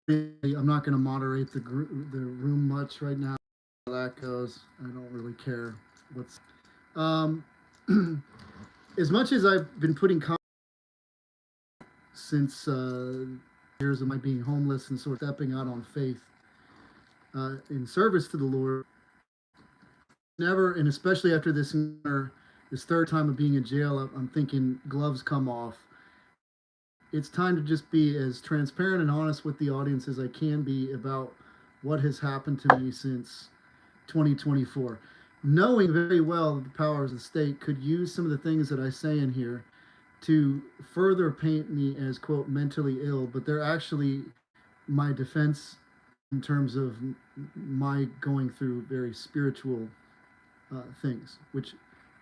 I'm not going to moderate the room much right now. How that goes, I don't really care. What's um, as much as I've been putting since years of my being homeless and sort of stepping out on faith in service to the Lord, never, and especially after this third time of being in jail, I'm thinking gloves come off. It's time to just be as transparent and honest with the audience as I can be about what has happened to me since 2024. Knowing very well that the powers of the state could use some of the things that I say in here to further paint me as, quote, mentally ill, but they're actually my defense in terms of my going through very spiritual things, which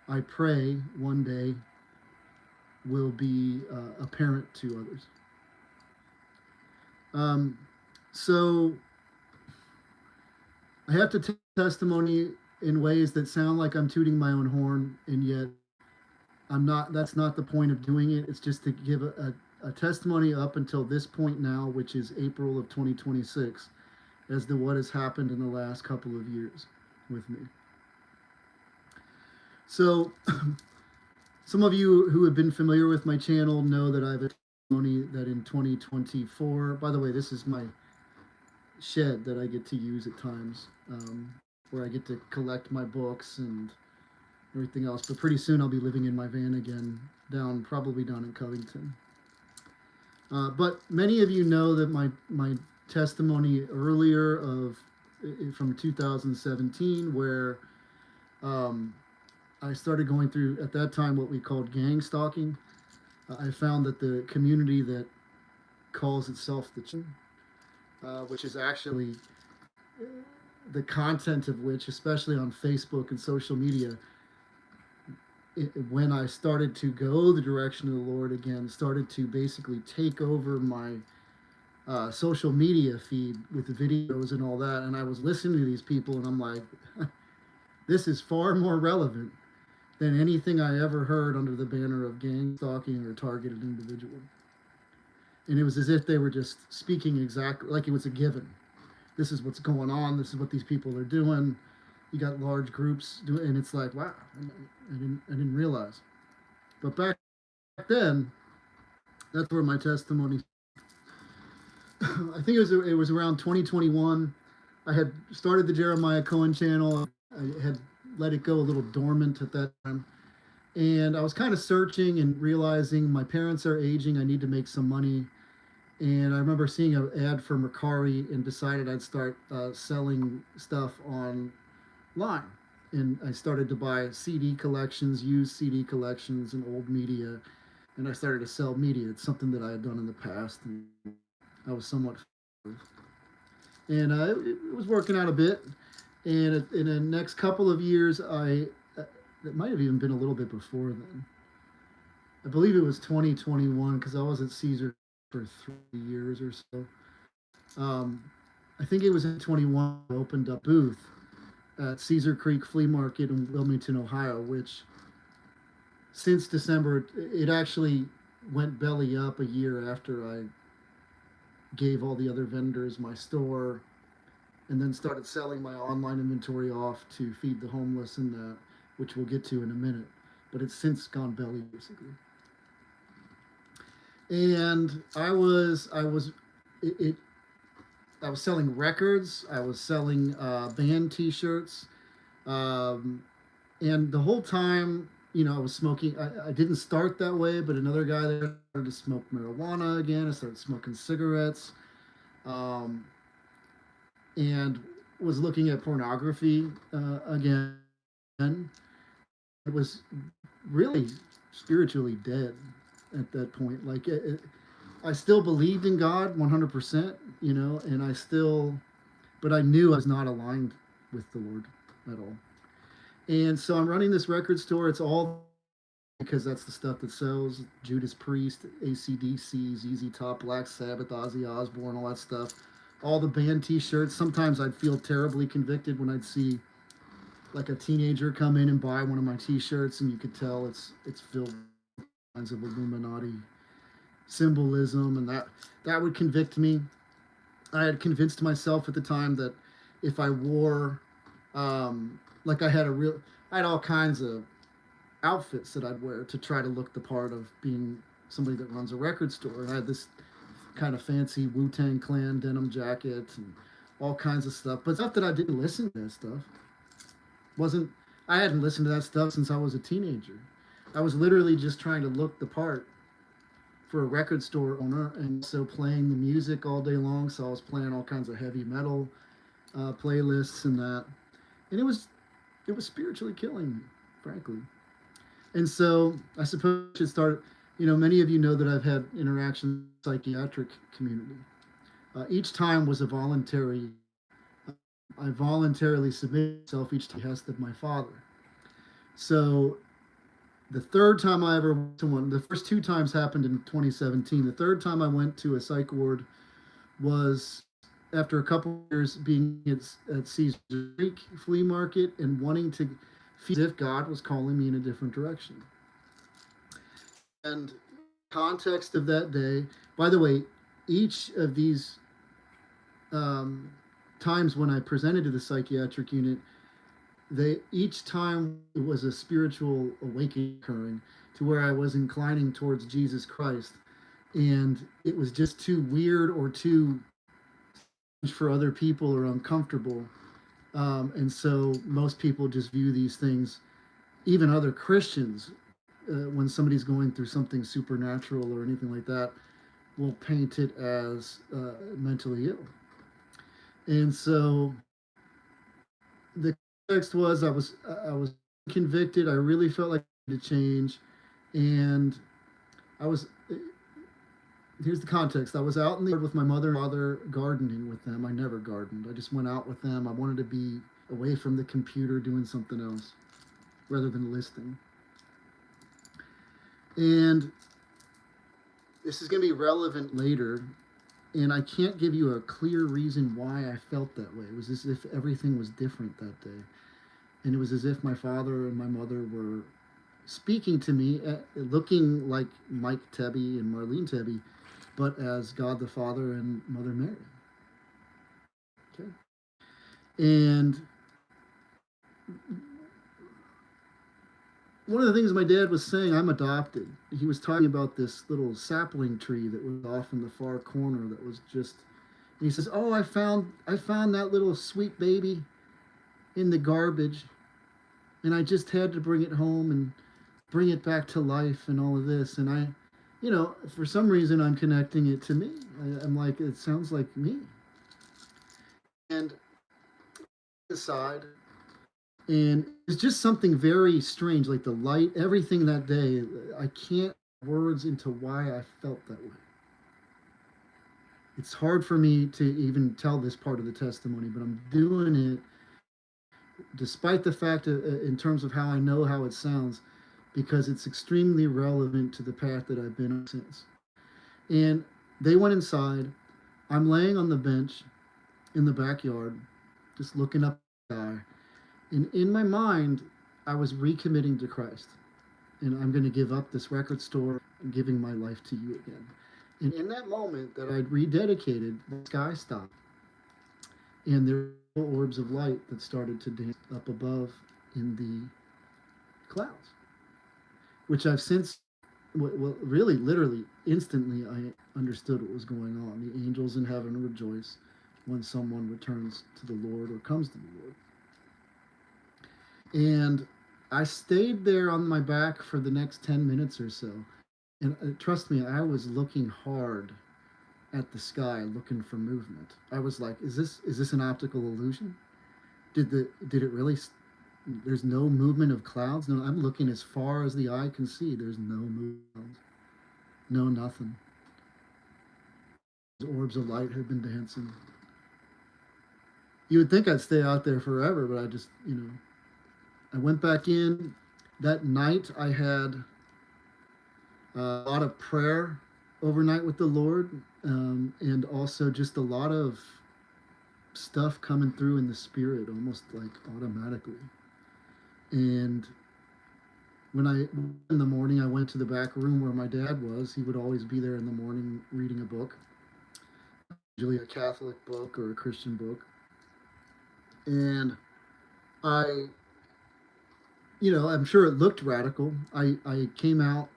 I pray one day will be apparent to others. So I have to take testimony in ways that sound like I'm tooting my own horn, and yet I'm not. That's not the point of doing it. It's just to give a testimony up until this point now, which is April of 2026, as to what has happened in the last couple of years with me. So, some of you who have been familiar with my channel know that I have a testimony that in 2024, by the way, this is my shed that I get to use at times, where I get to collect my books and everything else. But pretty soon I'll be living in my van again, probably down in Covington. But many of you know that my testimony earlier from 2017, where I started going through, at that time, what we called gang stalking. I found that the community that calls itself the church, which is actually the content of which, especially on Facebook and social media, when I started to go the direction of the Lord again, started to basically take over my social media feed with the videos and all that. And I was listening to these people, and I'm like, this is far more relevant than anything I ever heard under the banner of gang stalking or targeted individual. And it was as if they were just speaking exactly like it was a given. This is what's going on. This is what these people are doing. You got large groups doing, and it's like, wow, I didn't realize. But back then, that's where my testimony. I think it was around 2021. I had started the Jeremiah Cohen channel. I had let it go a little dormant at that time. And I was kind of searching and realizing my parents are aging. I need to make some money. And I remember seeing an ad for Mercari and decided I'd start selling stuff online. And I started to buy CD collections, used CD collections, and old media. And I started to sell media. It's something that I had done in the past, and I was somewhat. And it was working out a bit. And in the next couple of years, it might have even been a little bit before then. I believe it was 2021 because I was at Caesar for 3 years or so. I think it was in 21 I opened up a booth at Caesar Creek Flea Market in Wilmington, Ohio, which since December, it actually went belly up a year after I gave all the other vendors my store and then started selling my online inventory off to feed the homeless and that, which we'll get to in a minute. But it's since gone belly, basically. And I was selling records. I was selling band T-shirts, and the whole time, I was smoking. I didn't start that way, but another guy there started to smoke marijuana again. I started smoking cigarettes, and was looking at pornography again. It was really spiritually dead at that point. Like I still believed in God 100%, and but I knew I was not aligned with the Lord at all. And so I'm running this record store. It's all because that's the stuff that sells. Judas Priest, AC/DC, ZZ Top, Black Sabbath, Ozzy Osbourne, all that stuff. All the band T-shirts. Sometimes I'd feel terribly convicted when I'd see like a teenager come in and buy one of my T-shirts, and you could tell it's filled with kinds of Illuminati symbolism, and that would convict me. I had convinced myself at the time that if I wore, like I had all kinds of outfits that I'd wear to try to look the part of being somebody that runs a record store. And I had this kind of fancy Wu-Tang Clan denim jacket and all kinds of stuff. But stuff that I didn't listen to that stuff. Wasn't I hadn't listened to that stuff since I was a teenager. I was literally just trying to look the part for a record store owner and so playing the music all day long. So I was playing all kinds of heavy metal playlists and that. And it was spiritually killing me, frankly. And so I suppose I should start. Many of you know that I've had interaction with the psychiatric community. Each time was a voluntary. I voluntarily submitted myself each to the behest of my father. So the third time I ever went to one, the first two times happened in 2017. The third time I went to a psych ward was after a couple of years being at Caesar Creek flea market and wanting to feel as if God was calling me in a different direction. And context of that day, by the way, each of these um, times when I presented to the psychiatric unit, each time it was a spiritual awakening occurring to where I was inclining towards Jesus Christ, and it was just too weird or too for other people or uncomfortable, and so most people just view these things, even other Christians, when somebody's going through something supernatural or anything like that, will paint it as mentally ill. And so the context was I was convicted. I really felt like I had to change, and I was. Here's the context. I was out in the yard with my mother and father gardening with them. I never gardened. I just went out with them. I wanted to be away from the computer doing something else rather than listening. And this is going to be relevant later, and I can't give you a clear reason why I felt that way. It was as if everything was different that day. And it was as if my father and my mother were speaking to me, looking like Mike Tebby and Marlene Tebby, but as God the Father and Mother Mary. Okay. And one of the things my dad was saying, I'm adopted. He was talking about this little sapling tree that was off in the far corner that was just. And he says, "Oh, I found that little sweet baby in the garbage, and I just had to bring it home and bring it back to life and all of this." And for some reason, I'm connecting it to me. I'm like, it sounds like me. And aside, and it's just something very strange, like the light, everything that day. I can't put words into why I felt that way. It's hard for me to even tell this part of the testimony, but I'm doing it despite the fact in terms of how I know how it sounds, because it's extremely relevant to the path that I've been on since. And they went inside. I'm laying on the bench in the backyard, just looking up at the sky. And in my mind, I was recommitting to Christ. And I'm going to give up this record store and giving my life to you again. And in that moment that I'd rededicated, the sky stopped. And there were orbs of light that started to dance up above in the clouds, which I've since, well, really, literally, instantly, I understood what was going on. The angels in heaven rejoice when someone returns to the Lord or comes to the Lord. And I stayed there on my back for the next 10 minutes or so. And trust me, I was looking hard at the sky, looking for movement. I was like, is this an optical illusion? Did it really? There's no movement of clouds. No, I'm looking as far as the eye can see. There's no movement, no nothing. The orbs of light have been dancing. You would think I'd stay out there forever, but I just, I went back in. That night, I had a lot of prayer overnight with the Lord, and also just a lot of stuff coming through in the spirit, almost like automatically. And in the morning, I went to the back room where my dad was. He would always be there in the morning reading a book. usually a Catholic book or a Christian book. And I, I'm sure it looked radical. I came out,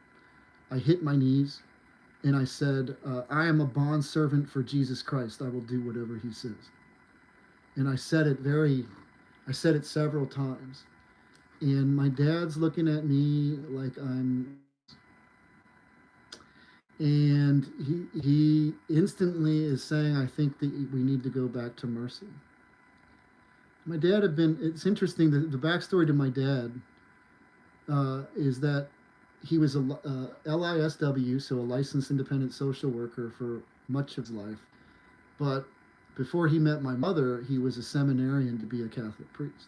I hit my knees, and I said, I am a bond servant for Jesus Christ. I will do whatever he says. And I said it several times. And my dad's looking at me like I'm, and he instantly is saying, I think that we need to go back to mercy. My dad had been, it's interesting, the backstory to my dad is that he was a LISW, so a licensed independent social worker for much of his life. But before he met my mother, he was a seminarian to be a Catholic priest.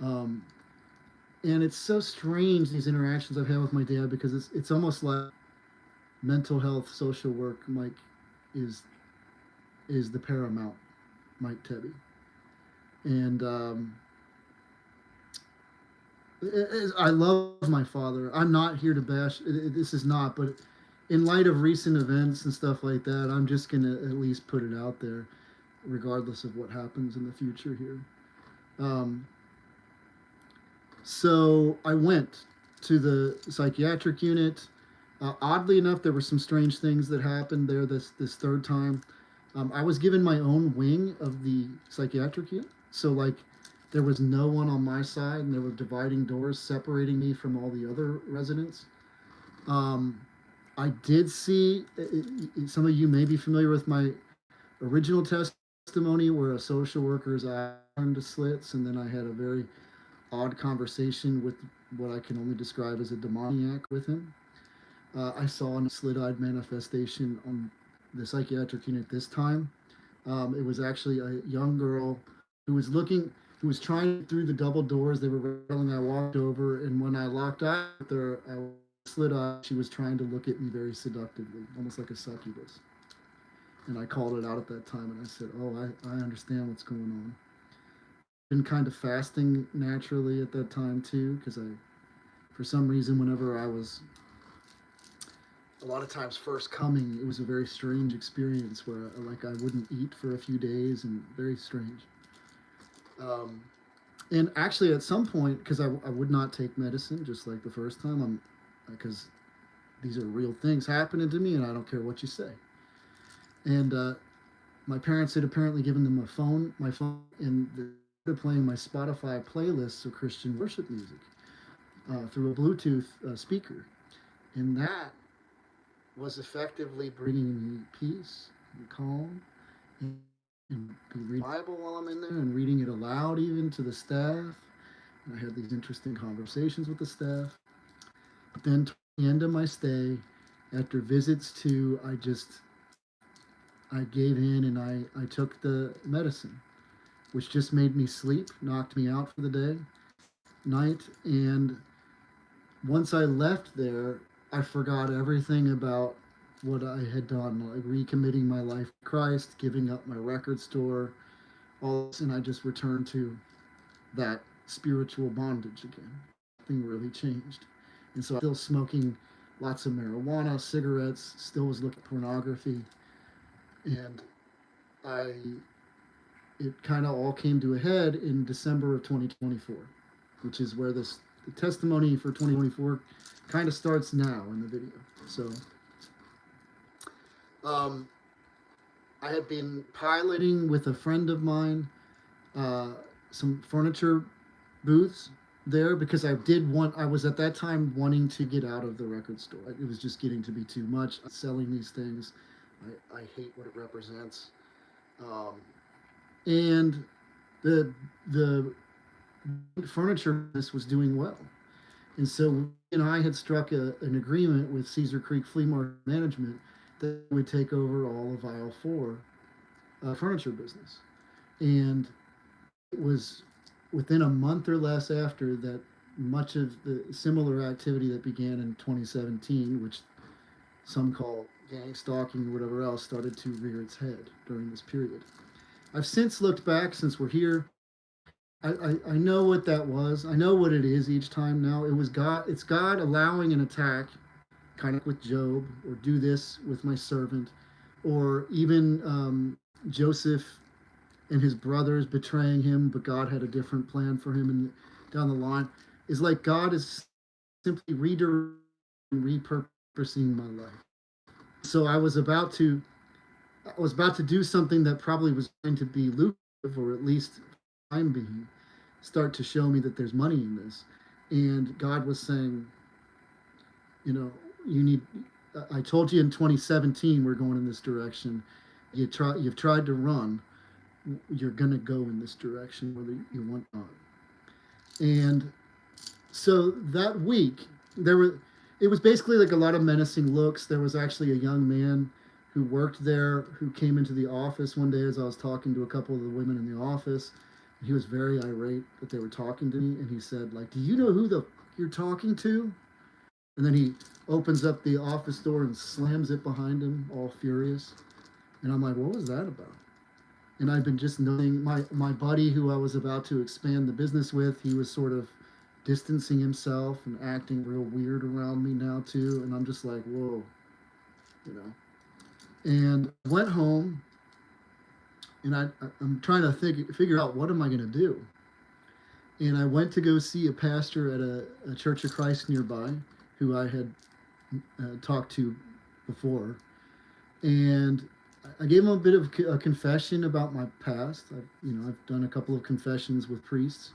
Um, and it's so strange, these interactions I've had with my dad, because it's almost like mental health social work, Mike, is the paramount, Mike Tebby. And I love my father. I'm not here to bash. This is not, but in light of recent events and stuff like that, I'm just gonna at least put it out there, regardless of what happens in the future here. Um, so I went to the psychiatric unit. Oddly enough, there were some strange things that happened there this third time. I was given my own wing of the psychiatric unit, so like there was no one on my side, and there were dividing doors separating me from all the other residents. Um, I did see, some of you may be familiar with my original testimony where a social worker's eye turned to slits, and then I had a very odd conversation with what I can only describe as a demoniac with him. I saw a slit-eyed manifestation on the psychiatric unit this time. It was actually a young girl who was looking, who was trying through the double doors. They were rattling. I walked over, and when I locked eyes with her, I slid eyed. She was trying to look at me very seductively, almost like a succubus. And I called it out at that time, and I said, "Oh, I understand what's going on." Been kind of fasting naturally at that time too, because for some reason, whenever I was a lot of times first coming, it was a very strange experience where like I wouldn't eat for a few days, and very strange. Um, and actually, at some point, because I would not take medicine, just like the first time, because these are real things happening to me, and I don't care what you say. And my parents had apparently given them my phone, and they're playing my Spotify playlists of Christian worship music through a Bluetooth speaker, and that was effectively bringing me peace and calm, and be reading the Bible while I'm in there and reading it aloud even to the staff. And I had these interesting conversations with the staff. But then, toward the end of my stay, after visits to, I gave in, and I took the medicine, which just made me sleep, knocked me out for the night. And once I left there, I forgot everything about what I had done, like recommitting my life to Christ, giving up my record store, all this, and I just returned to that spiritual bondage again. Nothing really changed. And so I'm still smoking lots of marijuana, cigarettes, still was looking at pornography, and I it kind of all came to a head in December of 2024, which is where the testimony for 2024 kind of starts now in the video. So I had been piloting with a friend of mine some furniture booths there, because I was at that time wanting to get out of the record store. It was just getting to be too much. Selling these things, I hate what it represents. And the furniture business was doing well. And so, I had struck an agreement with Cedar Creek Flea Market Management that would take over all of aisle 4 furniture business. And it was within a month or less after that, much of the similar activity that began in 2017, which some call gang stalking or whatever else, started to rear its head during this period. I've since looked back, since we're here. I know what that was. I know what it is each time now. It's God allowing an attack, kind of with Job, or do this with my servant, or even Joseph and his brothers betraying him, but God had a different plan for him and down the line. Is like God is simply redirecting, repurposing my life. So I was about to do something that probably was going to be lucrative, or at least time being, start to show me that there's money in this. And God was saying, you know, you need. I told you in 2017 we're going in this direction. You've tried to run. You're gonna go in this direction whether you want or not. And so that week there were. It was basically like a lot of menacing looks. There was actually a young man who worked there who came into the office one day as I was talking to a couple of the women in the office. He was very irate that they were talking to me, and he said, like, "Do you know who the you're talking to?" And then he opens up the office door and slams it behind him, all furious. And I'm like, "What was that about?" And I've been just knowing my buddy who I was about to expand the business with. He was sort of distancing himself and acting real weird around me now too. And I'm just like, whoa, you know. And I went home, and I'm trying to figure out what am I going to do. And I went to go see a pastor at a Church of Christ nearby, who I had talked to before, and I gave him a bit of a confession about my past. I've done a couple of confessions with priests,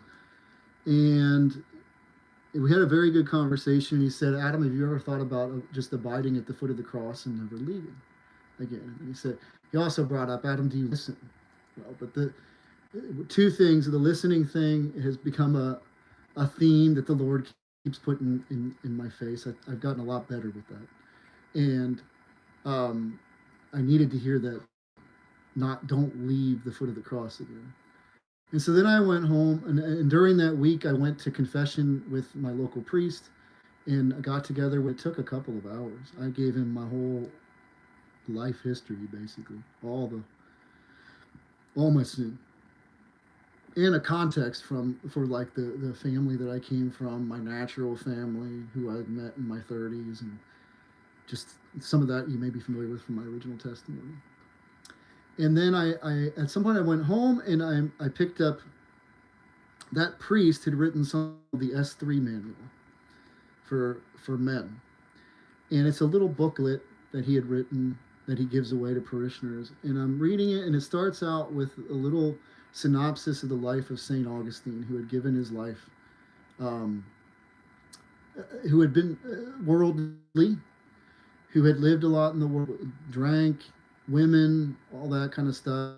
and we had a very good conversation. He said, "Adam, have you ever thought about just abiding at the foot of the cross and never leaving again?" And he also brought up, "Adam, do you listen?" Well, but the two things, the listening thing has become a theme that the Lord keeps putting in my face. I've gotten a lot better with that. And I needed to hear that, don't leave the foot of the cross again. And so then I went home, and during that week, I went to confession with my local priest, and I got together. It took a couple of hours. I gave him my whole life history, basically, all my sin, and a context for like the family that I came from, my natural family, who I met in my 30s, and just some of that you may be familiar with from my original testimony. And then I at some point I went home, and I picked up, that priest had written some of the S3 manual for men. And it's a little booklet that he had written that he gives away to parishioners. And I'm reading it, and it starts out with a little synopsis of the life of St. Augustine, who had given his life, who had been worldly, who had lived a lot in the world, drank, women, all that kind of stuff.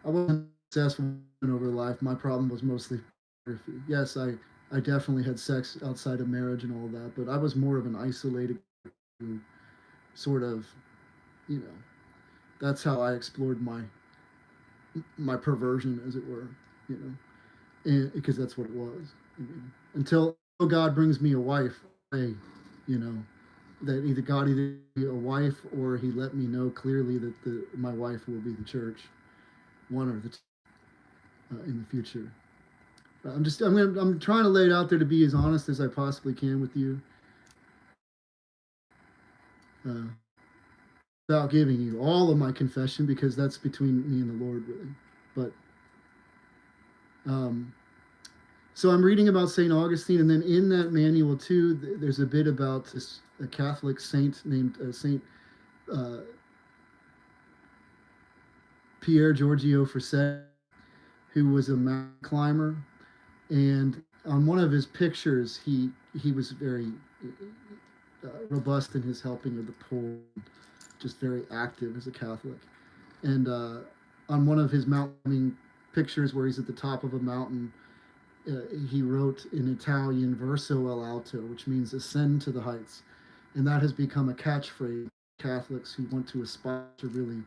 I wasn't successful over life. My problem was mostly pornography. Yes, I definitely had sex outside of marriage and all that, but I was more of an isolated sort of, that's how I explored my perversion, as it were, and because that's what it was. Until God brings me a wife, that either God either a wife, or he let me know clearly that my wife will be the church, one or the two, in the future. I'm trying to lay it out there to be as honest as I possibly can with you, without giving you all of my confession, because that's between me and the Lord, really. But so I'm reading about St. Augustine, and then in that manual too, there's a bit about a Catholic saint named Saint Pier Giorgio Francesco, who was a mountain climber, and on one of his pictures, he was very robust in his helping of the poor, just very active as a Catholic. And on one of his mountain pictures where he's at the top of a mountain, he wrote in Italian, "Verso al alto," which means ascend to the heights. And that has become a catchphrase for Catholics who want to aspire to really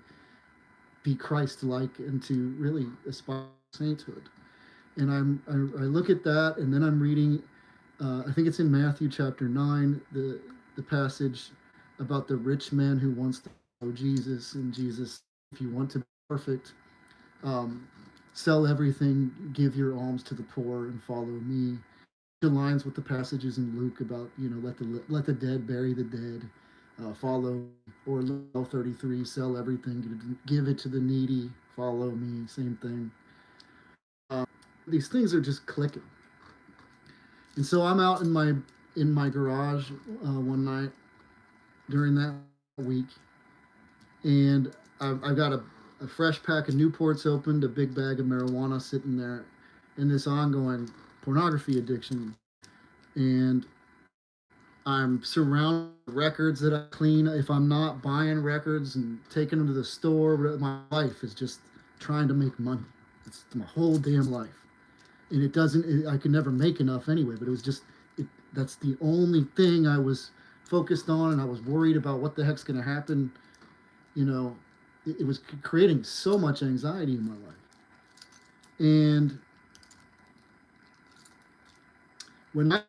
be Christ-like and to really aspire to sainthood. And I look at that, and then I'm reading, I think it's in Matthew chapter 9, the passage about the rich man who wants to follow Jesus, and Jesus, if you want to be perfect, sell everything, give your alms to the poor, and follow me. It aligns with the passages in Luke about, let the dead bury the dead, follow, or 33, sell everything, give it to the needy, follow me, same thing. These things are just clicking. And so I'm out in my garage one night during that week, and I've got a fresh pack of Newports opened, a big bag of marijuana sitting there, and this ongoing pornography addiction. And I'm surrounded with records that I clean. If I'm not buying records and taking them to the store, my life is just trying to make money. It's my whole damn life. And it doesn't, I could never make enough anyway, but it was just, that's the only thing I was focused on, and I was worried about what the heck's going to happen. You know, it was creating so much anxiety in my life. And when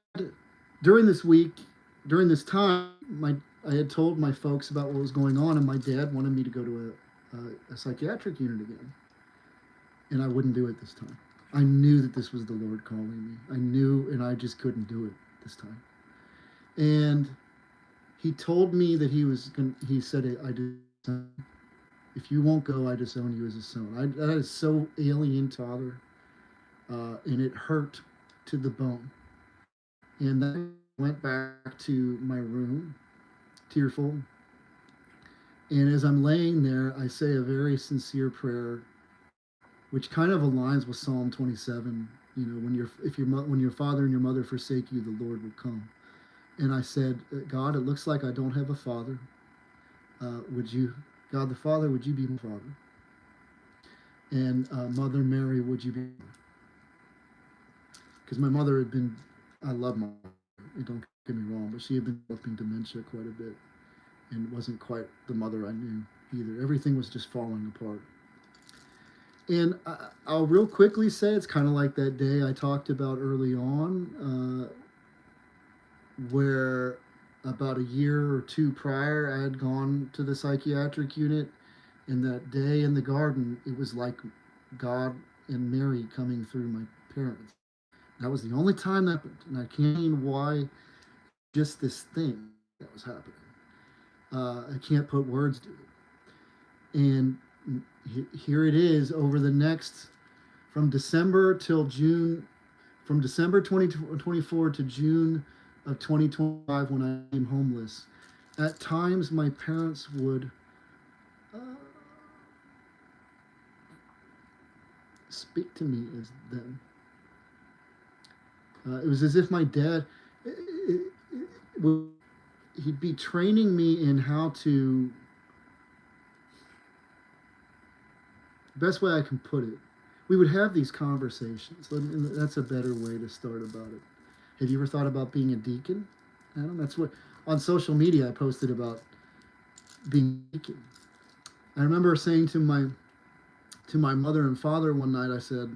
during this week, during this time, I had told my folks about what was going on, and my dad wanted me to go to a psychiatric unit again, and I wouldn't do it this time. I knew that this was the Lord calling me. I knew, and I just couldn't do it this time. And he told me that he said, I do. If you won't go, I disown you as a son. That is so alien, Father, and it hurt to the bone. And then I went back to my room, tearful. And as I'm laying there, I say a very sincere prayer, which kind of aligns with Psalm 27. You know, when your father and your mother forsake you, the Lord will come. And I said, God, it looks like I don't have a father. Would you, God the Father, would you be my father? And Mother Mary, would you be? Because my mother had been, I love my mother, don't get me wrong, but she had been developing dementia quite a bit, and wasn't quite the mother I knew either. Everything was just falling apart. And I'll real quickly say it's kind of like that day I talked about early on, where about a year or two prior, I had gone to the psychiatric unit. And that day in the garden, it was like God and Mary coming through my parents. That was the only time that happened. And I can't explain why, just this thing that was happening. I can't put words to it. And here it is over the next, from December till June, from December 2024 to June of 2025, when I became homeless. At times, my parents would speak to me as them. It was as if my dad, he'd be training me in how to, best way I can put it, we would have these conversations. That's a better way to start about it. Have you ever thought about being a deacon, Adam? That's what, on social media, I posted about being a deacon. I remember saying to my mother and father one night, I said,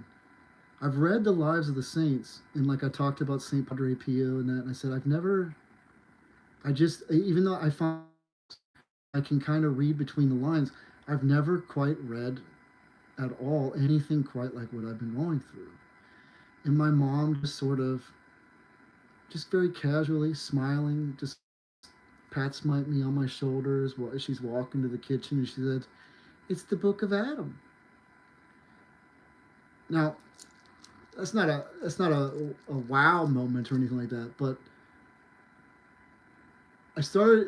I've read the lives of the saints, and like I talked about St. Padre Pio and that, and I said, even though I find I can kind of read between the lines, I've never quite read at all anything quite like what I've been going through. And my mom just sort of, just very casually smiling, just pats me on my shoulders while she's walking to the kitchen, and she said, it's the book of Adam. Now, that's not a wow moment or anything like that, but I started,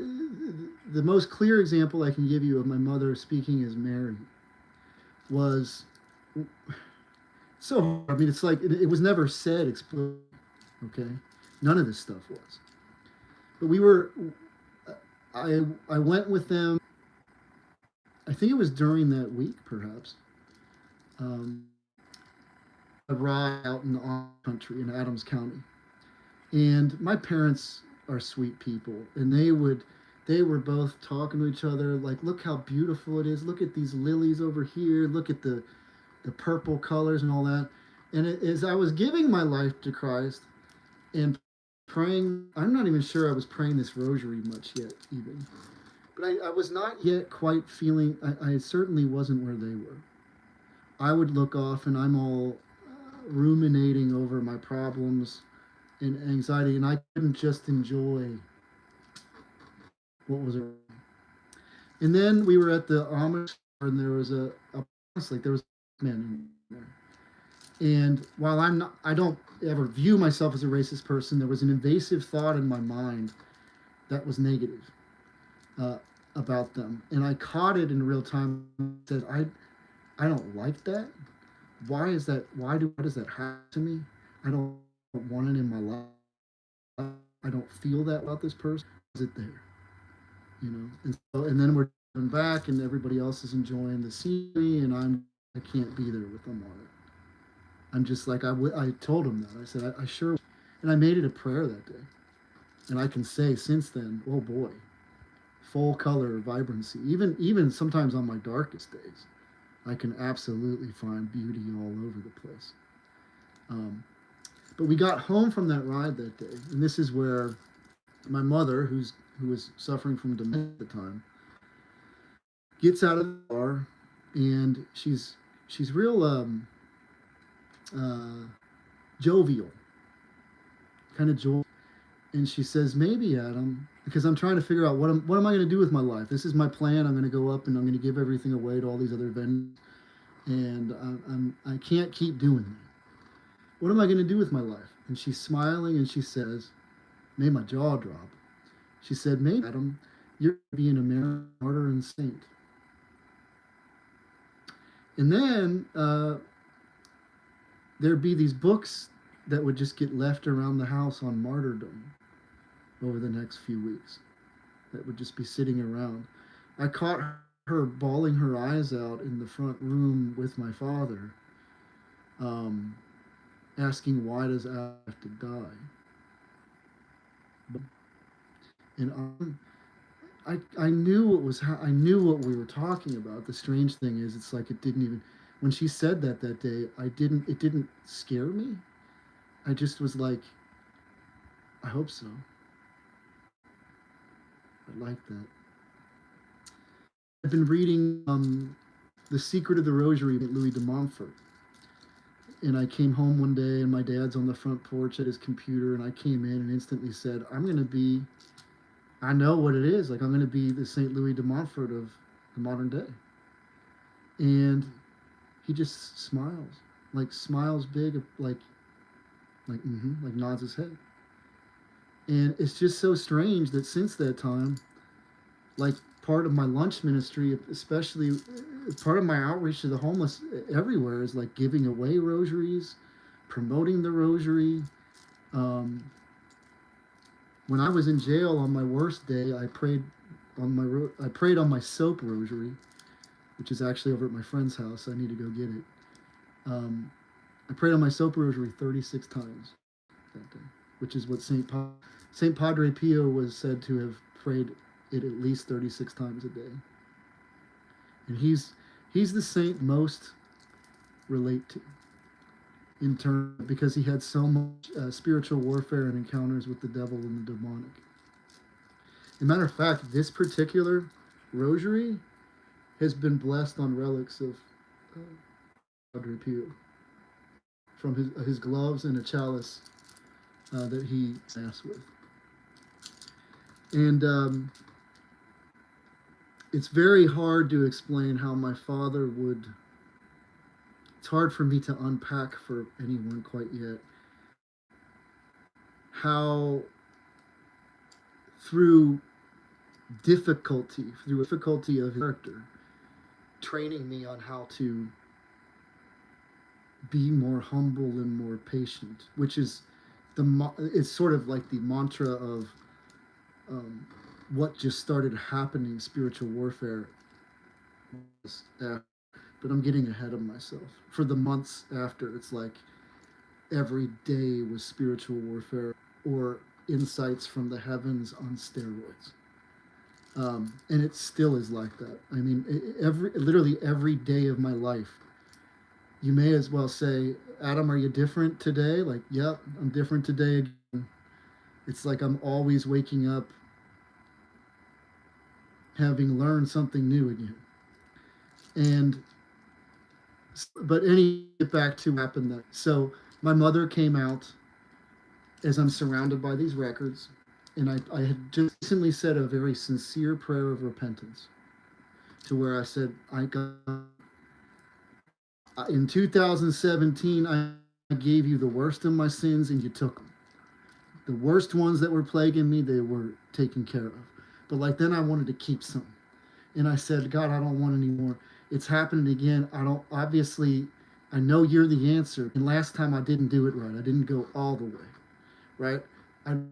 the most clear example I can give you of my mother speaking as Mary was so, I mean, it's like, it was never said explicitly, okay? None of this stuff was. But I went with them, I think it was during that week, perhaps, a ride out in the country in Adams County. And my parents are sweet people, and they were both talking to each other like, look how beautiful it is, look at these lilies over here, look at the purple colors and all that. And as I was giving my life to Christ and praying, I'm not even sure I was praying this rosary much yet even, but I was not yet quite feeling, I certainly wasn't where they were. I would look off and I'm all ruminating over my problems and anxiety, and I couldn't just enjoy what was it? And then we were at the Amish, and there was there was a man in there. And while I don't ever view myself as a racist person, there was an invasive thought in my mind that was negative uh, about them, and I caught it in real time. Said, I don't like that. Why is that? Why does that happen to me? I don't want it in my life. I don't feel that about this person. Is it there? And then we're coming back, and everybody else is enjoying the scenery, and I can't be there with them on it. I'm just like I told him that. I said I sure, and I made it a prayer that day, and I can say since then, oh boy, full color vibrancy. Even sometimes on my darkest days, I can absolutely find beauty all over the place. Um, but we got home from that ride that day, and this is where my mother, who was suffering from dementia at the time, gets out of the car, and she's real uh, jovial, kind of jovial, and she says, "Maybe Adam, because I'm trying to figure out what am I going to do with my life. This is my plan. I'm going to go up and I'm going to give everything away to all these other vendors, and I can't keep doing that. What am I going to do with my life?" And she's smiling and she says, made my jaw drop. She said, "Maybe Adam, you're being a martyr and saint." And then there'd be these books that would just get left around the house on martyrdom over the next few weeks that would just be sitting around. I caught her bawling her eyes out in the front room with my father, asking, "Why does Adam have to die?" And I knew I knew what we were talking about. The strange thing is, it's like it didn't even. When she said that day, it didn't scare me. I just was like, I hope so. I like that. I've been reading The Secret of the Rosary by Louis de Montfort. And I came home one day, and my dad's on the front porch at his computer, and I came in and instantly said, I know what it is. Like, I'm going to be the St. Louis de Montfort of the modern day. And he just smiles big, like nods his head. And it's just so strange that since that time, like, part of my lunch ministry, especially part of my outreach to the homeless everywhere, is like giving away rosaries, promoting the rosary. When I was in jail on my worst day, I prayed on my soap rosary, which is actually over at my friend's house. I need to go get it. I prayed on my soap rosary 36 times that day, which is what Saint Padre Pio was said to have prayed it at least 36 times a day. And he's the saint most relate to in turn, because he had so much spiritual warfare and encounters with the devil and the demonic. As a matter of fact, this particular rosary has been blessed on relics of Padre Pio, from his gloves and a chalice that he mass with. And it's very hard to explain how my father would. It's hard for me to unpack for anyone quite yet how through difficulty of his character, training me on how to be more humble and more patient, which is it's sort of like the mantra of what just started happening, spiritual warfare. But I'm getting ahead of myself. For the months after, it's like every day was spiritual warfare or insights from the heavens on steroids. And it still is like that. I mean, literally every day of my life, you may as well say, "Adam, are you different today?" Like, yep, I'm different today again. It's like I'm always waking up having learned something new again. But get back to what happened there. So my mother came out as I'm surrounded by these records, And I had just recently said a very sincere prayer of repentance, to where I said, I got, in 2017, I gave you the worst of my sins and you took them. The worst ones that were plaguing me, they were taken care of. But like then I wanted to keep some. And I said, God, I don't want any more. It's happening again. I don't, obviously, I know you're the answer. And last time I didn't do it right. I didn't go all the way, right? I don't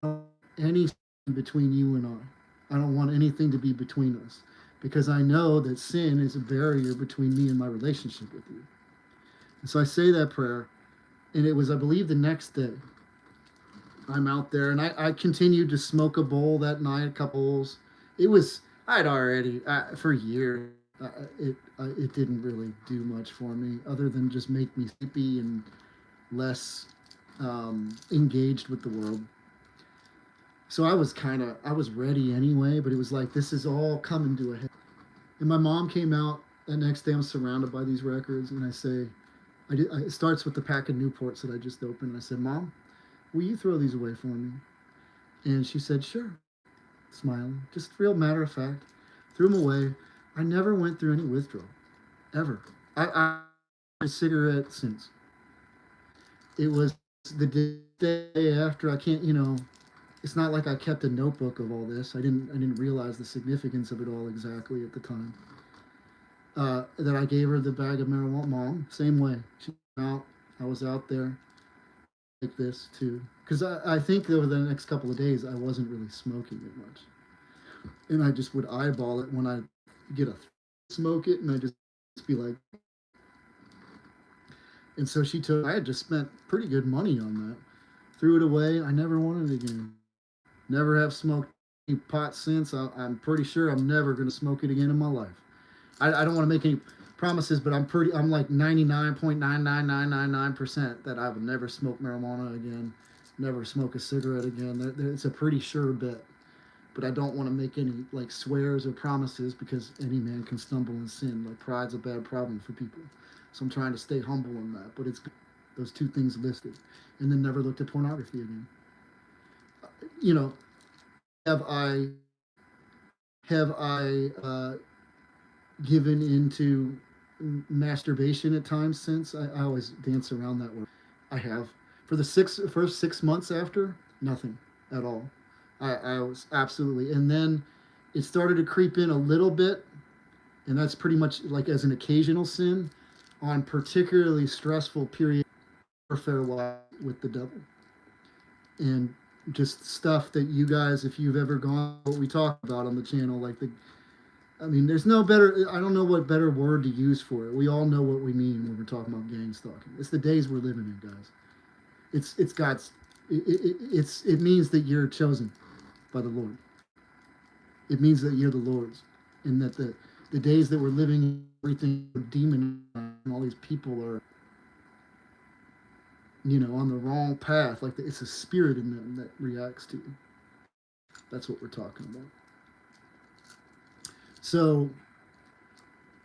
want anything between you and I. I don't want anything to be between us, because I know that sin is a barrier between me and my relationship with you. And so I say that prayer, and it was, I believe, the next day. I'm out there, and I continued to smoke a bowl that night, a couple bowls. It was, I'd already, for years, it didn't really do much for me other than just make me sleepy and less engaged with the world. So I was ready anyway, but it was like, this is all coming to a head. And my mom came out the next day. I'm surrounded by these records, and I say, it starts with the pack of Newports that I just opened. And I said, Mom, will you throw these away for me? And she said, sure, smiling, just real matter of fact. Threw them away. I never went through any withdrawal, ever. I a cigarette since. It was the day after. I can't, it's not like I kept a notebook of all this. I didn't realize the significance of it all exactly at the time. That I gave her the bag of marijuana. Mom, same way. She came out. I was out there like this too, because I think over the next couple of days I wasn't really smoking it much, and I just would eyeball it when I get a smoke it, and I just be like, and so she took. I had just spent pretty good money on that, threw it away. I never wanted it again. Never have smoked any pot since. I'm pretty sure I'm never going to smoke it again in my life. I don't want to make any promises, but I'm like 99.99999% that I would never smoke marijuana again, never smoke a cigarette again. It's a pretty sure bet. But I don't want to make any like swears or promises, because any man can stumble and sin. Like pride's a bad problem for people. So I'm trying to stay humble in that. But it's those two things listed. And then never looked at pornography again. You know, have I given into masturbation at times since? I always dance around that word. I have. For the first 6 months after, nothing at all. I was absolutely. And then it started to creep in a little bit, and that's pretty much like as an occasional sin on particularly stressful periods or farewell with the devil. And just stuff that you guys, if you've ever gone, what we talk about on the channel, like I mean, there's no better, I don't know what better word to use for it. We all know what we mean when we're talking about gang stalking. It's the days we're living in, guys. It's God's, it means that you're chosen by the Lord. It means that you're the Lord's, and that the days that we're living, everything demon and all these people are, on the wrong path. Like it's a spirit in them that reacts to you. That's what we're talking about. So,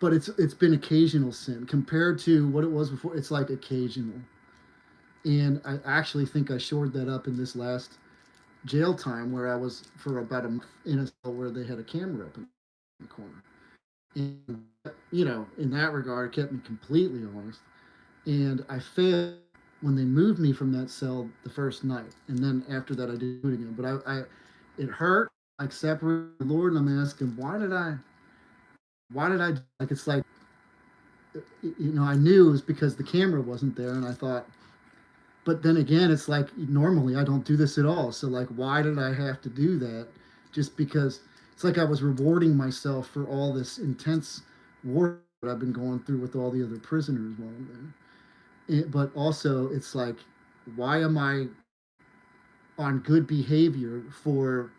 but it's been occasional sin compared to what it was before. It's like occasional, and I actually think I shored that up in this last jail time, where I was for about a month in a cell where they had a camera up in the corner, and in that regard, it kept me completely honest. And I failed when they moved me from that cell the first night, and then after that I did it again. But it hurt. I separated the Lord, and I'm asking, why did I, like, it's like, I knew it was because the camera wasn't there, and I thought, but then again, it's like, normally I don't do this at all. So like, why did I have to do that? Just because it's like I was rewarding myself for all this intense work that I've been going through with all the other prisoners while I'm there. But also, it's like, why am I on good behavior for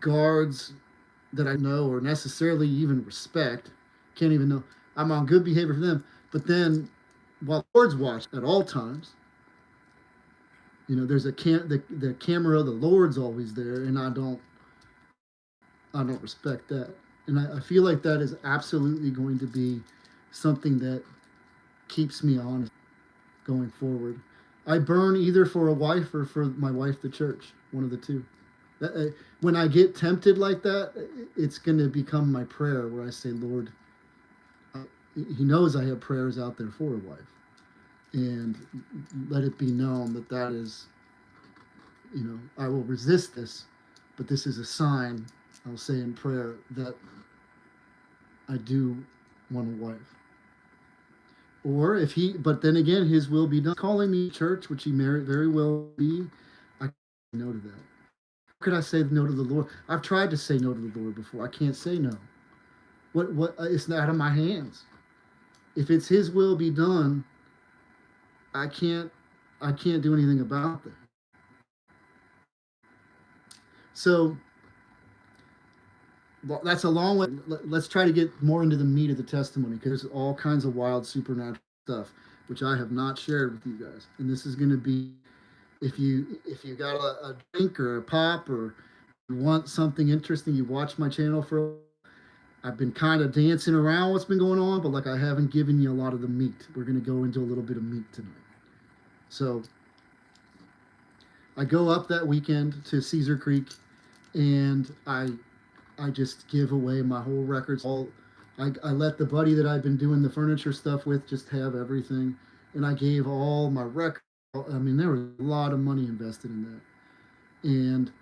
guards that I know or necessarily even respect? Can't even know. I'm on good behavior for them. But then, while the Lord's watch at all times, there's the camera of the Lord's always there, and I don't respect that. And I feel like that is absolutely going to be something that keeps me honest going forward. I burn either for a wife or for my wife, the church, one of the two. When I get tempted like that, it's going to become my prayer where I say, Lord, He knows I have prayers out there for a wife. And let it be known that that is, I will resist this, but this is a sign, I'll say in prayer, that I do want a wife. Or if he, but then again, his will be done. Calling me church, which he very well be, I can't say no to that. How could I say no to the Lord? I've tried to say no to the Lord before. I can't say no. What? It's out of my hands. If it's His will be done, I can't. I can't do anything about that. So that's a long way. Let's try to get more into the meat of the testimony because there's all kinds of wild supernatural stuff which I have not shared with you guys. And this is going to be if you got a drink or a pop or you want something interesting, you watch my channel for. I've been kind of dancing around what's been going on, but like I haven't given you a lot of the meat. We're going to go into a little bit of meat tonight. So I go up that weekend to Cedar Creek, and I just give away my whole records. I let the buddy that I've been doing the furniture stuff with just have everything, and I gave all my records. I mean, there was a lot of money invested in that, and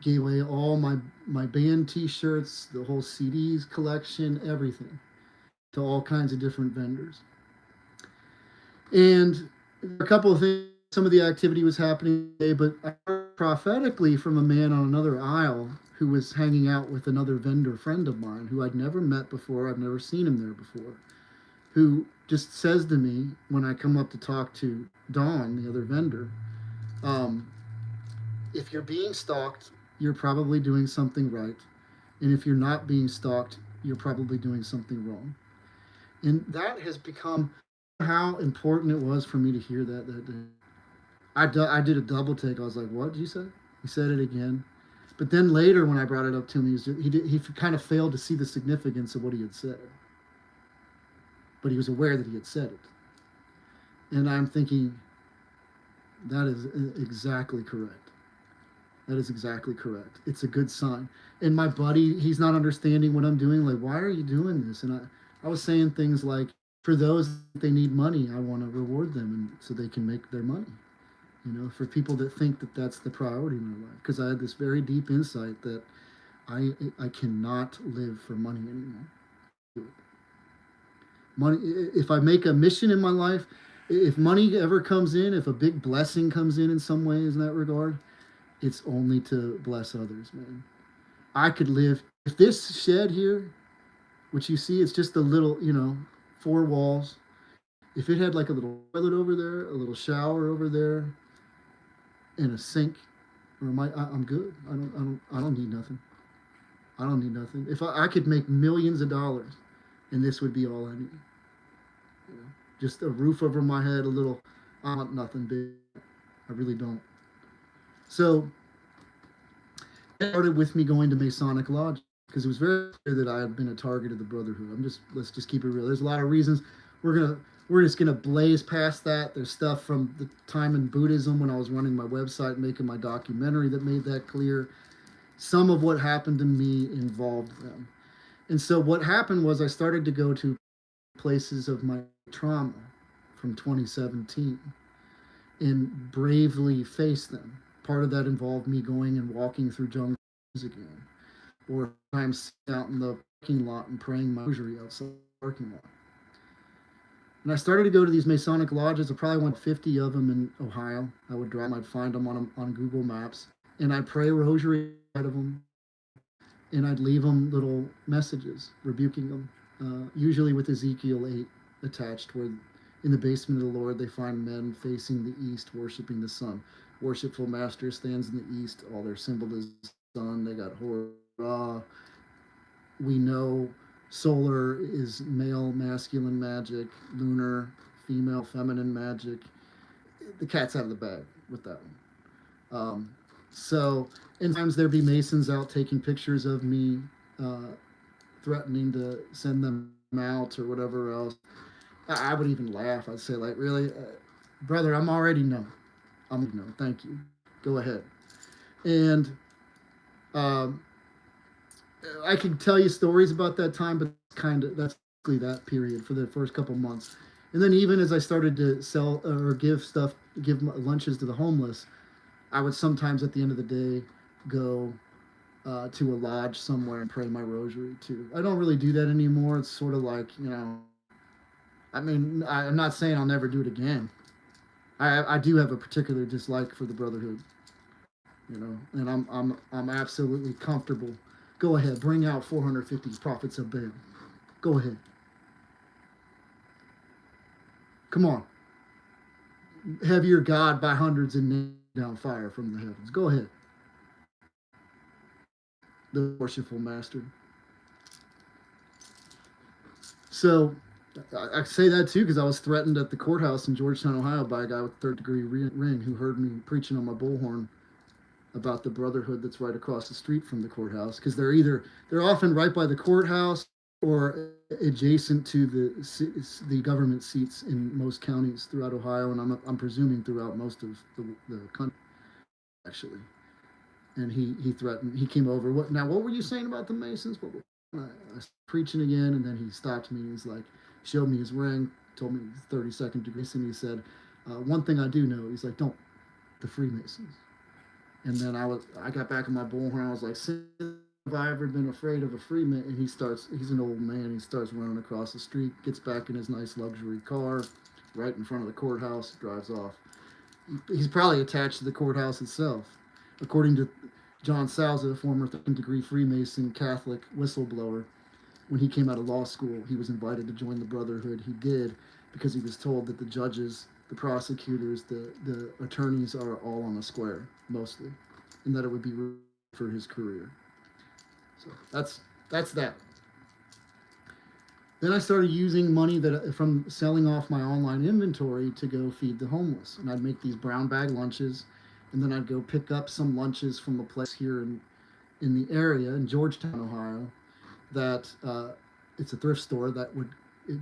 gave away all my band T-shirts, the whole CDs collection, everything, to all kinds of different vendors. And a couple of things. Some of the activity was happening today, but I heard prophetically from a man on another aisle who was hanging out with another vendor friend of mine who I'd never met before. I've never seen him there before. Who just says to me when I come up to talk to Dawn, the other vendor, if you're being stalked, you're probably doing something right. And if you're not being stalked, you're probably doing something wrong. And that has become how important it was for me to hear that day. I did a double take. I was like, what did you say? He said it again. But then later when I brought it up to him, he kind of failed to see the significance of what he had said. But he was aware that he had said it. And I'm thinking, that is exactly correct. That is exactly correct. It's a good sign. And my buddy, he's not understanding what I'm doing. Like, why are you doing this? And I was saying things like, for those that they need money, I want to reward them and so they can make their money. For people that think that that's the priority in their life. Because I had this very deep insight that I cannot live for money anymore. Money, if I make a mission in my life, if money ever comes in, if a big blessing comes in some ways in that regard, it's only to bless others, man. I could live, if this shed here, which you see, it's just a little, 4 walls. If it had like a little toilet over there, a little shower over there, and a sink, I'm good. I don't need nothing. I don't need nothing. If I could make millions of dollars, and this would be all I need. Just a roof over my head, a little. I want nothing big. I really don't. So it started with me going to Masonic Lodge because it was very clear that I had been a target of the Brotherhood. Let's just keep it real. There's a lot of reasons. We're just gonna blaze past that. There's stuff from the time in Buddhism when I was running my website, making my documentary that made that clear. Some of what happened to me involved them. And so what happened was I started to go to places of my trauma from 2017 and bravely face them. Part of that involved me going and walking through jungles again, or sometimes sitting out in the parking lot and praying my rosary outside the parking lot. And I started to go to these Masonic lodges. I probably went 50 of them in Ohio. I would drive, I'd find them on Google Maps, and I'd pray rosary out of them, and I'd leave them little messages rebuking them, usually with Ezekiel 8 attached, where in the basement of the Lord they find men facing the east, worshiping the sun. Worshipful master stands in the east. All their symbol is the sun. They got Horah. We know solar is male, masculine magic, lunar, female, feminine magic. The cat's out of the bag with that one. So, and times there'd be Masons out taking pictures of me, threatening to send them out or whatever else. I would even laugh. I'd say, like, really, brother, I'm already no. Thank you. Go ahead. And Um, I can tell you stories about that time, but that's basically that period for the first couple months. And then even as I started to sell or give lunches to the homeless, I would sometimes at the end of the day go to a lodge somewhere and pray my rosary too. I don't really do that anymore. It's sort of like, I mean, I'm not saying I'll never do it again. I do have a particular dislike for the Brotherhood, and I'm absolutely comfortable. Go ahead, bring out 450 prophets of Baal. Go ahead, come on, have your God by hundreds and down fire from the heavens. Go ahead, the worshipful master. So I say that too because I was threatened at the courthouse in Georgetown, Ohio, by a guy with a third-degree ring who heard me preaching on my bullhorn about the Brotherhood that's right across the street from the courthouse, because they're often right by the courthouse or adjacent to the government seats in most counties throughout Ohio, and I'm presuming throughout most of the country actually. And he threatened. He came over. What were you saying about the Masons? I was preaching again, and then he stopped me. He's like, showed me his ring, told me 32nd degree, and he said, one thing I do know. He's like, don't the Freemasons. And then I got back in my bullhorn. I was like, have I ever been afraid of a Freemason? And he's an old man. He starts running across the street, gets back in his nice luxury car, right in front of the courthouse, drives off. He's probably attached to the courthouse itself. According to John Salza, a former third-degree Freemason Catholic whistleblower, when he came out of law school, he was invited to join the Brotherhood. He did because he was told that the judges, the prosecutors, the attorneys are all on a square, mostly, and that it would be for his career. So that's that. Then I started using money that from selling off my online inventory to go feed the homeless, and I'd make these brown bag lunches, and then I'd go pick up some lunches from a place here in the area in Georgetown, Ohio, that it's a thrift store that would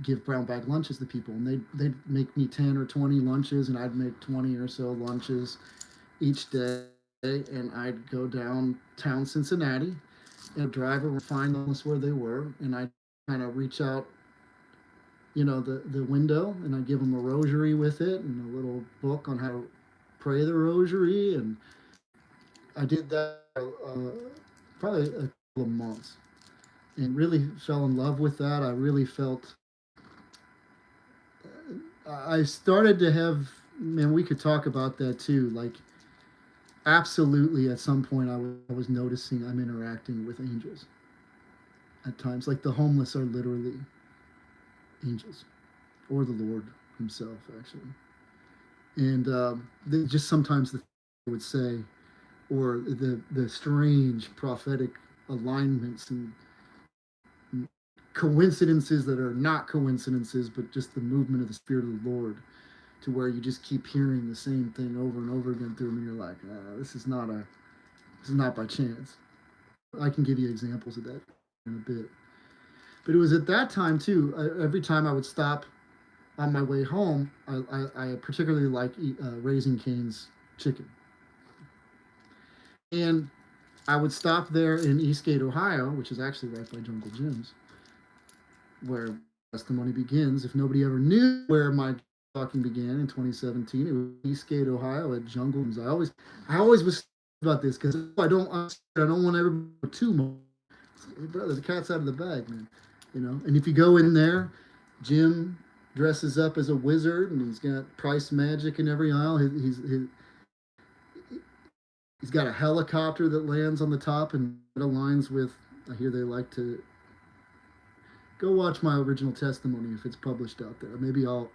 give brown bag lunches to people, and they'd make me 10 or 20 lunches, and I'd make 20 or so lunches each day, and I'd go downtown Cincinnati and drive around, find us where they were, and I'd kind of reach out, the window, and I'd give them a rosary with it and a little book on how to pray the rosary, and I did that probably a couple of months, and really fell in love with that. I really felt I started to have, man, we could talk about that too. Like, absolutely, at some point, I was noticing I'm interacting with angels at times. Like, the homeless are literally angels, or the Lord Himself, actually. And just sometimes the would say, or the strange prophetic alignments and coincidences that are not coincidences, but just the movement of the Spirit of the Lord, to where you just keep hearing the same thing over and over again through them, and you're like, this is not by chance. I can give you examples of that in a bit. But it was at that time too. Every time I would stop on my way home, I particularly like Raising Cane's chicken, and I would stop there in Eastgate, Ohio, which is actually right by Jungle Jim's, where testimony begins. If nobody ever knew where my talking began in 2017, it was Eastgate, Ohio, at Jungle Jim's. I always was about this because I don't want everybody too much. Hey, brother, the cat's out of the bag, man. And if you go in there, Jim dresses up as a wizard, and he's got price magic in every aisle. He's got a helicopter that lands on the top and it aligns with. I hear they like to go watch my original testimony if it's published out there. Maybe I'll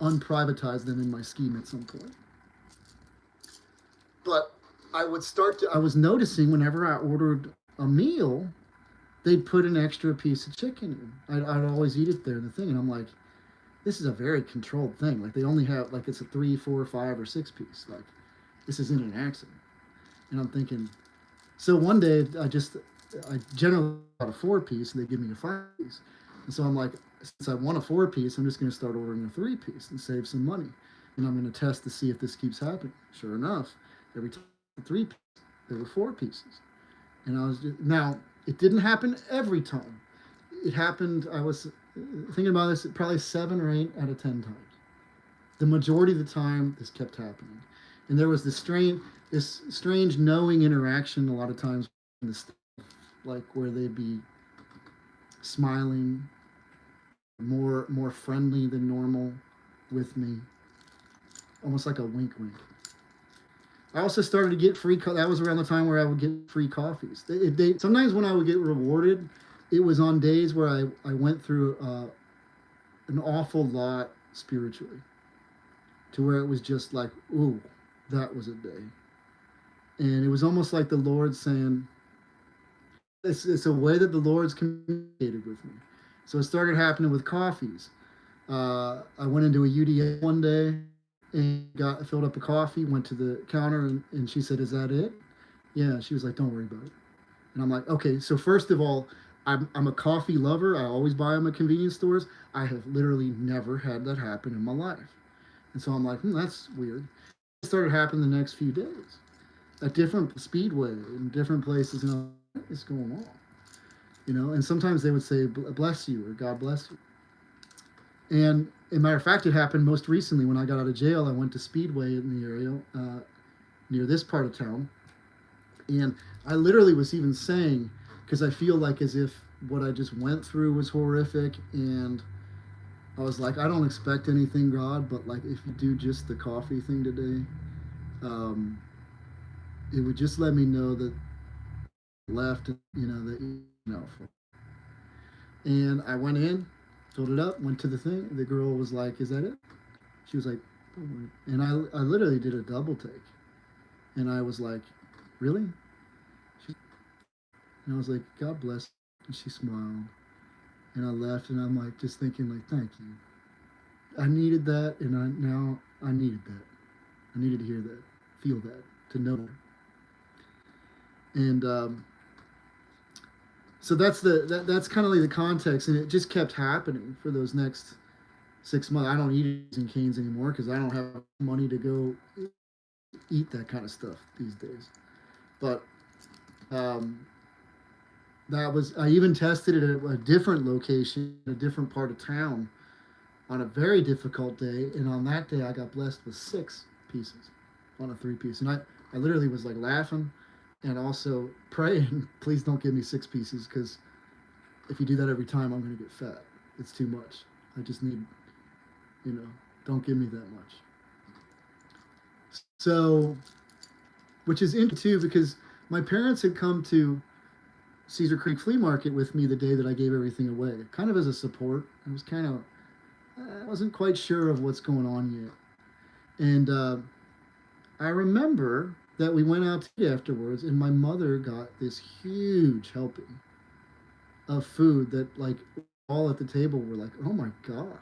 unprivatize them in my scheme at some point. But I was noticing whenever I ordered a meal, they'd put an extra piece of chicken in. I'd always eat it there in the thing, and I'm like, this is a very controlled thing. Like, they only have, like, it's a 3, 4, 5, or 6 piece. Like, this isn't an accident. And I'm thinking, so one day I generally got a 4 piece, and they give me a 5 piece. And so I'm like, since I want a 4 piece, I'm just going to start ordering a 3 piece and save some money. And I'm going to test to see if this keeps happening. Sure enough, every time 3 pieces, there were 4 pieces. And I was just, now it didn't happen every time. It happened. I was thinking about this probably 7 or 8 out of 10 times. The majority of the time, this kept happening, and there was this strange knowing interaction a lot of times, in the stuff, like where they'd be smiling, more friendly than normal with me, almost like a wink wink. I also started to get free. That was around the time where I would get free coffees. Sometimes when I would get rewarded, it was on days where I went through an awful lot spiritually, to where it was just like, ooh, that was a day. And it was almost like the Lord saying, it's a way that the Lord's communicated with me. So it started happening with coffees. I went into a UDA one day and filled up a coffee, went to the counter, and she said, "Is that it?" Yeah. She was like, "Don't worry about it." And I'm like, "Okay." So first of all, I'm a coffee lover. I always buy them at convenience stores. I have literally never had that happen in my life. And so I'm like, that's weird. It started happening the next few days at different speedway in different places. What is going on? And sometimes they would say, "Bless you," or "God bless you." And as a matter of fact, it happened most recently when I got out of jail. I went to Speedway in the area near this part of town. And I literally was even saying, because I feel like as if what I just went through was horrific. And I was like, I don't expect anything, God, but like if you do just the coffee thing today, it would just let me know that left, that And I went in, filled it up, went to the thing. The girl was like, "Is that it?" She was like, "Oh." And I literally did a double take. And I was like, "Really?" And I was like, "God bless." And she smiled. And I left, and I'm like, just thinking, like, thank you. I needed that, and now I needed that. I needed to hear that, feel that, to know that. And so that's kind of like the context, and it just kept happening for those next 6 months. I don't eat using canes anymore because I don't have money to go eat that kind of stuff these days. But um, I even tested it at a different location, a different part of town, on a very difficult day, and on that day I got blessed with 6 pieces on a 3 piece, and I literally was like laughing and also praying, please don't give me 6 pieces, because if you do that every time, I'm going to get fat. It's too much. I just need, don't give me that much. So, which is interesting too, because my parents had come to Cedar Creek Flea Market with me the day that I gave everything away, kind of as a support. I wasn't quite sure of what's going on yet. And I remember that we went out to eat afterwards, and my mother got this huge helping of food that, like, all at the table were like, "Oh my God,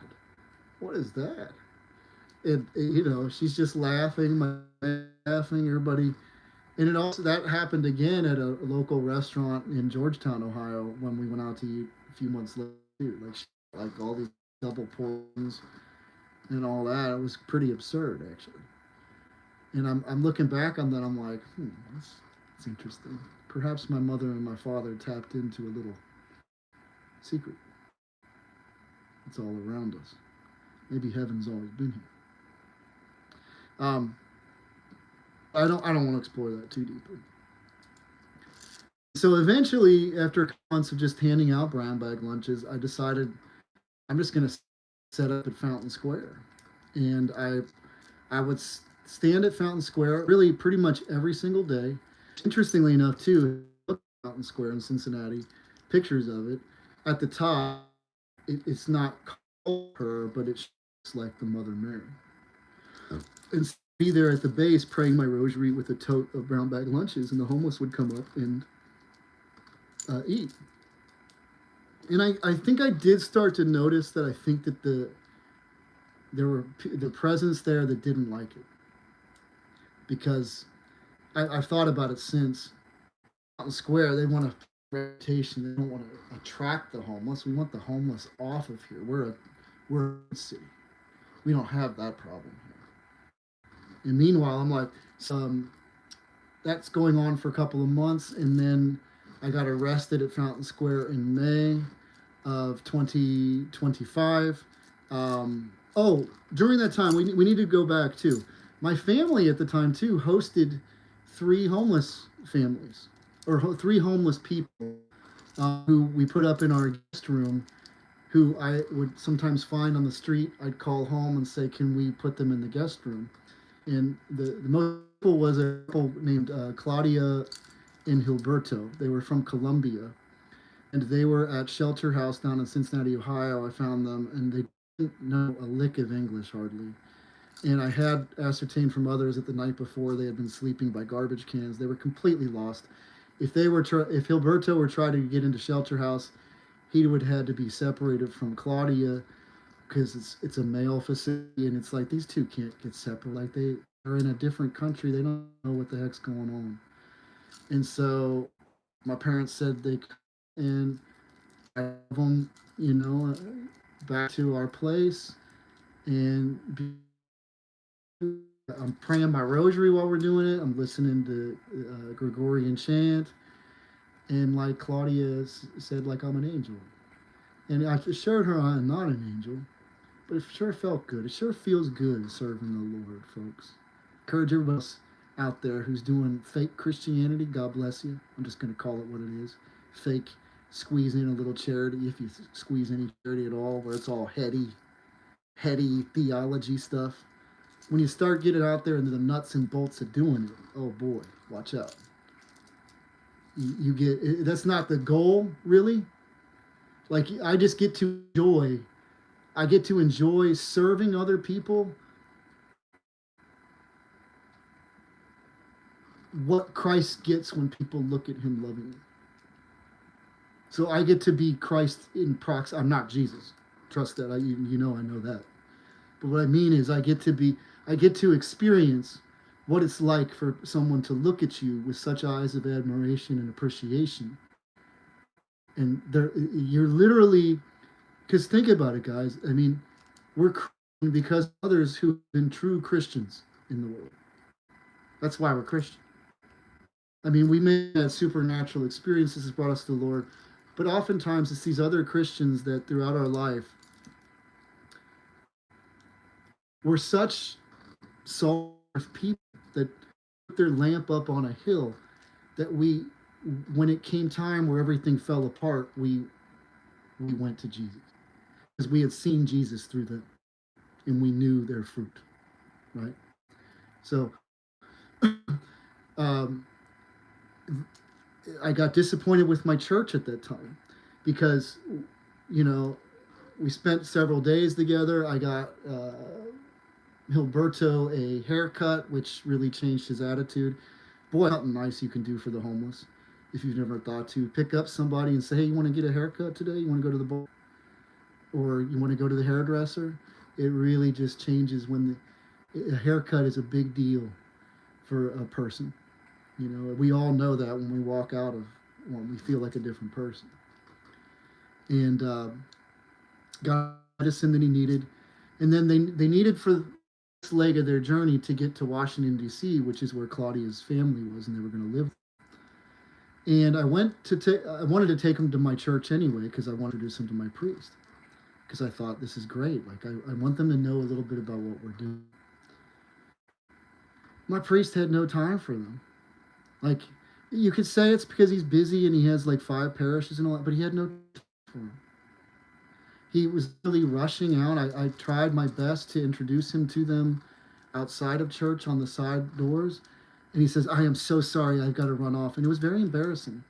what is that?" And she's just laughing, everybody. And it also, that happened again at a local restaurant in Georgetown, Ohio, when we went out to eat a few months later. Like all these double portions and all that. It was pretty absurd, actually. And I'm looking back on that. I'm like, that's interesting. Perhaps my mother and my father tapped into a little secret. It's all around us. Maybe heaven's always been here. I don't want to explore that too deeply. So eventually, after a couple months of just handing out brown bag lunches, I decided I'm just going to set up at Fountain Square, and I would stand at Fountain Square really pretty much every single day. Interestingly enough, too, look at Fountain Square in Cincinnati, pictures of it. At the top, it's not called her, but it's like the Mother Mary. And be there at the base praying my rosary with a tote of brown bag lunches, and the homeless would come up and eat. And I think I did start to notice that I think that there were the presence there that didn't like it, because I've thought about it since. Mountain Square, they want a reputation. They don't want to attract the homeless. We want the homeless off of here. We're a city. We don't have that problem here. And meanwhile, I'm like, that's going on for a couple of months, and then I got arrested at Fountain Square in May of 2025. Oh, during that time, we need to go back too. My family at the time too hosted three homeless families or three homeless people who we put up in our guest room, who I would sometimes find on the street. I'd call home and say, "Can we put them in the guest room?" And the most couple was a couple named Claudia and Gilberto. They were from Colombia, and they were at Shelter House down in Cincinnati, Ohio. I found them, and they didn't know a lick of English hardly. And I had ascertained from others that the night before they had been sleeping by garbage cans. They were completely lost. If Gilberto were trying to get into Shelter House, he would have had to be separated from Claudia because it's a male facility, and it's like these two can't get separate. Like they are in a different country, they don't know what the heck's going on. And so my parents said they and I have them, back to our place, and I'm praying my rosary while we're doing it. I'm listening to Gregorian chant, and like Claudia said, like I'm an angel, and I assured her I'm not an angel, but it sure felt good. It sure feels good serving the Lord, folks. Encourage everybody else out there who's doing fake Christianity. God bless you. I'm just going to call it what it is. Fake, squeeze in a little charity, if you squeeze any charity at all, where it's all heady theology stuff. When you start getting out there into the nuts and bolts of doing it, oh boy, watch out. You get, that's not the goal, really. Like I just get to enjoy. I get to enjoy serving other people. What Christ gets when people look at him lovingly. So I get to be Christ in proxy. I'm not Jesus. Trust that. You know I know that. But what I mean is I get to experience what it's like for someone to look at you with such eyes of admiration and appreciation. And you're literally, because think about it, guys. I mean, we're because others who've been true Christians in the world. That's why we're Christian. I mean, we may have supernatural experiences that brought us to the Lord, but oftentimes it's these other Christians that throughout our life were such soul people that put their lamp up on a hill that when it came time where everything fell apart, we went to Jesus because we had seen Jesus through them and we knew their fruit, right? So I got disappointed with my church at that time because, we spent several days together. I got Gilberto a haircut, which really changed his attitude. Boy, something nice you can do for the homeless if you've never thought to. Pick up somebody and say, hey, you want to get a haircut today? You want to go to the bar? Or you want to go to the hairdresser? It really just changes when a haircut is a big deal for a person. We all know that when we walk out of when we feel like a different person. And got medicine that he needed. And then they needed for this leg of their journey to get to Washington, D.C., which is where Claudia's family was, and they were going to live. And I wanted to take them to my church anyway because I wanted to introduce them to my priest. Because I thought, this is great. Like, I want them to know a little bit about what we're doing. My priest had no time for them. Like, you could say it's because he's busy and he has like 5 parishes and all that, but he had no time for them. He was really rushing out. I tried my best to introduce him to them outside of church on the side doors. And he says, I am so sorry, I've got to run off. And it was very embarrassing.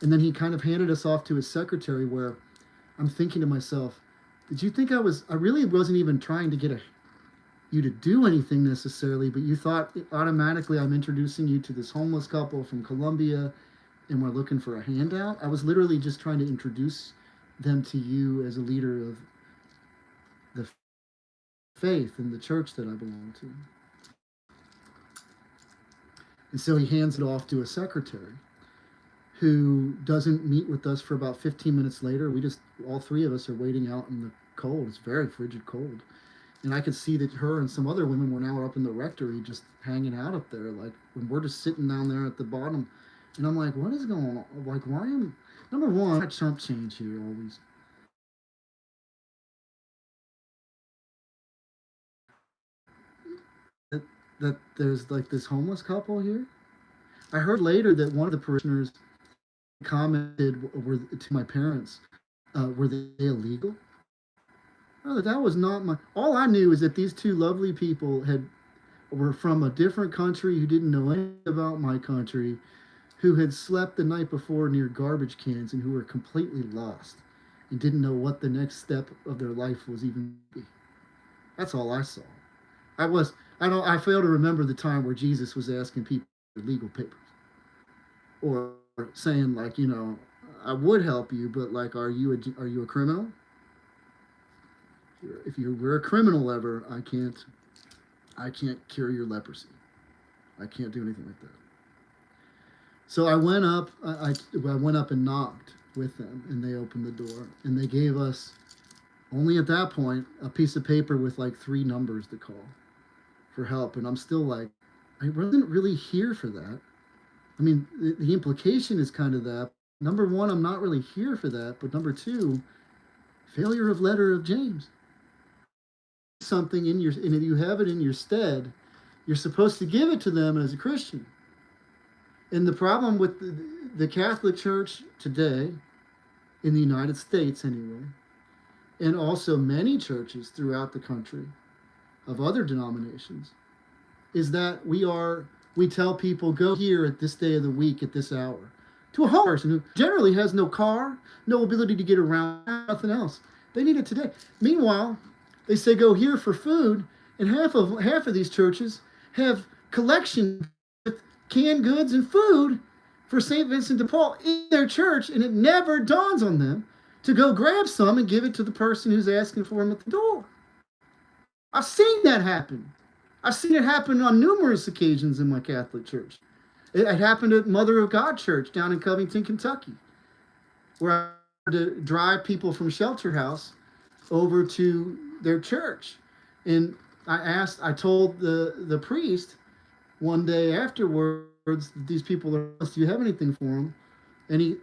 And then he kind of handed us off to his secretary, where I'm thinking to myself, did you think I really wasn't even trying to get you to do anything necessarily, but you thought automatically I'm introducing you to this homeless couple from Colombia and we're looking for a handout? I was literally just trying to introduce them to you as a leader of the faith in the church that I belong to. And so he hands it off to a secretary who doesn't meet with us for about 15 minutes later. All 3 of us are waiting out in the cold. It's very frigid cold. And I could see that her and some other women were now up in the rectory just hanging out up there. Like, when we're just sitting down there at the bottom And I'm like, what is going on? Like, why am number one? I chump change here always. That that there's like this homeless couple here. I heard later that one of the parishioners commented were to my parents, were they illegal? Oh, that was not my. All I knew is that these two lovely people had were from a different country who didn't know anything about my country, who had slept the night before near garbage cans and who were completely lost and didn't know what the next step of their life was even. That's all I saw. I was I don't I fail to remember the time where Jesus was asking people for legal papers or saying like, I would help you, but like, are you a criminal? If you were a criminal ever, I can't cure your leprosy. I can't do anything like that. So I went up. I went up and knocked with them, and they opened the door, and they gave us only at that point a piece of paper with like three numbers to call for help. And I'm still like, I wasn't really here for that. I mean, the implication is kind of that. Number one, I'm not really here for that. But number two, failure of letter of James. Something in your, and if you have it in your stead, you're supposed to give it to them as a Christian. And the problem with the Catholic Church today, in the United States anyway, and also many churches throughout the country of other denominations, is that we tell people go here at this day of the week at this hour to a homeless person who generally has no car, no ability to get around, nothing else. They need it today. Meanwhile, they say go here for food, and half of these churches have collection with canned goods and food for St. Vincent de Paul in their church, and it never dawns on them to go grab some and give it to the person who's asking for them at the door. I've seen that happen. I've seen it happen on numerous occasions in my Catholic church. It happened at Mother of God Church down in Covington, Kentucky, where I had to drive people from Shelter House over to their church. And I told the priest one day afterwards, these people are, do you have anything for them? And he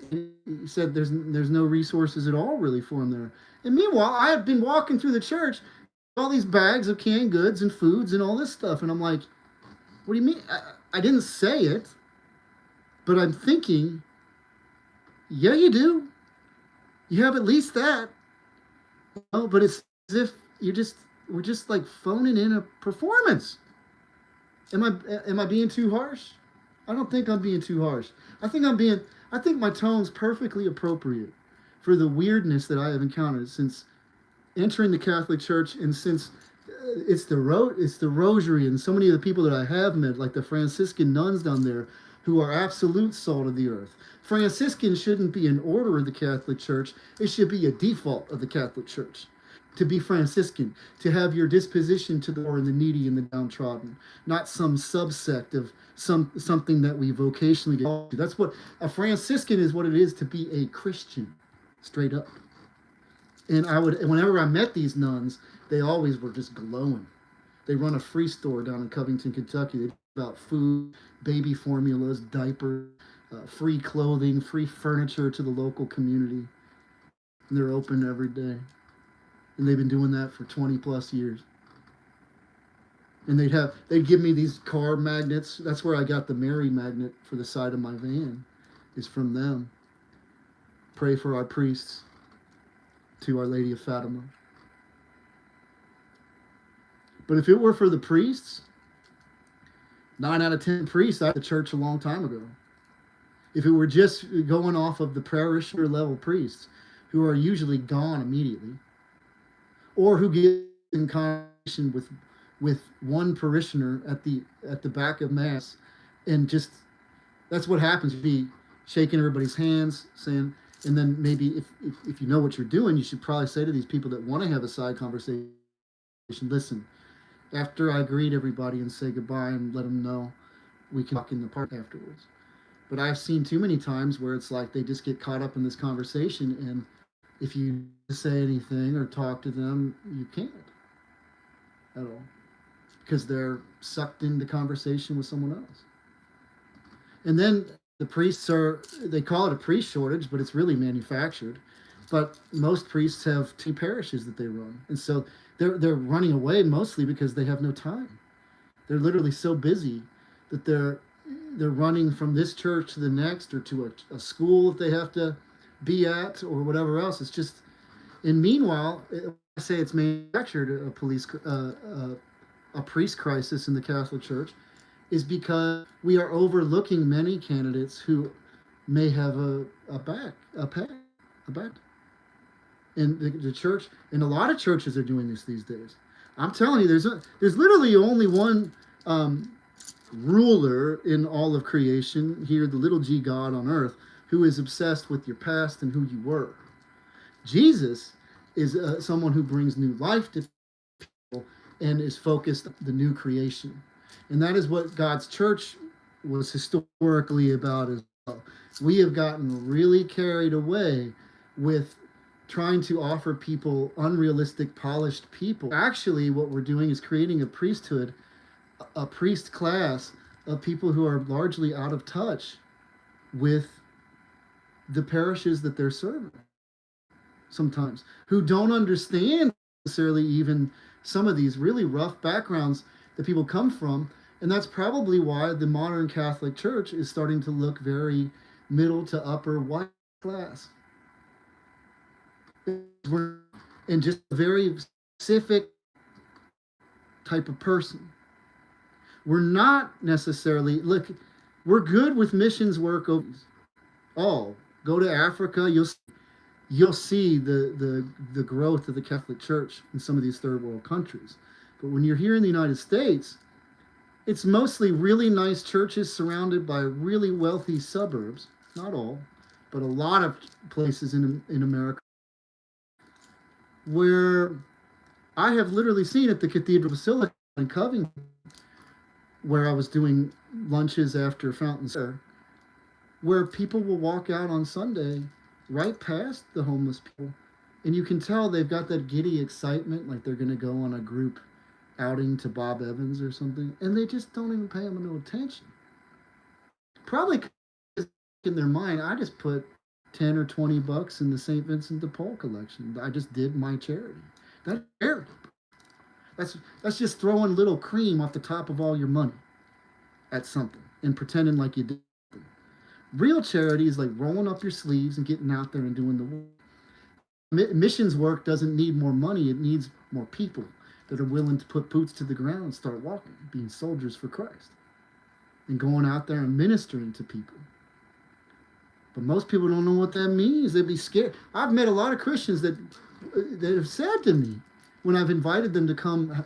said, there's no resources at all really for them there. And meanwhile, I had been walking through the church, all these bags of canned goods and foods and all this stuff. And I'm like, what do you mean? I didn't say it, but I'm thinking, yeah, you do. You have at least that. But it's as if we're just like phoning in a performance. Am I being too harsh? I don't think I'm being too harsh. I think my tone's perfectly appropriate for the weirdness that I have encountered since entering the Catholic Church, and since it's the rosary, and so many of the people that I have met, like the Franciscan nuns down there, who are absolute salt of the earth. Franciscan shouldn't be an order of the Catholic Church. It should be a default of the Catholic Church to be Franciscan, to have your disposition to the poor and the needy and the downtrodden, not some subsect of something that we vocationally get to. That's what a Franciscan is, what it is to be a Christian, straight up. And whenever I met these nuns, they always were just glowing. They run a free store down in Covington, Kentucky. They talk about food, baby formulas, diapers, free clothing, free furniture to the local community. And they're open every day. And they've been doing that for 20 plus years. And they'd give me these car magnets. That's where I got the Mary magnet for the side of my van, is from them. Pray for our priests, to Our Lady of Fatima. But if it were for the priests, 9 out of 10 priests out of the church a long time ago. If it were just going off of the parishioner level priests, who are usually gone immediately, or who get in conversation with one parishioner at the back of mass, and just that's what happens. You'd be shaking everybody's hands, saying, and then maybe if you know what you're doing, you should probably say to these people that want to have a side conversation, listen, after I greet everybody and say goodbye and let them know, we can talk in the park afterwards. But I've seen too many times where it's like they just get caught up in this conversation, and if you say anything or talk to them, you can't at all, because they're sucked into conversation with someone else. And then The priests are, they call it a priest shortage, but it's really manufactured. But most priests have two parishes that they run. And so they're running away mostly because they have no time. They're literally so busy that they're running from this church to the next, or to a school that they have to be at, or whatever else. It's just, and meanwhile, I say it's manufactured, a priest crisis in the Catholic Church, is because we are overlooking many candidates who may have a back. And the church, and a lot of churches are doing this these days. I'm telling you, there's literally only one ruler in all of creation here, the little g God on earth, who is obsessed with your past and who you were. Jesus is someone who brings new life to people and is focused on the new creation. And that is what God's church was historically about as well. We have gotten really carried away with trying to offer people unrealistic, polished people. Actually, what we're doing is creating a priesthood, a priest class of people who are largely out of touch with the parishes that they're serving sometimes, who don't understand necessarily even some of these really rough backgrounds that people come from. And that's probably why the modern Catholic Church is starting to look very middle to upper white class. We're in just a very specific type of person. We're not necessarily, look, we're good with missions work. Oh, go to Africa, you'll see the growth of the Catholic Church in some of these third world countries. But when you're here in the United States, it's mostly really nice churches surrounded by really wealthy suburbs. Not all, but a lot of places in America where I have literally seen at the Cathedral Basilica in Covington, where I was doing lunches after Fountain Square, where people will walk out on Sunday right past the homeless people, and you can tell they've got that giddy excitement, like they're going to go on a group outing to Bob Evans or something, and they just don't even pay them no attention. Probably in their mind, I just put 10 or 20 bucks in the St. Vincent de Paul collection. I just did my charity. That's charity. That's just throwing little cream off the top of all your money at something and pretending like you did. Real charity is like rolling up your sleeves and getting out there and doing the work. Missions work doesn't need more money. It needs more people that are willing to put boots to the ground and start walking, being soldiers for Christ, and going out there and ministering to people. But most people don't know what that means. They'd be scared. I've met a lot of Christians that have said to me when I've invited them to come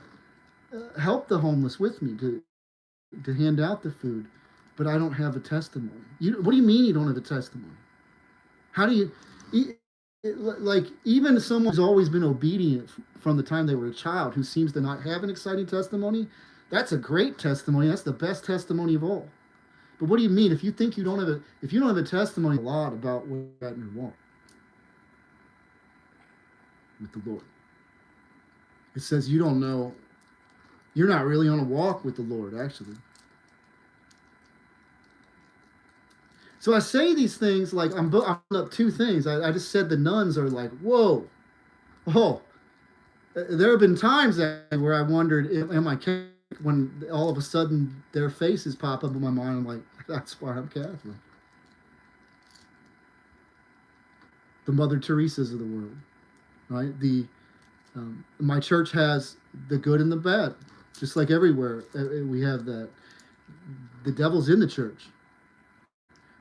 help the homeless with me, to hand out the food, but I don't have a testimony. What do you mean you don't have a testimony? How do you, like, even someone who's always been obedient from the time they were a child, who seems to not have an exciting testimony, that's a great testimony. That's the best testimony of all. But what do you mean if you think you don't have a testimony? A lot about what you're at in your walk with the Lord. It says you don't know. You're not really on a walk with the Lord, actually. So I say these things like I'm up two things. I just said the nuns are like, whoa, oh. There have been times where I wondered, am I Catholic? When all of a sudden their faces pop up in my mind, I'm like, that's why I'm Catholic. The Mother Teresa's of the world, right? My church has the good and the bad, just like everywhere. We have that. The devil's in the church.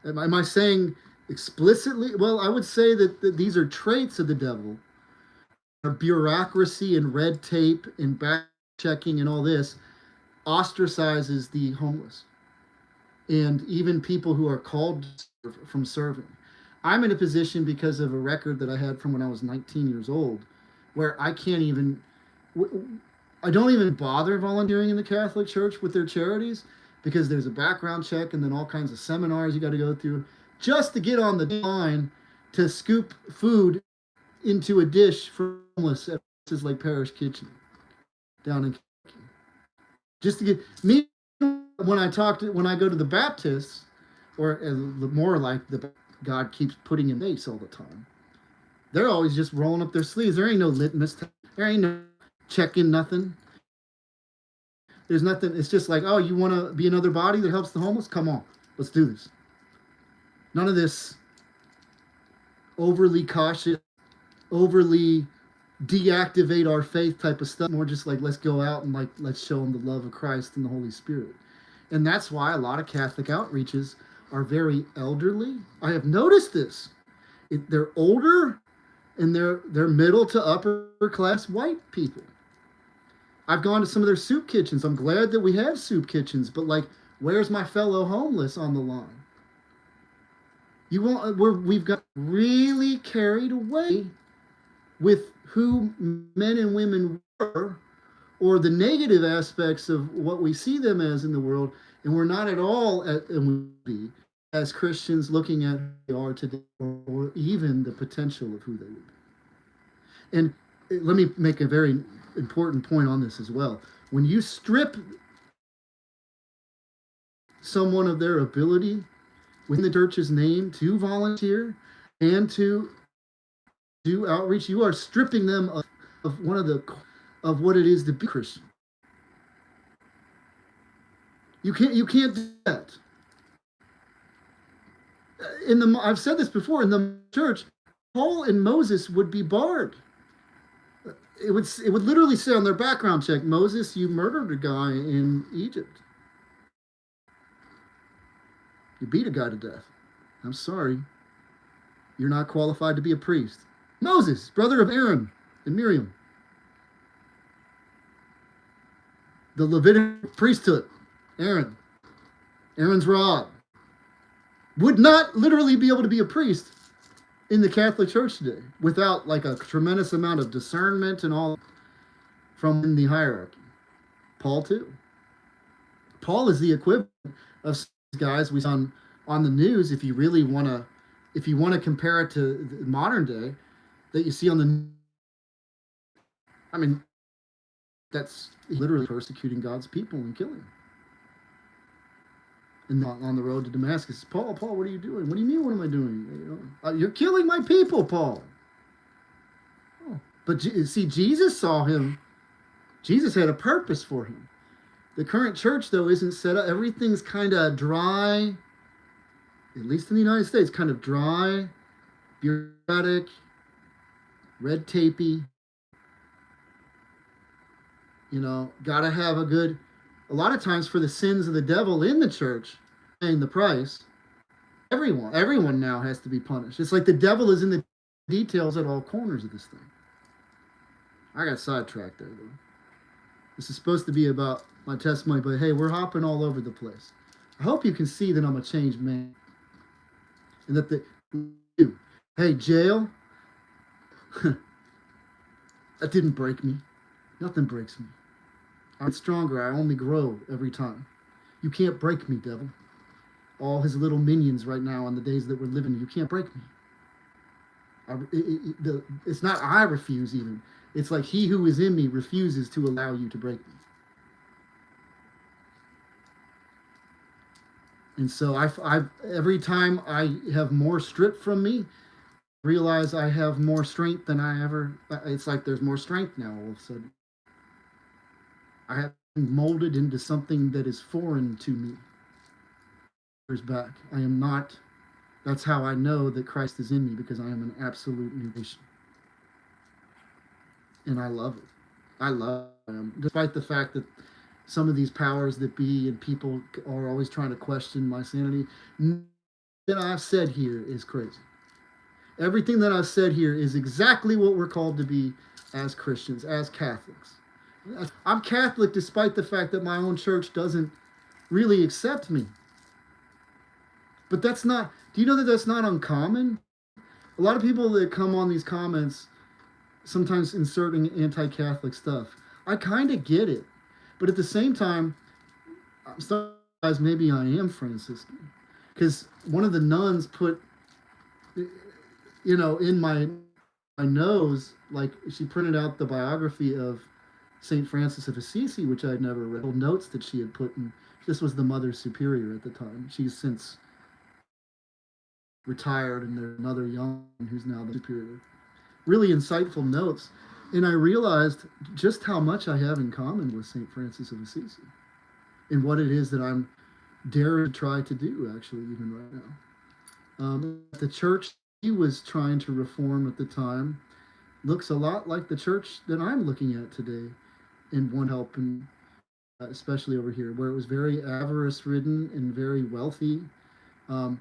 Am I saying explicitly? Well, I would say that these are traits of the devil. Bureaucracy and red tape and back checking and all this ostracizes the homeless and even people who are called from serving. I'm in a position because of a record that I had from when I was 19 years old, where I don't even bother volunteering in the Catholic Church with their charities, because there's a background check and then all kinds of seminars you got to go through just to get on the line to scoop food into a dish for homeless at places like Parish Kitchen down in just to get me. When I go to the Baptists or more like the God keeps putting in face all the time. They're always just rolling up their sleeves. There ain't no litmus test. There ain't no checking nothing. There's nothing. It's just like, oh, you want to be another body that helps the homeless? Come on, let's do this. None of this overly cautious, overly deactivate our faith type of stuff. More just like, let's go out and like, let's show them the love of Christ and the Holy Spirit. And that's why a lot of Catholic outreaches are very elderly. I have noticed this. They're older and they're middle to upper class white people. I've gone to some of their soup kitchens. I'm glad that we have soup kitchens, but like, where's my fellow homeless on the line? We've got really carried away with who men and women were, or the negative aspects of what we see them as in the world, and we're not at all as Christians looking at who they are today, or even the potential of who they would be. And let me make a very important point on this as well. When you strip someone of their ability within the church's name to volunteer and to do outreach, you are stripping them of one of what it is to be Christian. You can't do that. I've said this before, in the church, Paul and Moses would be barred. It would literally say on their background check, Moses, you murdered a guy in Egypt. You beat a guy to death. I'm sorry. You're not qualified to be a priest. Moses, brother of Aaron and Miriam. The Levitical priesthood, Aaron's rod, would not literally be able to be a priest in the Catholic Church today without like a tremendous amount of discernment and all from the hierarchy. Paul too. Paul is the equivalent of guys we saw on the news. If you really want to compare it to the modern day, that you see on the, I mean, that's literally persecuting God's people and killing. And on the road to Damascus, Paul, what are you doing? What do you mean? What am I doing? You're killing my people, Paul. Oh. But see, Jesus saw him. Jesus had a purpose for him. The current church, though, isn't set up. Everything's kind of dry, at least in the United States, kind of dry, bureaucratic, red tapey. Got to have a lot of times for the sins of the devil in the church, paying the price, everyone now has to be punished. It's like the devil is in the details at all corners of this thing. I got sidetracked there, though. This is supposed to be about my testimony, but hey, we're hopping all over the place. I hope you can see that I'm a changed man. And that hey, jail, that didn't break me. Nothing breaks me. I'm stronger. I only grow every time. You can't break me, devil. All his little minions right now on the days that we're living, you can't break me. It's not I refuse even. It's like he who is in me refuses to allow you to break me. And so I every time I have more stripped from me, realize I have more strength than I ever. It's like there's more strength now all of a sudden. I have been molded into something that is foreign to me. Years back, I am not. That's how I know that Christ is in me, because I am an absolute new creation. And I love it. I love him, despite the fact that some of these powers that be and people are always trying to question my sanity. Nothing that I've said here is crazy. Everything that I've said here is exactly what we're called to be as Christians, as Catholics. I'm Catholic despite the fact that my own church doesn't really accept me. But that's not, do you know that that's not uncommon? A lot of people that come on these comments sometimes inserting anti-Catholic stuff. I kind of get it. But at the same time, I'm surprised maybe I am Franciscan. Because one of the nuns put, in my nose, like she printed out the biography of St. Francis of Assisi, which I'd never read, notes that she had put in. This was the Mother Superior at the time. She's since retired, and there's another young one who's now the superior. Really insightful notes. And I realized just how much I have in common with St. Francis of Assisi and what it is that I'm daring to try to do, actually, even right now. The church he was trying to reform at the time looks a lot like the church that I'm looking at today in one help, and especially over here, where it was very avarice ridden and very wealthy. Um,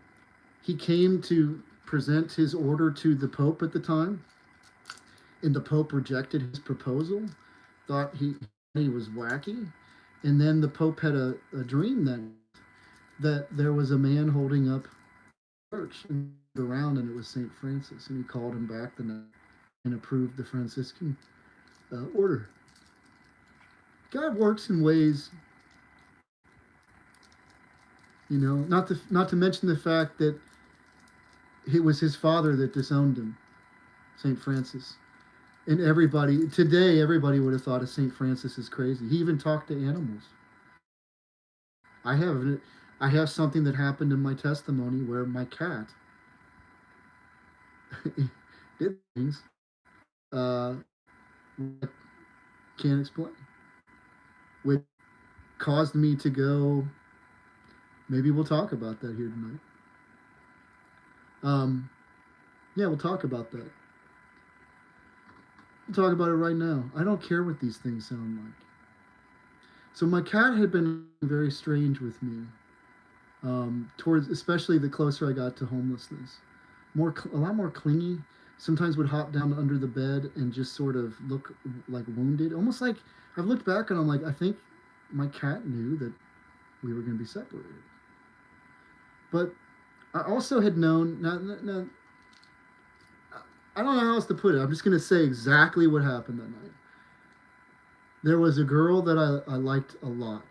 he came to present his order to the Pope at the time, and the Pope rejected his proposal, thought he was wacky. And then the Pope had a dream that there was a man holding up church around, and it was St. Francis, and he called him back the night and approved the Franciscan order. God works in ways, not to mention the fact that it was his father that disowned him, St. Francis. And everybody would have thought of St. Francis is crazy. He even talked to animals. I have something that happened in my testimony where my cat did things I can't explain, which caused me to go. Maybe we'll talk about that here tonight. Yeah, we'll talk about that. We'll talk about it right now. I don't care what these things sound like. So my cat had been very strange with me, towards especially the closer I got to homelessness. A lot more clingy. Sometimes would hop down under the bed and just sort of look like wounded, almost like I've looked back and I'm like, I think my cat knew that we were going to be separated. But I also had known. Now, I don't know how else to put it. I'm just going to say exactly what happened that night. There was a girl that I liked a lot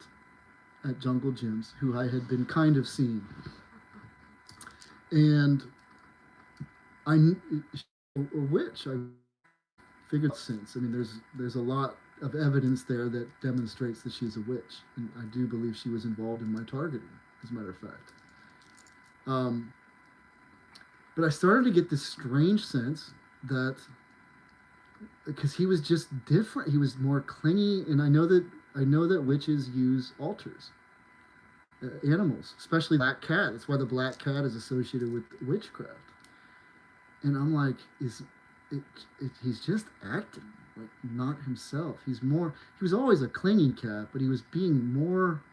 at Jungle Gyms who I had been kind of seeing. And a witch, I figured since. I mean, there's a lot of evidence there that demonstrates that she's a witch. And I do believe she was involved in my targeting, as a matter of fact. But I started to get this strange sense that, because he was just different, he was more clingy, and I know that witches use altars, animals, especially black cat. That's why the black cat is associated with witchcraft. And I'm like, he's just acting like not himself. He was always a clingy cat, but he was being more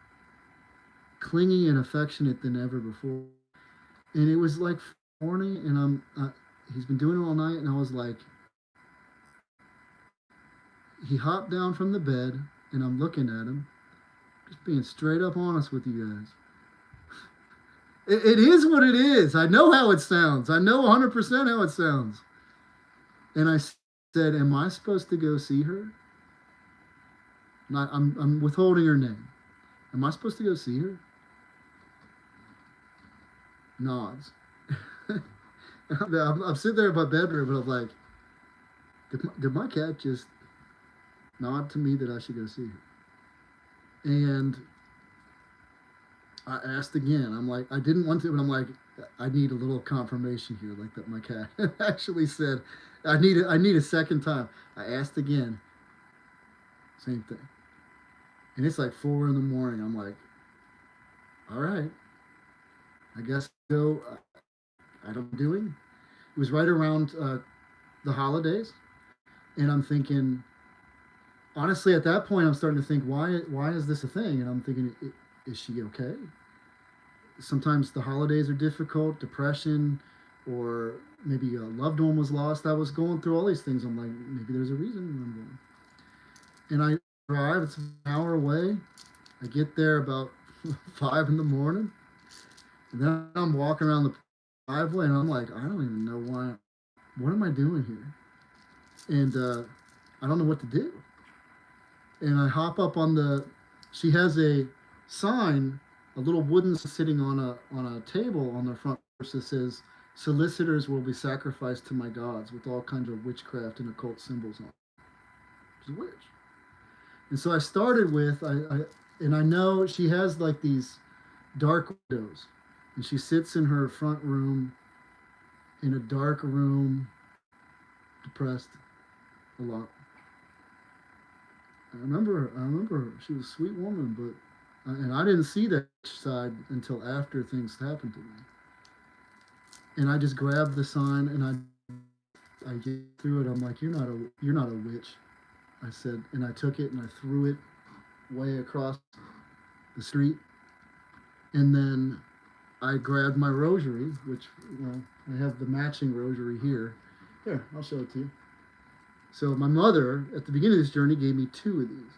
clingy and affectionate than ever before. And it was like morning, and he's been doing it all night, and I was like, he hopped down from the bed, and I'm looking at him, just being straight up honest with you guys. It is what it is. I know how it sounds. I know 100% how it sounds. And I said, am I supposed to go see her? I'm withholding her name. Am I supposed to go see her? Nods. I'm sitting there in my bedroom, and I'm like, did my cat just nod to me that I should go see her? And I asked again. I'm like, I didn't want to, but I'm like, I need a little confirmation here, like that my cat actually said, I need a second time. I asked again, same thing. And it's like 4 a.m. I'm like, all right, I guess go. I don't know what I'm doing. It was right around the holidays, and I'm thinking, honestly, at that point, I'm starting to think, why is this a thing? And I'm thinking, is she okay? Sometimes the holidays are difficult, depression, or maybe a loved one was lost. I was going through all these things. I'm like, maybe there's a reason I'm going. And I drive. It's an hour away. I get there about 5 a.m. And then I'm walking around the driveway, and I'm like, I don't even know why. What am I doing here? And I don't know what to do. And I hop up on she has a sign, a little wooden sitting on a table on the front porch that says, solicitors will be sacrificed to my gods, with all kinds of witchcraft and occult symbols on it. She's a witch. And so I started with, and I know she has like these dark windows, and she sits in her front room, in a dark room, depressed a lot. I remember she was a sweet woman, but and I didn't see that side until after things happened to me. And I just grabbed the sign and I get through it. I'm like, you're not a witch. I said, and I took it and I threw it way across the street. And then I grabbed my rosary, which, I have the matching rosary here. Here, I'll show it to you. So my mother, at the beginning of this journey, gave me two of these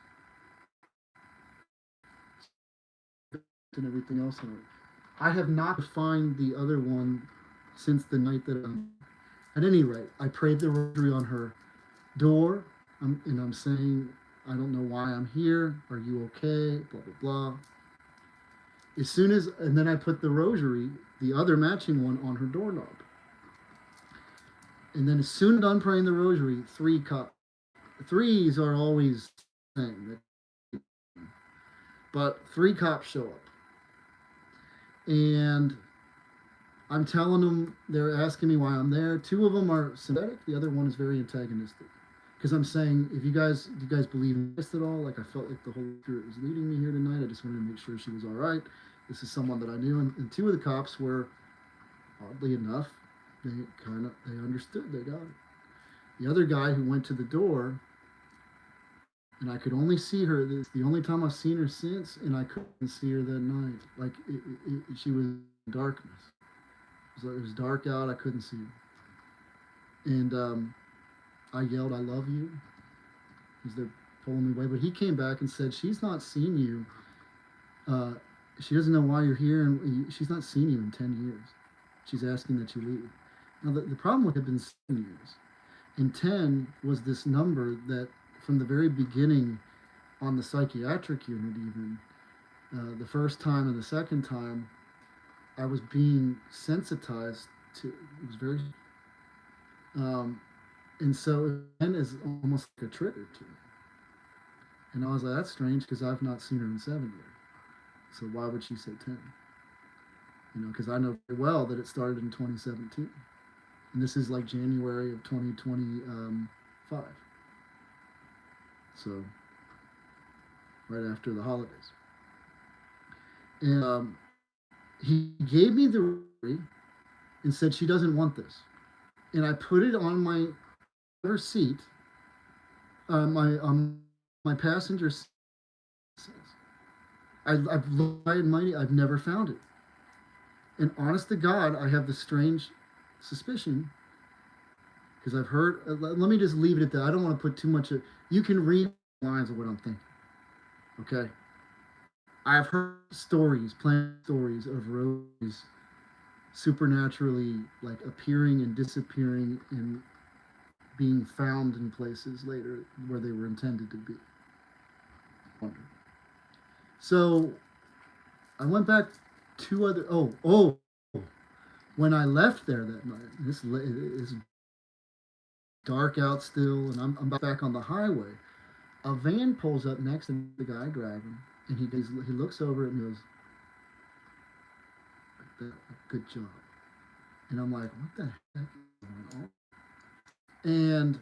and everything else in it. I have not defined the other one since the night that at any rate, I prayed the rosary on her door, and I'm saying, I don't know why I'm here. Are you okay? Blah, blah, blah. And then I put the rosary, the other matching one, on her doorknob. And then as soon as I'm praying the rosary, threes are always the thing. But three cops show up. And I'm telling them, they're asking me why I'm there. Two of them are sympathetic. The other one is very antagonistic. Because I'm saying, do you guys believe in this at all? Like, I felt like the Holy Spirit was leading me here tonight. I just wanted to make sure she was all right. This is someone that I knew. And two of the cops were, oddly enough, they understood. They got it. The other guy who went to the door, and I could only see her. It's the only time I've seen her since, and I couldn't see her that night. Like, she was in darkness. It was dark out. I couldn't see her. And I yelled, "I love you," as they're pulling me away. But he came back and said, "She's not seen you. She doesn't know why you're here, and she's not seen you in 10 years. She's asking that you leave." Now, the problem would have been 7 years. And 10 was this number that, from the very beginning, on the psychiatric unit even, the first time and the second time, I was being sensitized to. It was very. And so 10 is almost like a trigger to me. And I was like, that's strange because I've not seen her in 7 years. So why would she say 10? Because I know very well that it started in 2017. And this is like January of 2025. So right after the holidays. And he gave me the rosary and said she doesn't want this. And I put it on my seat, my passenger seat. I've looked high and mighty. I've never found it. And honest to God, I have the strange suspicion, because I've heard. Let me just leave it at that. I don't want to put too much. You can read lines of what I'm thinking. Okay. I've heard plant stories of roses supernaturally, like, appearing and disappearing and being found in places later where they were intended to be. Wonder. So I went back two other. When I left there that night, this is dark out still, and I'm back on the highway. A van pulls up next to the guy driving, and he looks over at me and goes, "Good job." And I'm like, "What the heck is going on?" And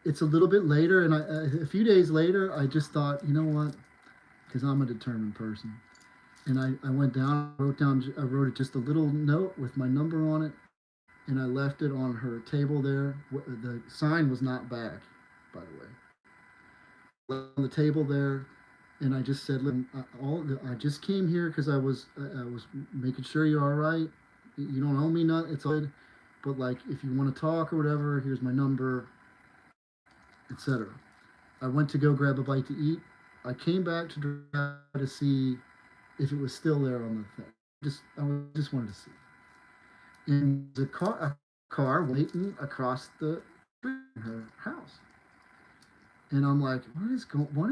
it's a little bit later, and a few days later, I just thought, you know what? Because I'm a determined person. And I went down, I wrote just a little note with my number on it, and I left it on her table there. The sign was not back, by the way. On the table there, and I just said, I just came here because I was making sure you're all right. You don't owe me nothing. It's all good. But, like, if you want to talk or whatever, here's my number, etc. I went to go grab a bite to eat. I came back to try to see if it was still there on the thing. I just wanted to see. And a car waiting across the street in her house. And I'm like, what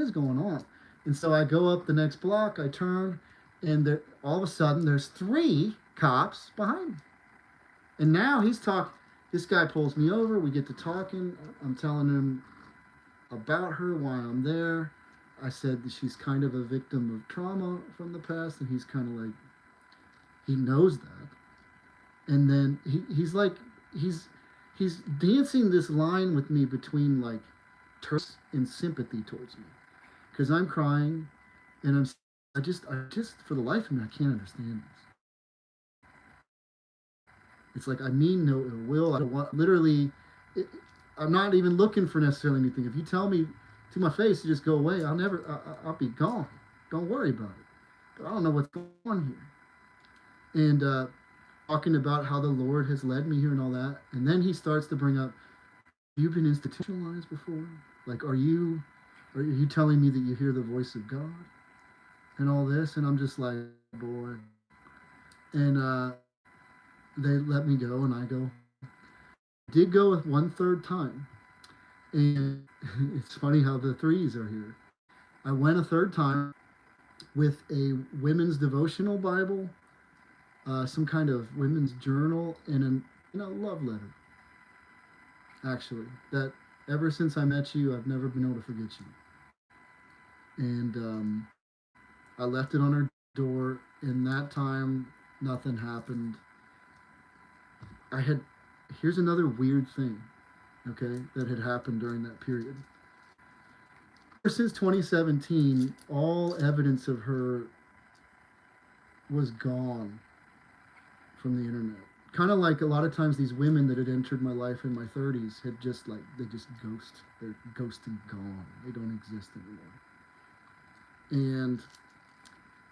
is going on? And so I go up the next block, I turn, and all of a sudden there's 3 cops behind me. And now this guy pulls me over, we get to talking, I'm telling him about her, why I'm there. I said that she's kind of a victim of trauma from the past, and he's kind of like, he knows that. And then he's like, he's he's dancing this line with me between like terse and sympathy towards me because I'm crying, and I just for the life of me I can't understand this. It's like I mean no ill will. I don't want literally. It, I'm not even looking for necessarily anything. If you tell me to my face to just go away, I'll be gone. Don't worry about it. But I don't know what's going on here. And talking about how the Lord has led me here and all that, and then he starts to bring up, you've been institutionalized before. Like, are you telling me that you hear the voice of God and all this? And I'm just like, boy. And they let me go, and I go. Did go with one third time, and it's funny how the threes are here. I went a third time with a women's devotional Bible, some kind of women's journal, and a love letter. Actually, that ever since I met you, I've never been able to forget you. And I left it on her door. In that time, nothing happened. I had. Here's another weird thing, okay, that had happened during that period. Ever since 2017, all evidence of her was gone from the internet. Kind of like a lot of times these women that had entered my life in my 30s had just like, they just ghost. They're ghosted, gone. They don't exist anymore. And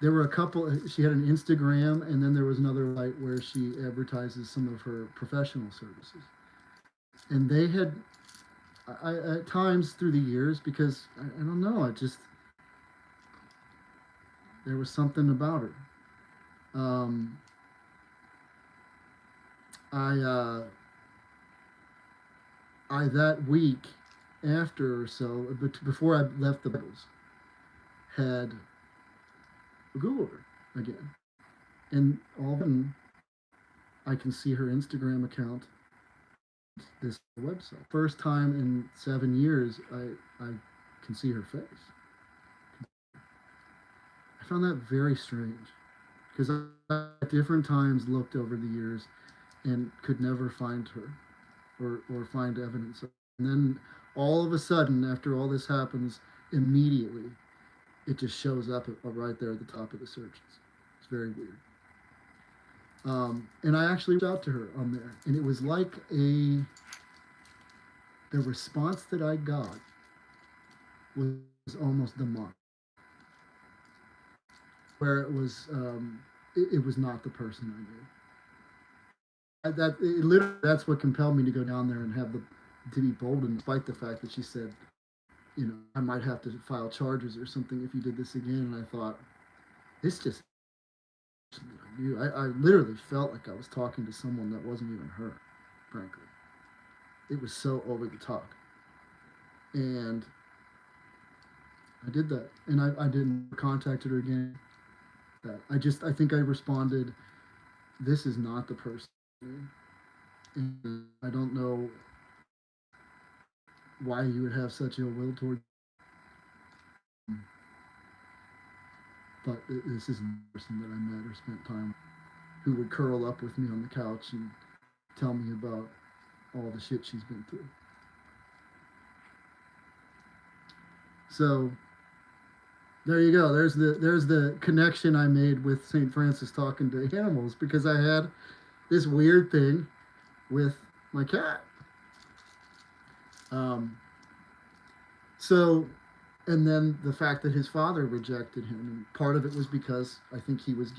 there were a couple, she had an Instagram, and then there was another site where she advertises some of her professional services. And they had, at times through the years, because I don't know, it just, there was something about her. Um, I, uh, I that week after or so, but before I left the Bibles, had Googled her again, and all of a sudden I can see her Instagram account, this website. First time in 7 years, I can see her face. I found that very strange because I at different times looked over the years and could never find her or find evidence. And then all of a sudden, after all this happens, immediately it just shows up right there at the top of the searches. It's very weird. And I actually reached out to her on there, and it was like the response that I got was almost demonic, where it was not the person I knew. That it literally, that's what compelled me to go down there and to be bold, and despite the fact that she said, I might have to file charges or something if you did this again. And I thought, this just I literally felt like I was talking to someone that wasn't even her, frankly. It was so over the top. And I did that. And I didn't contact her again. I think I responded, this is not the person. And I don't know why you would have such ill will toward me. But this isn't the person that I met or spent time with, who would curl up with me on the couch and tell me about all the shit she's been through. So there you go. There's the connection I made with St. Francis talking to animals, because I had this weird thing with my cat. So, and then the fact that his father rejected him, and part of it was because I think he was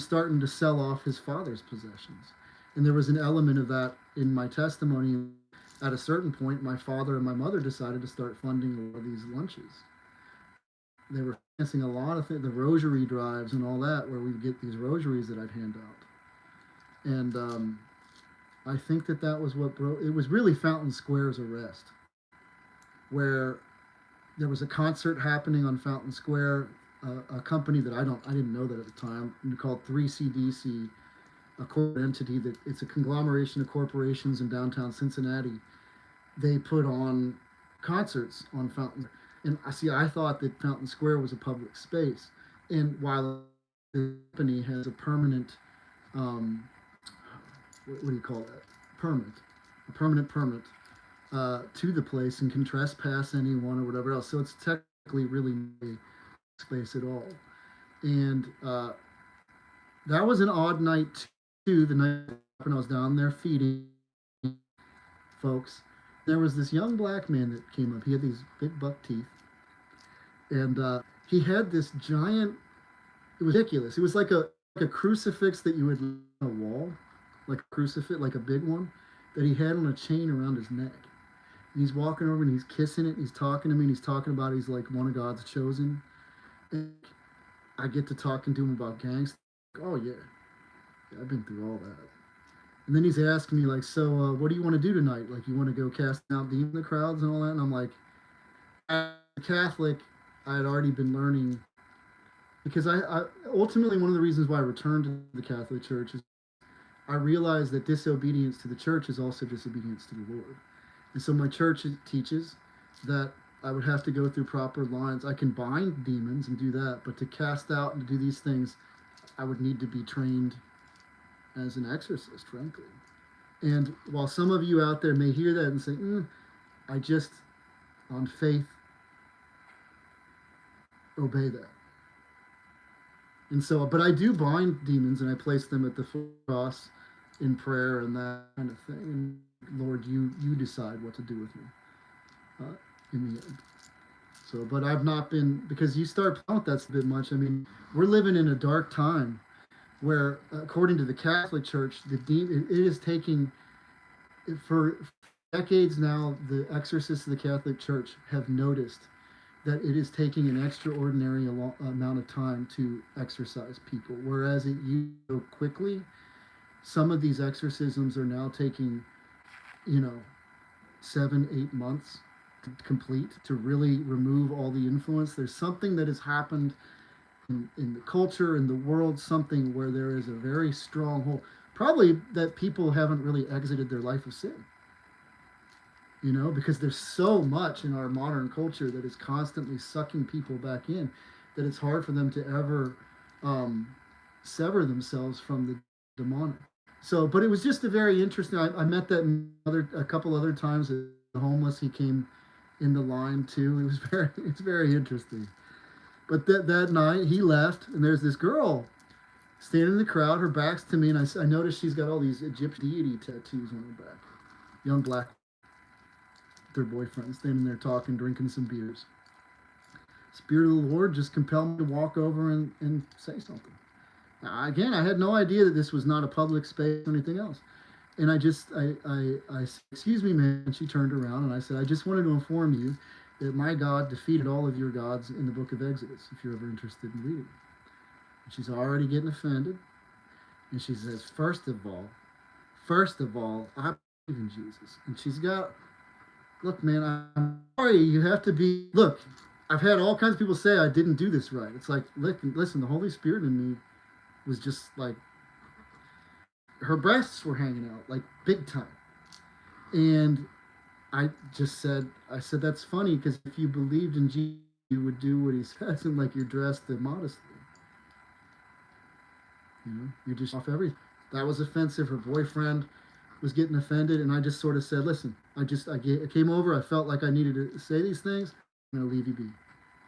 starting to sell off his father's possessions, and there was an element of that in my testimony. At a certain point, my father and my mother decided to start funding a lot of these lunches. They were financing a lot of the rosary drives and all that, where we'd get these rosaries that I'd hand out. And I think that was what broke. It was really Fountain Square's arrest, where there was a concert happening on Fountain Square. A company that I didn't know that at the time, called 3CDC, a corporate entity that it's a conglomeration of corporations in downtown Cincinnati. They put on concerts on Fountain. And I thought that Fountain Square was a public space. And while the company has a permanent, what do you call that? Permit, a permanent permit to the place and can trespass anyone or whatever else. So it's technically really no space at all. And that was an odd night too. The night when I was down there feeding folks, there was this young black man that came up. He had these big buck teeth, and he had this giant. It was ridiculous. It was like a crucifix that you would on a wall, like a crucifix, like a big one, that he had on a chain around his neck. And he's walking over and he's kissing it. And he's talking to me and he's talking about he's like one of God's chosen. And I get to talking to him about gangs. Oh yeah, I've been through all that. And then he's asking me like, so what do you want to do tonight? Like, you want to go cast out demons in the crowds and all that? And I'm like, as a Catholic, I had already been learning because I ultimately one of the reasons why I returned to the Catholic Church is I realized that disobedience to the church is also disobedience to the Lord. And so my church teaches that I would have to go through proper lines. I can bind demons and do that, but to cast out and to do these things, I would need to be trained as an exorcist, frankly. And while some of you out there may hear that and say, I just, on faith, obey that. And so, but I do bind demons and I place them at the cross in prayer and that kind of thing. And Lord, you decide what to do with me in the end. So, but I've not been, because you start playing with that a bit much. I mean, we're living in a dark time where, according to the Catholic Church, it is taking, for decades now, the exorcists of the Catholic Church have noticed that it is taking an extraordinary amount of time to exorcise people, whereas it used to go quickly. Some of these exorcisms are now taking, 7-8 months to complete, to really remove all the influence. There's something that has happened in the culture, in the world, something where there is a very strong hold, probably that people haven't really exited their life of sin. Because there's so much in our modern culture that is constantly sucking people back in that it's hard for them to ever sever themselves from the demonic. So, but it was just a very interesting. I met that a couple other times. The homeless, he came in the line too. It's very interesting. But that night he left, and there's this girl standing in the crowd. Her back's to me, and I noticed she's got all these Egyptian deity tattoos on her back. Young black, their boyfriend, standing there talking, drinking some beers. Spirit of the Lord just compelled me to walk over and say something. Now, again, I had no idea that this was not a public space or anything else. And I said, excuse me, man. And she turned around and I said, I just wanted to inform you that my God defeated all of your gods in the book of Exodus, if you're ever interested in reading. And she's already getting offended. And she says, first of all, I believe in Jesus. And she's got, look, man, I'm sorry, you have to be, look, I've had all kinds of people say I didn't do this right. It's like, listen, the Holy Spirit in me was just like, her breasts were hanging out, like big time. And I said, that's funny, because if you believed in Jesus, you would do what he says, and like you're dressed immodestly. You're just off everything. That was offensive. Her boyfriend was getting offended, and I just sort of said, listen, I came over, I felt like I needed to say these things, I'm going to leave you be.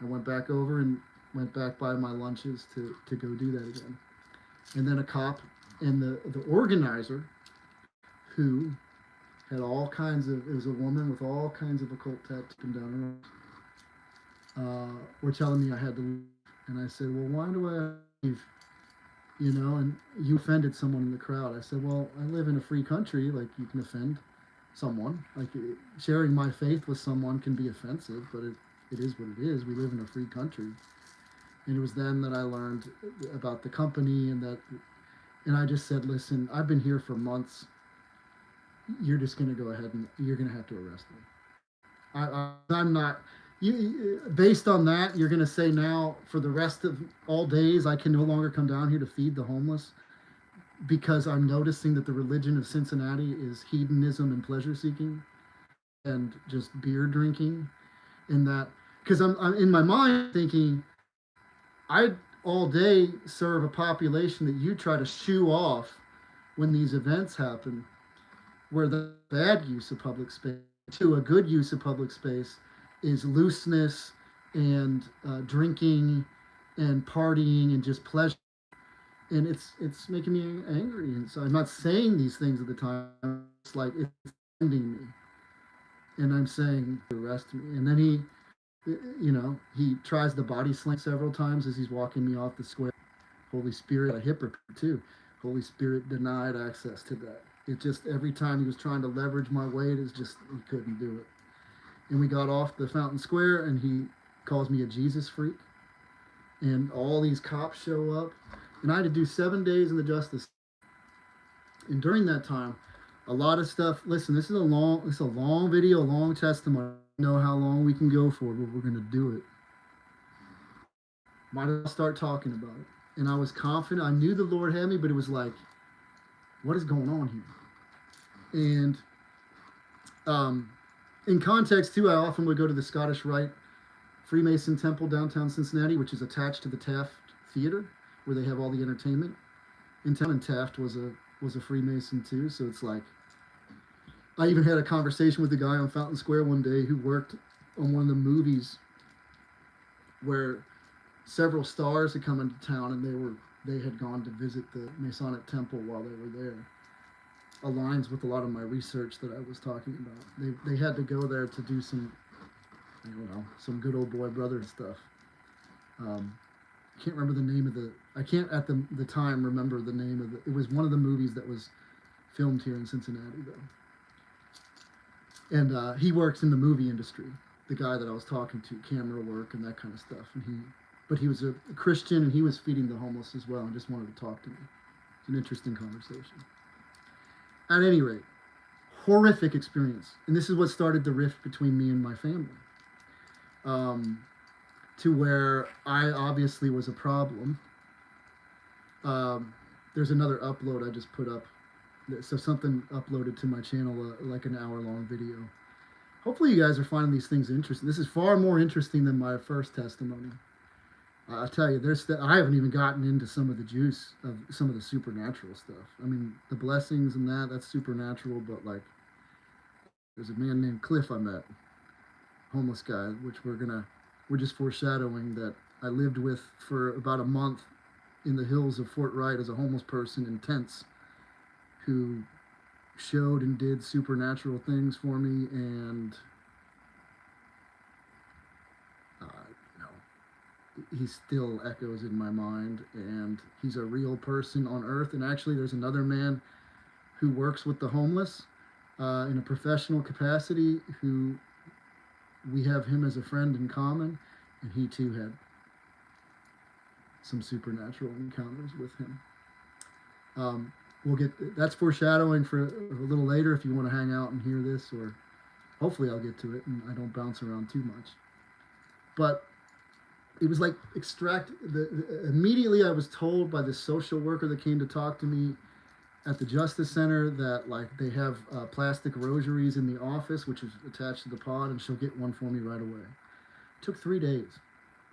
I went back over and went back by my lunches to go do that again. And then a cop and the organizer, who had all kinds of, it was a woman with all kinds of occult tattoos down her arms, were telling me I had to leave. And I said, well, why do I leave? And you offended someone in the crowd. I said, well, I live in a free country. Like, you can offend someone. Like, sharing my faith with someone can be offensive, but it is what it is. We live in a free country. And it was then that I learned about the company and I just said, listen, I've been here for months. You're just going to go ahead and you're going to have to arrest me. I'm not, based on that, you're going to say now for the rest of all days, I can no longer come down here to feed the homeless because I'm noticing that the religion of Cincinnati is hedonism and pleasure seeking and just beer drinking. And that, because I'm in my mind thinking, I all day serve a population that you try to shoo off when these events happen, where the bad use of public space to a good use of public space is looseness and drinking and partying and just pleasure. And it's making me angry. And so I'm not saying these things at the time. It's like it's offending me, and I'm saying arrest me. And then he tries the body slam several times as he's walking me off the square. Holy Spirit, a hypocrite too. Holy Spirit denied access to that. It just every time he was trying to leverage my weight, it's just he couldn't do it. And we got off the Fountain Square, and he calls me a Jesus freak. And all these cops show up, and I had to do 7 days in the justice. And during that time, a lot of stuff. Listen, this is a long video, a long testimony. I don't know how long we can go for, but we're going to do it. Might as well start talking about it. And I was confident. I knew the Lord had me, but it was like, what is going on here? And in context, too, I often would go to the Scottish Rite Freemason Temple downtown Cincinnati, which is attached to the Taft Theater, where they have all the entertainment in town. And Taft was a Freemason too, so it's like I even had a conversation with the guy on Fountain Square one day who worked on one of the movies where several stars had come into town, and they had gone to visit the Masonic Temple while they were there. Aligns with a lot of my research that I was talking about. They had to go there to do some, I don't know, some good old boy brother stuff. I can't remember the name of I can't at the time remember the name of it was one of the movies that was filmed here in Cincinnati though. And he works in the movie industry, the guy that I was talking to, camera work and that kind of stuff. But he was a Christian, and he was feeding the homeless as well, and just wanted to talk to me. It's an interesting conversation. At any rate, horrific experience. And this is what started the rift between me and my family. To where I obviously was a problem. There's another upload I just put up. So something uploaded to my channel, like an hour-long video. Hopefully you guys are finding these things interesting. This is far more interesting than my first testimony. I tell you, I haven't even gotten into some of the juice of some of the supernatural stuff. I mean, the blessings and that's supernatural, but like, there's a man named Cliff I met, homeless guy, which we're just foreshadowing that I lived with for about a month in the hills of Fort Wright as a homeless person in tents, who showed and did supernatural things for me, and he still echoes in my mind, and he's a real person on earth. And actually there's another man who works with the homeless in a professional capacity, who we have him as a friend in common, and he too had some supernatural encounters with him. That's foreshadowing for a little later if you want to hang out and hear this, or hopefully I'll get to it and I don't bounce around too much. But it was like immediately I was told by this social worker that came to talk to me at the Justice Center that like they have plastic rosaries in the office, which is attached to the pod, and she'll get one for me right away. It took 3 days.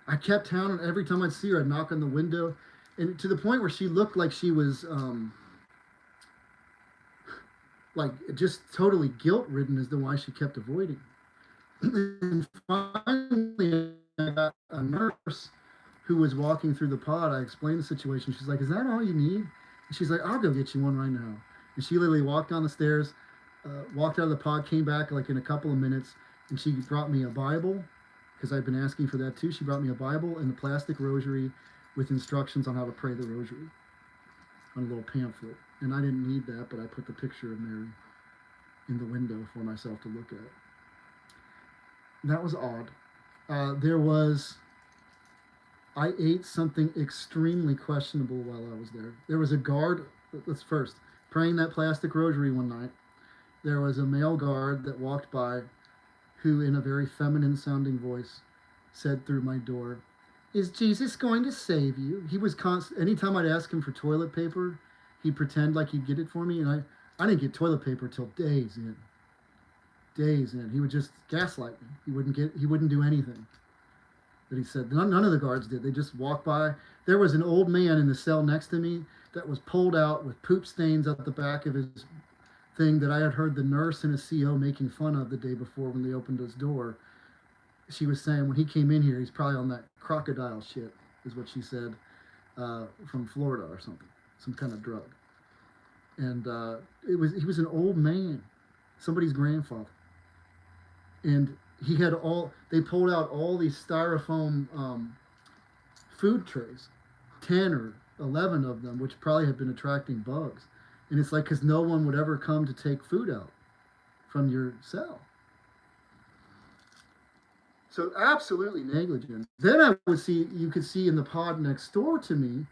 I kept town, and every time I'd see her, I'd knock on the window, and to the point where she looked like she was like just totally guilt-ridden as to why she kept avoiding. And finally, I got a nurse who was walking through the pod. I explained the situation. She's like, "Is that all you need?" And she's like, "I'll go get you one right now." And she literally walked down the stairs, walked out of the pod, came back like in a couple of minutes, and she brought me a Bible, because I've been asking for that too. She brought me a Bible and a plastic rosary with instructions on how to pray the rosary on a little pamphlet. And I didn't need that, but I put the picture of Mary in the window for myself to look at. That was odd. I ate something extremely questionable while I was there. There was a guard, let's first, praying that plastic rosary one night. There was a male guard that walked by who, in a very feminine sounding voice, said through my door, "Is Jesus going to save you?" He was anytime I'd ask him for toilet paper, he'd pretend like he'd get it for me, and I didn't get toilet paper till days in. Days in. He would just gaslight me. He wouldn't do anything. that he said. None of the guards did. They just walked by. There was an old man in the cell next to me that was pulled out with poop stains at the back of his thing that I had heard the nurse and a CO making fun of the day before when they opened his door. She was saying when he came in here, he's probably on that crocodile shit, is what she said, from Florida or something, some kind of drug. And he was an old man, somebody's grandfather, and they pulled out all these styrofoam food trays, 10 or 11 of them, which probably had been attracting bugs. And it's like, because no one would ever come to take food out from your cell. So absolutely negligent. Then you could see in the pod next door to me,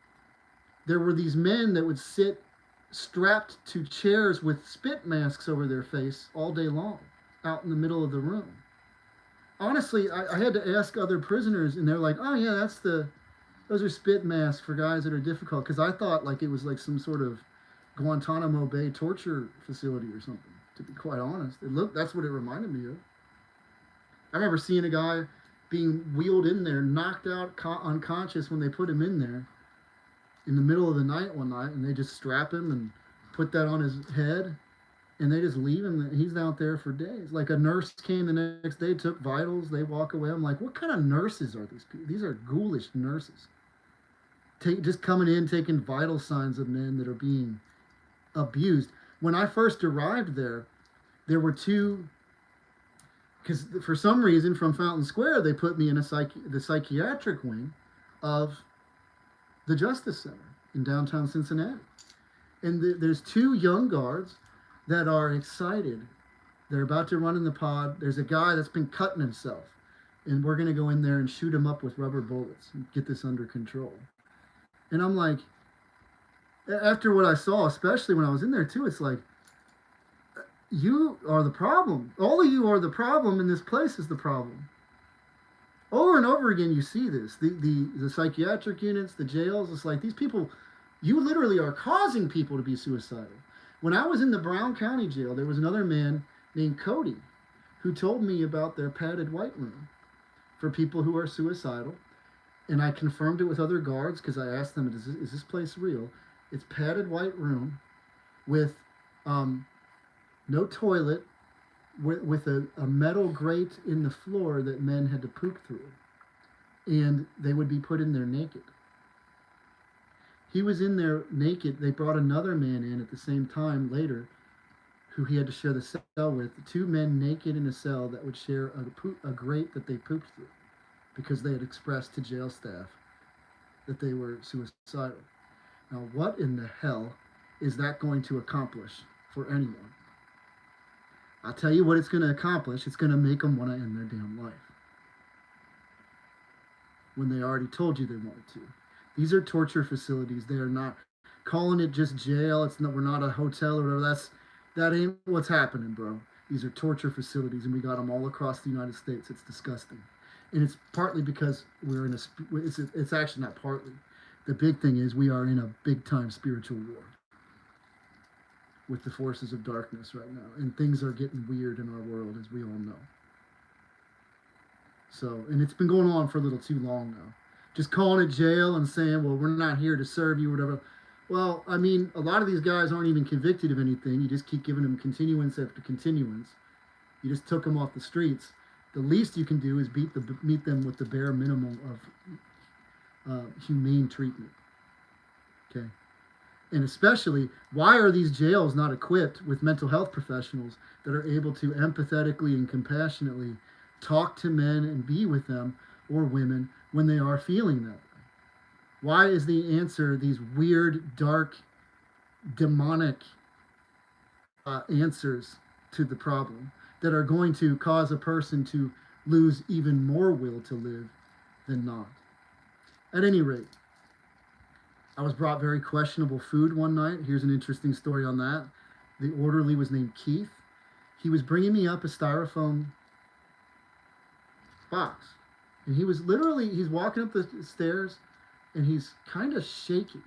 there were these men that would sit strapped to chairs with spit masks over their face all day long, out in the middle of the room. Honestly, I had to ask other prisoners, and they're like, "Oh yeah, those are spit masks for guys that are difficult." Because I thought like it was like some sort of Guantanamo Bay torture facility or something. To be quite honest, that's what it reminded me of. I remember seeing a guy being wheeled in there, knocked out, unconscious when they put him in there in the middle of the night one night, and they just strap him and put that on his head, and they just leave him. He's out there for days. Like a nurse came the next day, took vitals, they walk away. I'm like, what kind of nurses are these people? These are ghoulish nurses. Just coming in, taking vital signs of men that are being abused. When I first arrived there were two, because for some reason from Fountain Square, they put me in the psychiatric wing of the Justice Center in downtown Cincinnati. And there's two young guards that are excited. They're about to run in the pod. There's a guy that's been cutting himself, and we're going to go in there and shoot him up with rubber bullets and get this under control. And I'm like, after what I saw, especially when I was in there too, it's like, you are the problem. All of you are the problem, and this place is the problem. Over and over again, you see this. The psychiatric units, the jails, it's like these people, you literally are causing people to be suicidal. When I was in the Brown County jail, there was another man named Cody who told me about their padded white room for people who are suicidal. And I confirmed it with other guards because I asked them, is this place real? It's padded white room with no toilet, with a metal grate in the floor that men had to poop through. And they would be put in there naked. He was in there naked. They brought another man in at the same time later who he had to share the cell with. Two men naked in a cell that would share a grate that they pooped through because they had expressed to jail staff that they were suicidal. Now, what in the hell is that going to accomplish for anyone? I'll tell you what it's going to accomplish. It's going to make them want to end their damn life. When they already told you they wanted to. These are torture facilities. They are not calling it just jail. We're not a hotel or whatever. That ain't what's happening, bro. These are torture facilities, and we got them all across the United States. It's disgusting. And it's partly because we're in it's actually not partly. The big thing is we are in a big-time spiritual war with the forces of darkness right now. And things are getting weird in our world, as we all know. So, and it's been going on for a little too long now. Just calling it jail and saying, well, we're not here to serve you or whatever. Well, I mean, a lot of these guys aren't even convicted of anything. You just keep giving them continuance after continuance. You just took them off the streets. The least you can do is meet them with the bare minimum of humane treatment. Okay? And especially, why are these jails not equipped with mental health professionals that are able to empathetically and compassionately talk to men and be with them or women when they are feeling that way? Why is the answer these weird, dark, demonic answers to the problem that are going to cause a person to lose even more will to live than not? At any rate, I was brought very questionable food one night. Here's an interesting story on that. The orderly was named Keith. He was bringing me up a styrofoam box. And he's walking up the stairs, and he's kind of shaking.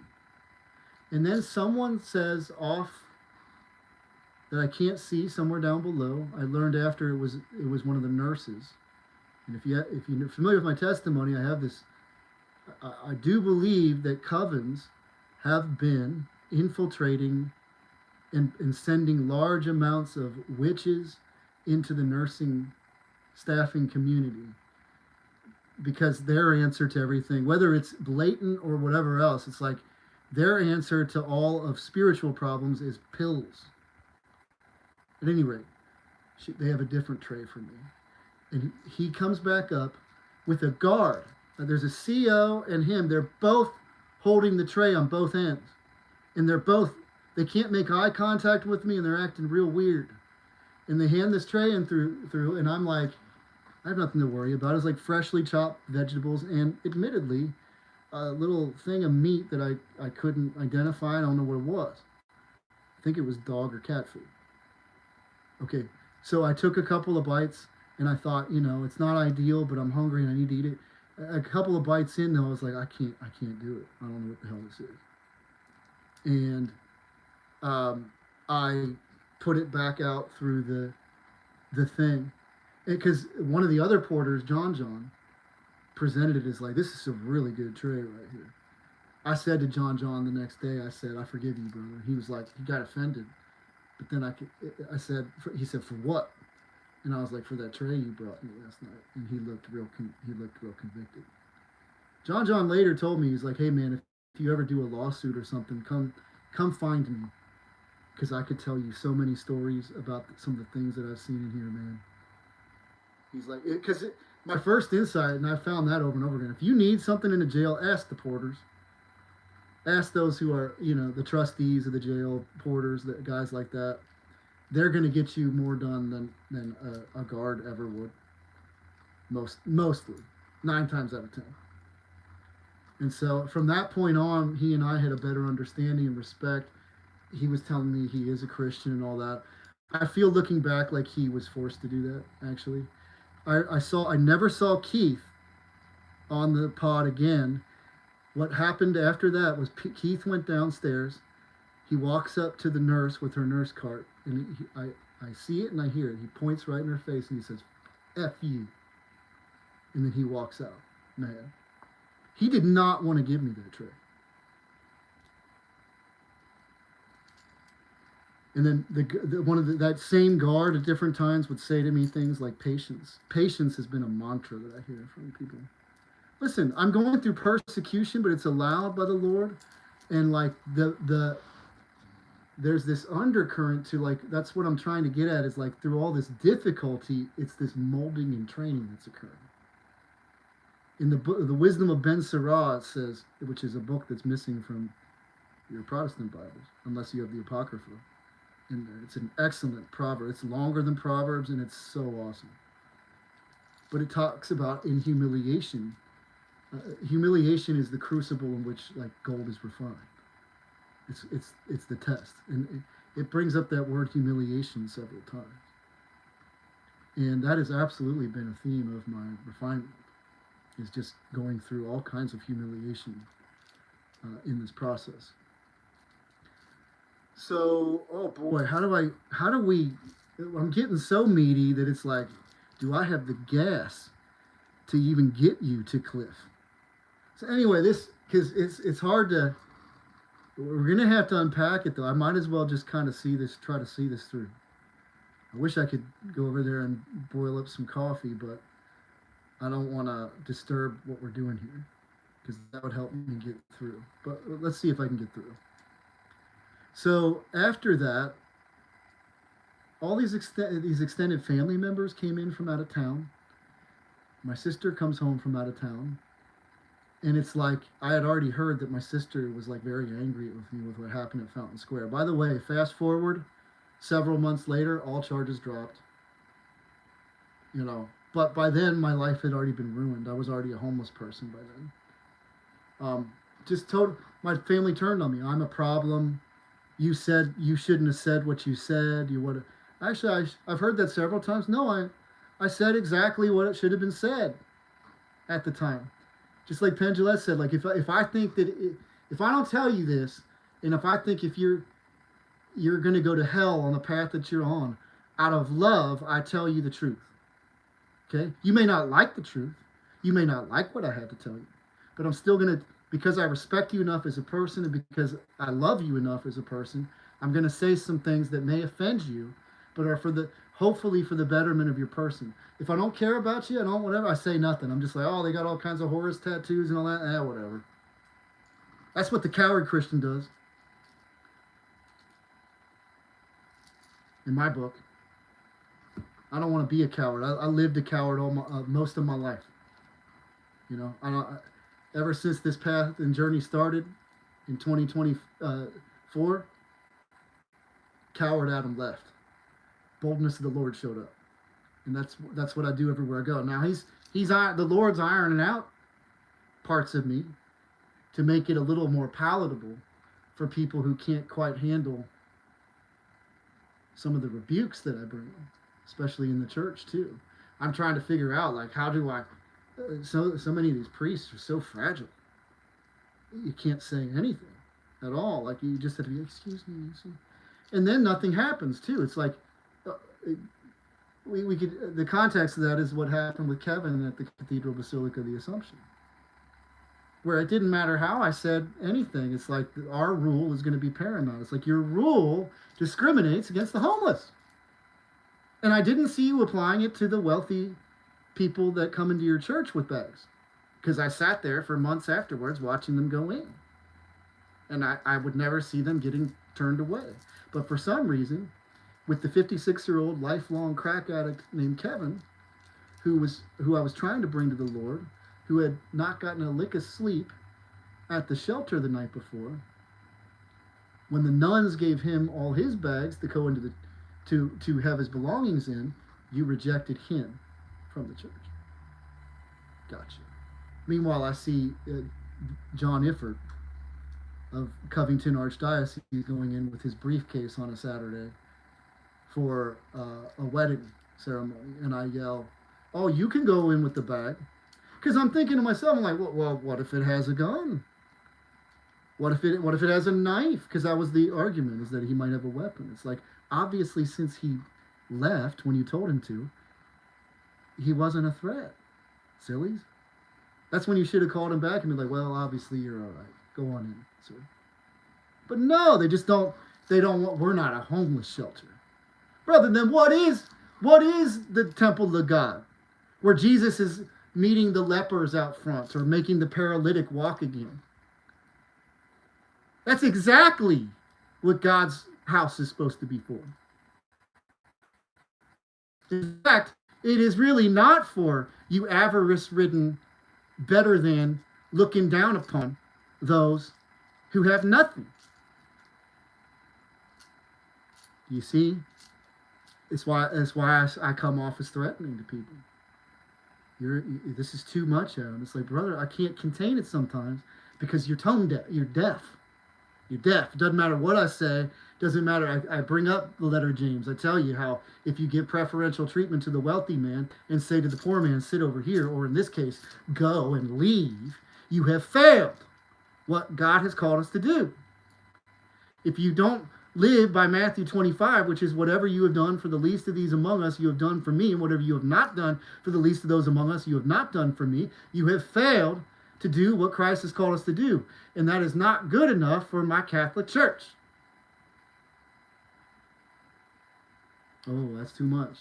And then someone says off that I can't see somewhere down below. I learned after it was one of the nurses. And if you're familiar with my testimony, I have this. I do believe that covens have been infiltrating and sending large amounts of witches into the nursing staffing community because their answer to everything, whether it's blatant or whatever else, it's like their answer to all of spiritual problems is pills. At any rate, they have a different tray for me. And he comes back up with a guard. There's a CO and him. They're both holding the tray on both ends. And they can't make eye contact with me and they're acting real weird. And they hand this tray in through and I'm like, I have nothing to worry about. It's like freshly chopped vegetables and admittedly, a little thing of meat that I couldn't identify. I don't know what it was. I think it was dog or cat food. Okay, so I took a couple of bites and I thought, it's not ideal, but I'm hungry and I need to eat it. A couple of bites in though, I was like, I can't do it. I don't know what the hell this is. And I put it back out through the thing. Because one of the other porters, John, presented it as like, this is a really good tray right here. I said to John the next day, I said, I forgive you, brother. He was like, he got offended. But then he said, for what? And I was like, for that tray you brought me last night. And he looked real convicted. John later told me, he's like, hey man, if you ever do a lawsuit or something, come find me. Because I could tell you so many stories about some of the things that I've seen in here, man. He's like, because my first insight, and I found that over and over again, if you need something in a jail, ask the porters. Ask those who are, the trustees of the jail, porters, the guys like that. They're going to get you more done than a guard ever would. Mostly. 9 times out of 10. And so from that point on, he and I had a better understanding and respect. He was telling me he is a Christian and all that. I feel looking back like he was forced to do that, actually. I never saw Keith on the pod again. What happened after that was Keith went downstairs. He walks up to the nurse with her nurse cart, and I see it and I hear it. He points right in her face and he says, F you. And then he walks out, mad. He did not want to give me that tray. And then that same guard at different times would say to me things like patience. Patience has been a mantra that I hear from people. Listen, I'm going through persecution, but it's allowed by the Lord. And like there's this undercurrent to like, that's what I'm trying to get at is like through all this difficulty, it's this molding and training that's occurring. In the book, the Wisdom of Ben Sirah, it says, which is a book that's missing from your Protestant Bibles, unless you have the Apocrypha in there. It's an excellent proverb. It's longer than Proverbs, and it's so awesome. But it talks about in humiliation. Humiliation is the crucible in which like gold is refined. It's the test, and it brings up that word humiliation several times. And that has absolutely been a theme of my refinement. Is just going through all kinds of humiliation in this process. So, oh boy, how do we, I'm getting so meaty that it's like, do I have the gas to even get you to Cliff? So anyway, because it's hard to, we're going to have to unpack it though. I might as well just kind of try to see this through. I wish I could go over there and boil up some coffee, but I don't want to disturb what we're doing here because that would help me get through. But let's see if I can get through. So after that, all these extended family members came in from out of town. My sister comes home from out of town. And it's like, I had already heard that my sister was like very angry with me with what happened at Fountain Square. By the way, fast forward, several months later, all charges dropped. But by then, my life had already been ruined. I was already a homeless person by then. My family turned on me. I'm a problem. You said you shouldn't have said what you said. You would have. Actually, I've heard that several times. No, I said exactly what it should have been said at the time. Just like Penn Jillette said, like if I think that if I don't tell you this, and if I think if you're going to go to hell on the path that you're on, out of love, I tell you the truth. Okay? You may not like the truth. You may not like what I have to tell you. But I'm still going to, because I respect you enough as a person and because I love you enough as a person, I'm going to say some things that may offend you, but are hopefully for the betterment of your person. If I don't care about you, I don't, whatever, I say nothing. I'm just like, oh, they got all kinds of Horus tattoos and all that. Whatever. That's what the coward Christian does. In my book. I don't want to be a coward. I lived a coward most of my life. You know, ever since this path and journey started in 2024, coward Adam left. Boldness of the Lord showed up, and that's what I do everywhere I go. Now the Lord's ironing out parts of me to make it a little more palatable for people who can't quite handle some of the rebukes that I bring, especially in the church too. I'm trying to figure out, like, how do I? So many of these priests are so fragile. You can't say anything at all. Like, you just have to be, excuse me, and then nothing happens too. It's like we could. The context of that is what happened with Kevin at the Cathedral Basilica of the Assumption, where it didn't matter how I said anything. It's like our rule is going to be paramount. It's like your rule discriminates against the homeless. And I didn't see you applying it to the wealthy people that come into your church with bags, because I sat there for months afterwards watching them go in. And I would never see them getting turned away. But for some reason, with the 56-year-old lifelong crack addict named Kevin, who I was trying to bring to the Lord, who had not gotten a lick of sleep at the shelter the night before, when the nuns gave him all his bags to go into to have his belongings in, you rejected him from the church. Gotcha. Meanwhile, I see John Ifford of Covington Archdiocese going in with his briefcase on a Saturday for a wedding ceremony, and I yell, "Oh, you can go in with the bag." Because I'm thinking to myself, I'm like, well, what if it has a gun? What if it has a knife? Because that was the argument, is that he might have a weapon. It's like, obviously, since he left when you told him to, he wasn't a threat. Sillies. That's when you should have called him back and be like, well, obviously you're all right. Go on in, sir. But no, they just don't. They don't want. We're not a homeless shelter, brother. Then what is the temple of God, where Jesus is meeting the lepers out front or making the paralytic walk again? That's exactly what God's house is supposed to be for. In fact, it is really not for you avarice-ridden, better than, looking down upon those who have nothing. You see? It's why I come off as threatening to people. This is too much, Adam. It's like, brother, I can't contain it sometimes because you're tone deaf. You're deaf. You're deaf. It doesn't matter what I say. Doesn't matter. I bring up the letter of James. I tell you how if you give preferential treatment to the wealthy man and say to the poor man, sit over here, or in this case, go and leave, you have failed what God has called us to do. If you don't live by Matthew 25, which is whatever you have done for the least of these among us, you have done for me, and whatever you have not done for the least of those among us, you have not done for me, you have failed to do what Christ has called us to do. And that is not good enough for my Catholic Church. Oh, that's too much.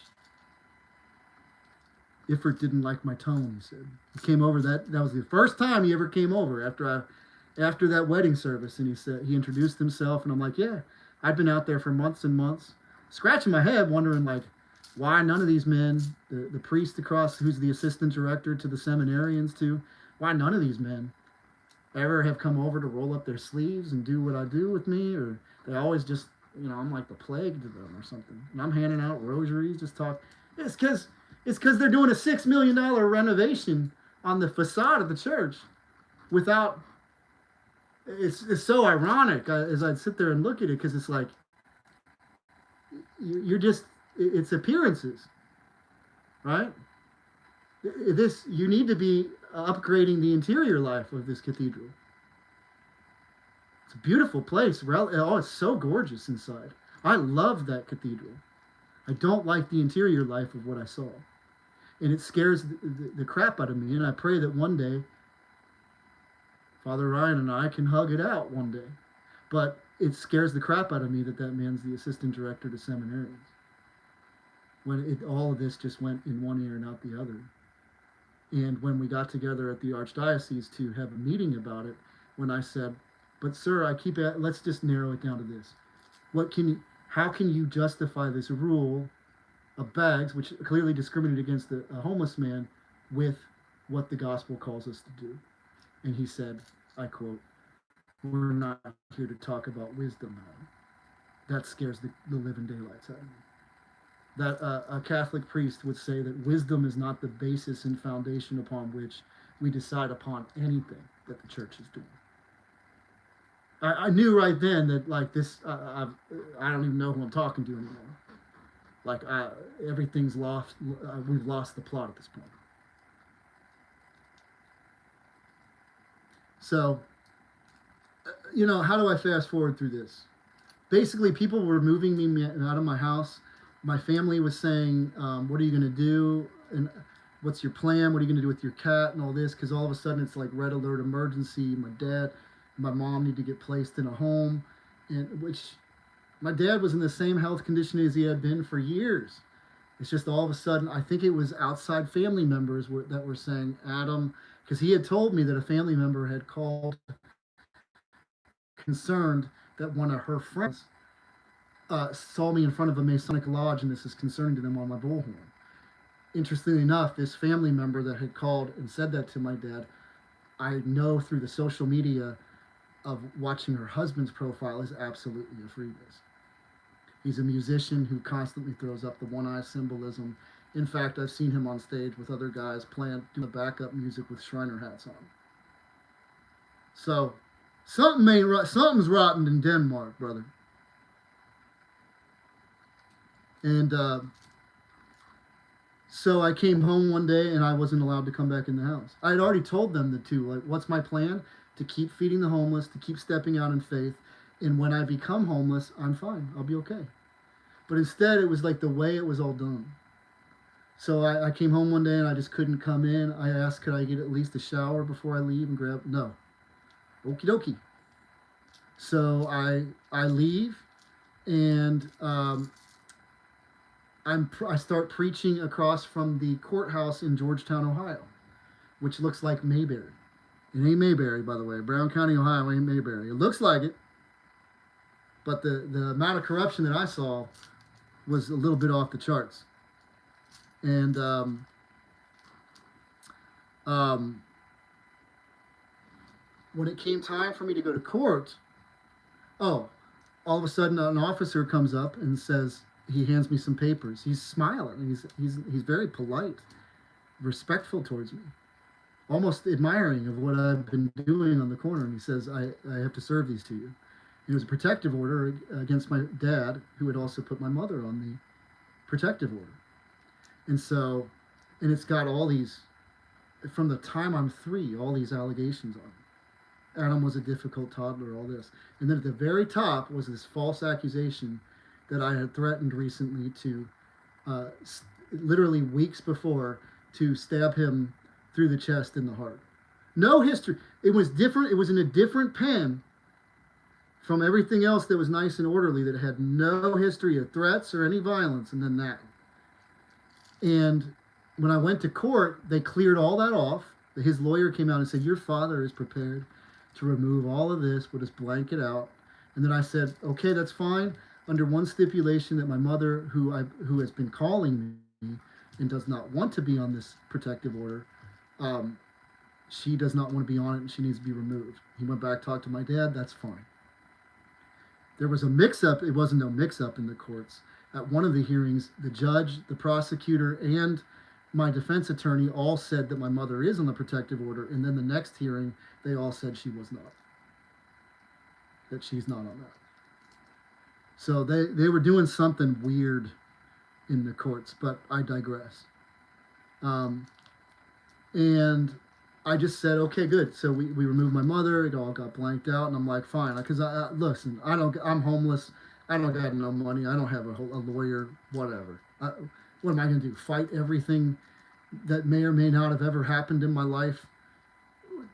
Iffert didn't like my tone, he said. He came over, that was the first time he ever came over after that wedding service, and he introduced himself, and I'm like, yeah, I'd been out there for months and months, scratching my head, wondering, like, why none of these men, the priest across, who's the assistant director to the seminarians too, why none of these men ever have come over to roll up their sleeves and do what I do with me, or they always just, I'm like the plague to them or something. And I'm handing out rosaries, just talk. It's because they're doing a $6 million renovation on the facade of the church without. It's so ironic as I'd sit there and look at it, because it's like it's appearances, right? You need to be upgrading the interior life of this cathedral. It's a beautiful place. Oh, it's so gorgeous inside. I love that cathedral. I don't like the interior life of what I saw. And it scares the crap out of me. And I pray that one day Father Ryan and I can hug it out one day. But it scares the crap out of me that that man's the assistant director to seminarians. When all of this just went in one ear and out the other. And when we got together at the Archdiocese to have a meeting about it, when I said, but sir, let's just narrow it down to this. How can you justify this rule of bags, which clearly discriminated against a homeless man, with what the gospel calls us to do? And he said, I quote, we're not here to talk about wisdom, man. That scares the living daylights out of me. That a Catholic priest would say that wisdom is not the basis and foundation upon which we decide upon anything that the church is doing. I knew right then that like this, I don't even know who I'm talking to anymore. Like everything's lost. We've lost the plot at this point. So, how do I fast forward through this? Basically, people were moving me out of my house. My family was saying, what are you going to do? And what's your plan? What are you going to do with your cat and all this? Because all of a sudden it's like red alert emergency. My dad, my mom need to get placed in a home. And which my dad was in the same health condition as he had been for years. It's just all of a sudden, I think it was outside family members that were saying, Adam, because he had told me that a family member had called concerned that one of her friends saw me in front of a Masonic lodge, and this is concerning to them on my bullhorn. Interestingly enough, this family member that had called and said that to my dad, I know through the social media of watching her husband's profile, is absolutely a freebase. He's a musician who constantly throws up the one-eye symbolism. In fact, I've seen him on stage with other guys doing backup music with Shriner hats on. So something's rotten in Denmark, brother. And so I came home one day and I wasn't allowed to come back in the house. I had already told them what's my plan? To keep feeding the homeless, to keep stepping out in faith. And when I become homeless, I'm fine. I'll be okay. But instead, it was like the way it was all done. So I came home one day and I just couldn't come in. I asked, could I get at least a shower before I leave and grab? No. Okie dokie. So I leave and I start preaching across from the courthouse in Georgetown, Ohio, which looks like Mayberry. It ain't Mayberry, by the way. Brown County, Ohio ain't Mayberry. It looks like it, but the amount of corruption that I saw was a little bit off the charts. And when it came time for me to go to court, all of a sudden an officer comes up and says, he hands me some papers. He's smiling. He's very polite, respectful towards me, almost admiring of what I've been doing on the corner. And he says, I have to serve these to you. It was a protective order against my dad, who had also put my mother on the protective order. And it's got all these, from the time I'm 3, all these allegations on it. Adam was a difficult toddler, all this. And then at the very top was this false accusation that I had threatened recently to, literally weeks before, to stab him through the chest and the heart. No history. It was different. It was in a different pen from everything else that was nice and orderly, that had no history of threats or any violence, and then that. And when I went to court, they cleared all that off. His lawyer came out and said, your father is prepared to remove all of this. We'll just blank it out. And then I said, okay, that's fine, under one stipulation, that my mother, who has been calling me and does not want to be on this protective order, she does not want to be on it and she needs to be removed. He went back, talked to my dad, that's fine. There was a mix-up. It wasn't no mix-up in the courts. At one of the hearings, the judge, the prosecutor, and my defense attorney all said that my mother is on the protective order, and then the next hearing, they all said she was not. That she's not on that. So they were doing something weird in the courts, but I digress. And I just said, okay, good. So we removed my mother. It all got blanked out, and I'm like, fine. Because listen, I'm homeless. I don't got no money. I don't have a lawyer. Whatever. What am I going to do? Fight everything that may or may not have ever happened in my life,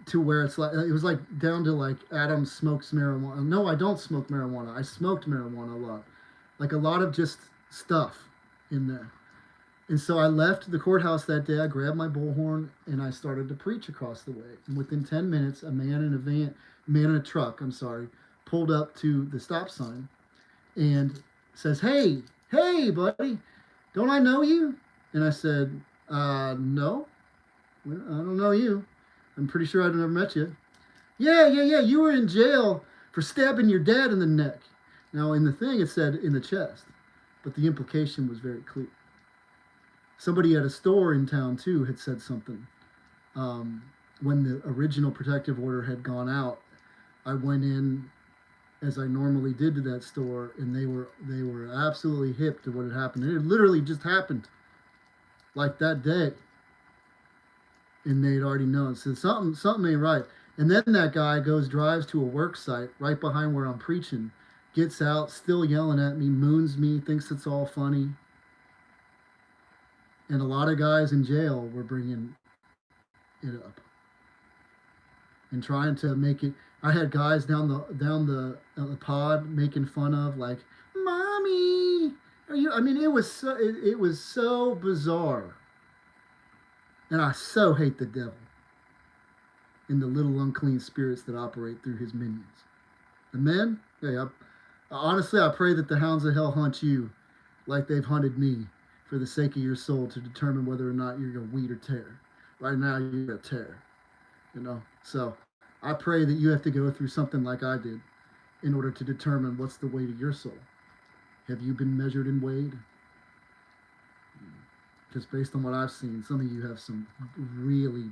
to where it's like it was like down to like Adam smokes marijuana. No, I don't smoke marijuana. I smoked marijuana a lot, like a lot of just stuff in there. And so I left the courthouse that day. I grabbed my bullhorn and I started to preach across the way. And within 10 minutes, a man in a truck, I'm sorry, pulled up to the stop sign and says, "Hey, hey, buddy, don't I know you?" And I said, "No, I don't know you. I'm pretty sure I've never met you." "Yeah, yeah, yeah, you were in jail for stabbing your dad in the neck." Now, in the thing, it said in the chest, but the implication was very clear. Somebody at a store in town, too, had said something. Um, when the original protective order had gone out, I went in as I normally did to that store, and they were absolutely hip to what had happened. It had literally just happened, like that day, and they'd already known. So something ain't right. And then that guy drives to a work site right behind where I'm preaching, gets out, still yelling at me, moons me, thinks it's all funny. And a lot of guys in jail were bringing it up and trying to make it. I had guys down the pod making fun of, like, "Mommy, are you?" I mean, it was so bizarre, and I so hate the devil and the little unclean spirits that operate through his minions. The men, yeah. Honestly, I pray that the hounds of hell hunt you like they've hunted me, for the sake of your soul, to determine whether or not you're going to weed or tear. Right now, you're a tear, you know. So I pray that you have to go through something like I did in order to determine what's the weight of your soul. Have you been measured and weighed? Just based on what I've seen, some of you have some really.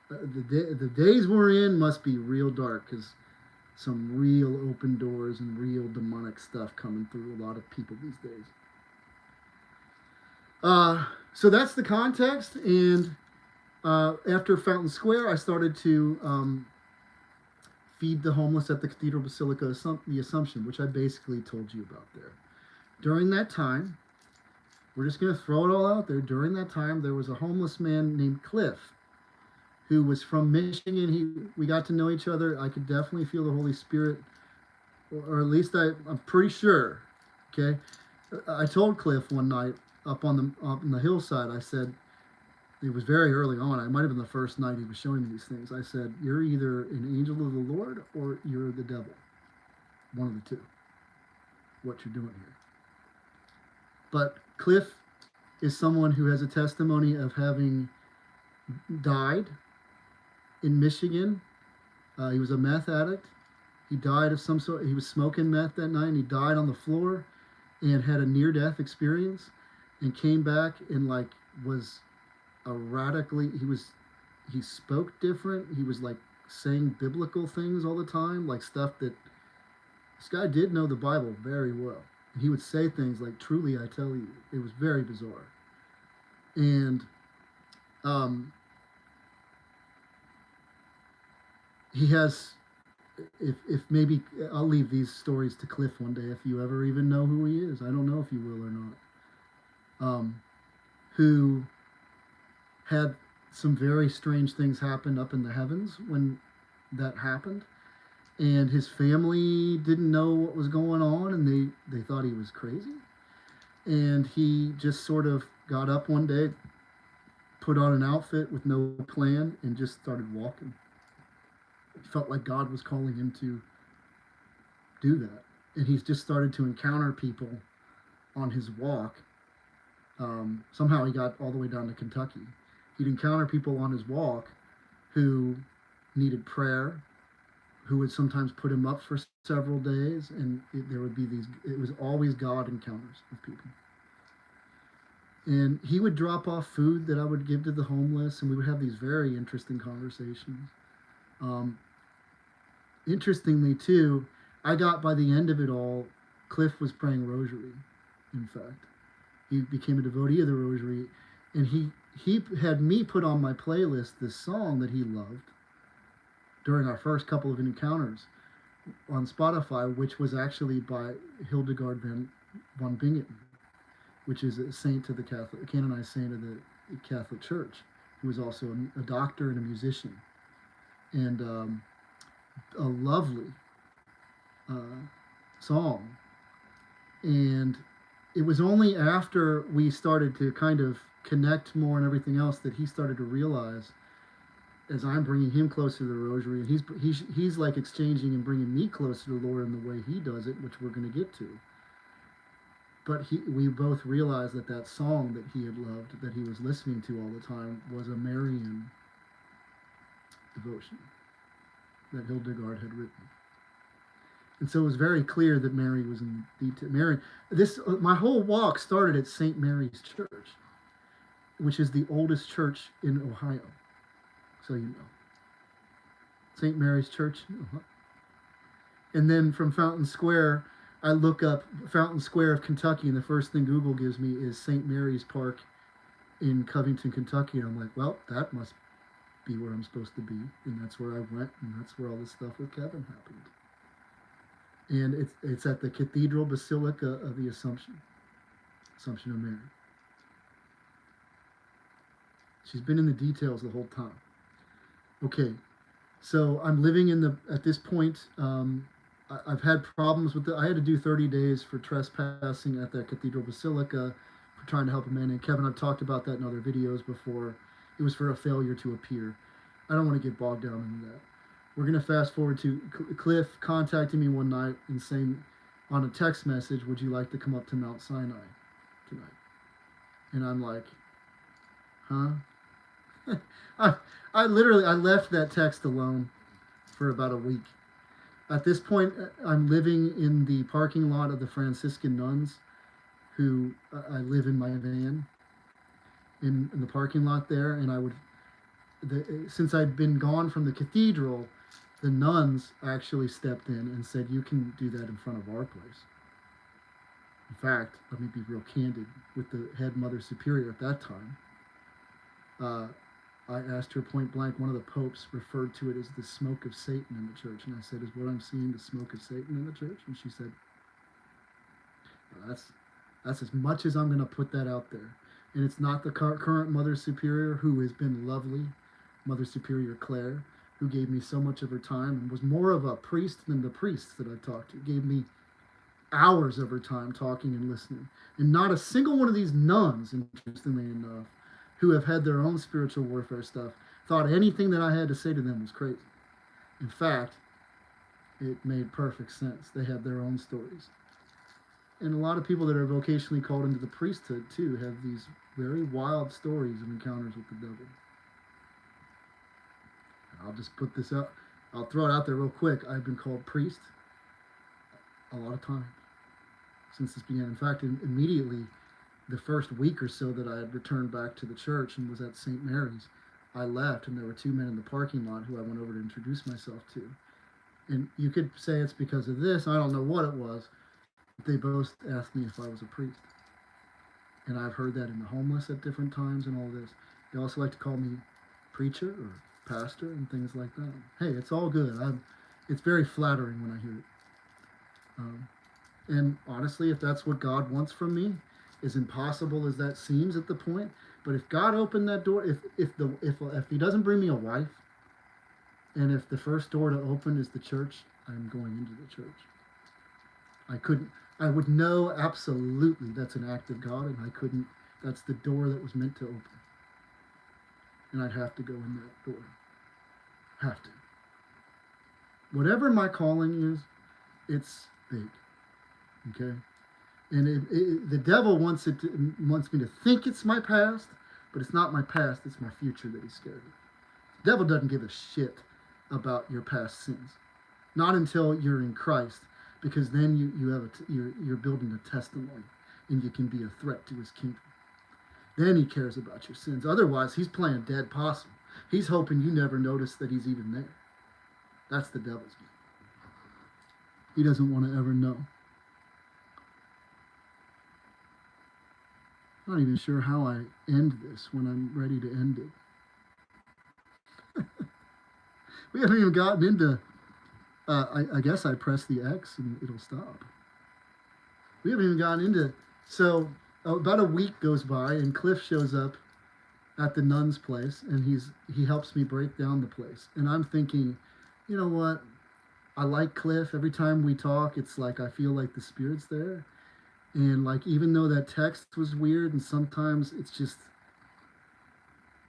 The days we're in must be real dark, because some real open doors and real demonic stuff coming through a lot of people these days. So that's the context. And after Fountain Square, I started to feed the homeless at the Cathedral Basilica, the Assumption, which I basically told you about there. During that time, we're just going to throw it all out there. During that time, there was a homeless man named Cliff, who was from Michigan. We got to know each other. I could definitely feel the Holy Spirit, or at least I'm pretty sure. Okay, I told Cliff one night up on the hillside. I said, it was very early on. It might have been the first night he was showing me these things. I said, "You're either an angel of the Lord or you're the devil. One of the two. What you're doing here." But Cliff is someone who has a testimony of having died in Michigan. He was a meth addict. He died of some sort. He was smoking meth that night, and he died on the floor and had a near-death experience, and came back and like was a radically. He spoke different. He was like saying biblical things all the time, like stuff that this guy did know the Bible very well. And he would say things like, "Truly, I tell you." It was very bizarre. And he has, if maybe I'll leave these stories to Cliff one day, if you ever even know who he is. I don't know if you will or not. Who had some very strange things happen up in the heavens when that happened, and his family didn't know what was going on, and they thought he was crazy. And he just sort of got up one day, put on an outfit with no plan, and just started walking. He felt like God was calling him to do that. And he's just started to encounter people on his walk. Somehow he got all the way down to Kentucky. He'd encounter people on his walk who needed prayer, who would sometimes put him up for several days, and there would be these, it was always God encounters with people. And he would drop off food that I would give to the homeless, and we would have these very interesting conversations. Interestingly, too, I got, by the end of it all, Cliff was praying rosary, in fact. He became a devotee of the rosary, and he had me put on my playlist this song that he loved during our first couple of encounters on Spotify, which was actually by Hildegard von Bingen, which is a saint to the Catholic, a canonized saint of the Catholic Church, who was also a doctor and a musician, and a lovely uh, song. And it was only after we started to kind of connect more and everything else that he started to realize, as I'm bringing him closer to the rosary, and he's like exchanging and bringing me closer to the Lord in the way he does it, which we're going to get to. But we both realized that that song that he had loved, that he was listening to all the time, was a Marian devotion that Hildegard had written. And so it was very clear that Mary was in detail. My whole walk started at St. Mary's Church, which is the oldest church in Ohio. So you know. St. Mary's Church in Ohio. And then from Fountain Square, I look up Fountain Square of Kentucky, and the first thing Google gives me is St. Mary's Park in Covington, Kentucky. And I'm like, well, that must be where I'm supposed to be. And that's where I went, and that's where all this stuff with Kevin happened. And it's at the Cathedral Basilica of the Assumption of Mary. She's been in the details the whole time. Okay, so I'm living at this point, I've had problems with I had to do 30 days for trespassing at that Cathedral Basilica for trying to help a man. And Kevin, I've talked about that in other videos before. It was for a failure to appear. I don't want to get bogged down into that. We're going to fast forward to Cliff contacting me one night and saying on a text message, would you like to come up to Mount Sinai tonight? And I'm like, huh? I left that text alone for about a week. At this point, I'm living in the parking lot of the Franciscan nuns, who I live in my van in the parking lot there. And since I'd been gone from the cathedral, the nuns actually stepped in and said, you can do that in front of our place. In fact, let me be real candid with the head Mother Superior at that time. I asked her point blank, one of the popes referred to it as the smoke of Satan in the church. And I said, is what I'm seeing the smoke of Satan in the church? And she said, well, that's as much as I'm going to put that out there. And it's not the current Mother Superior, who has been lovely, Mother Superior Claire, who gave me so much of her time and was more of a priest than the priests that I talked to. Gave me hours of her time talking and listening. And not a single one of these nuns, interestingly enough, who have had their own spiritual warfare stuff, thought anything that I had to say to them was crazy. In fact, it made perfect sense. They had their own stories. And a lot of people that are vocationally called into the priesthood, too, have these very wild stories of encounters with the devil. I'll just put this out. I'll throw it out there real quick. I've been called priest a lot of times since this began. In fact, immediately, the first week or so that I had returned back to the church and was at St. Mary's, I left, and there were two men in the parking lot who I went over to introduce myself to. And you could say it's because of this. I don't know what it was. They both asked me if I was a priest. And I've heard that in the homeless at different times and all this. They also like to call me preacher or pastor and things like that. Hey, it's all good. It's very flattering when I hear it. And honestly, if that's what God wants from me, as impossible as that seems at the point, but if God opened that door, if He doesn't bring me a wife, and if the first door to open is the church, I'm going into the church. I would know absolutely that's an act of God, and I couldn't. That's the door that was meant to open, and I'd have to go in that door. Have to. Whatever my calling is, it's big. Okay. And the devil wants me to think it's my past, but it's not my past, it's my future that he's scared of. The devil doesn't give a shit about your past sins. Not until you're in Christ, because then you're building a testimony, and you can be a threat to his kingdom. Then he cares about your sins. Otherwise, he's playing dead possum. He's hoping you never notice that he's even there. That's the devil's game. He doesn't want to ever know. I'm not even sure how I end this when I'm ready to end it. We haven't even gotten into, I guess I press the X and it'll stop. We haven't even gotten into, so about a week goes by and Cliff shows up at the nun's place, and he helps me break down the place. And I'm thinking, you know what? I like Cliff. Every time we talk, it's like I feel like the Spirit's there. And like even though that text was weird, and sometimes it's just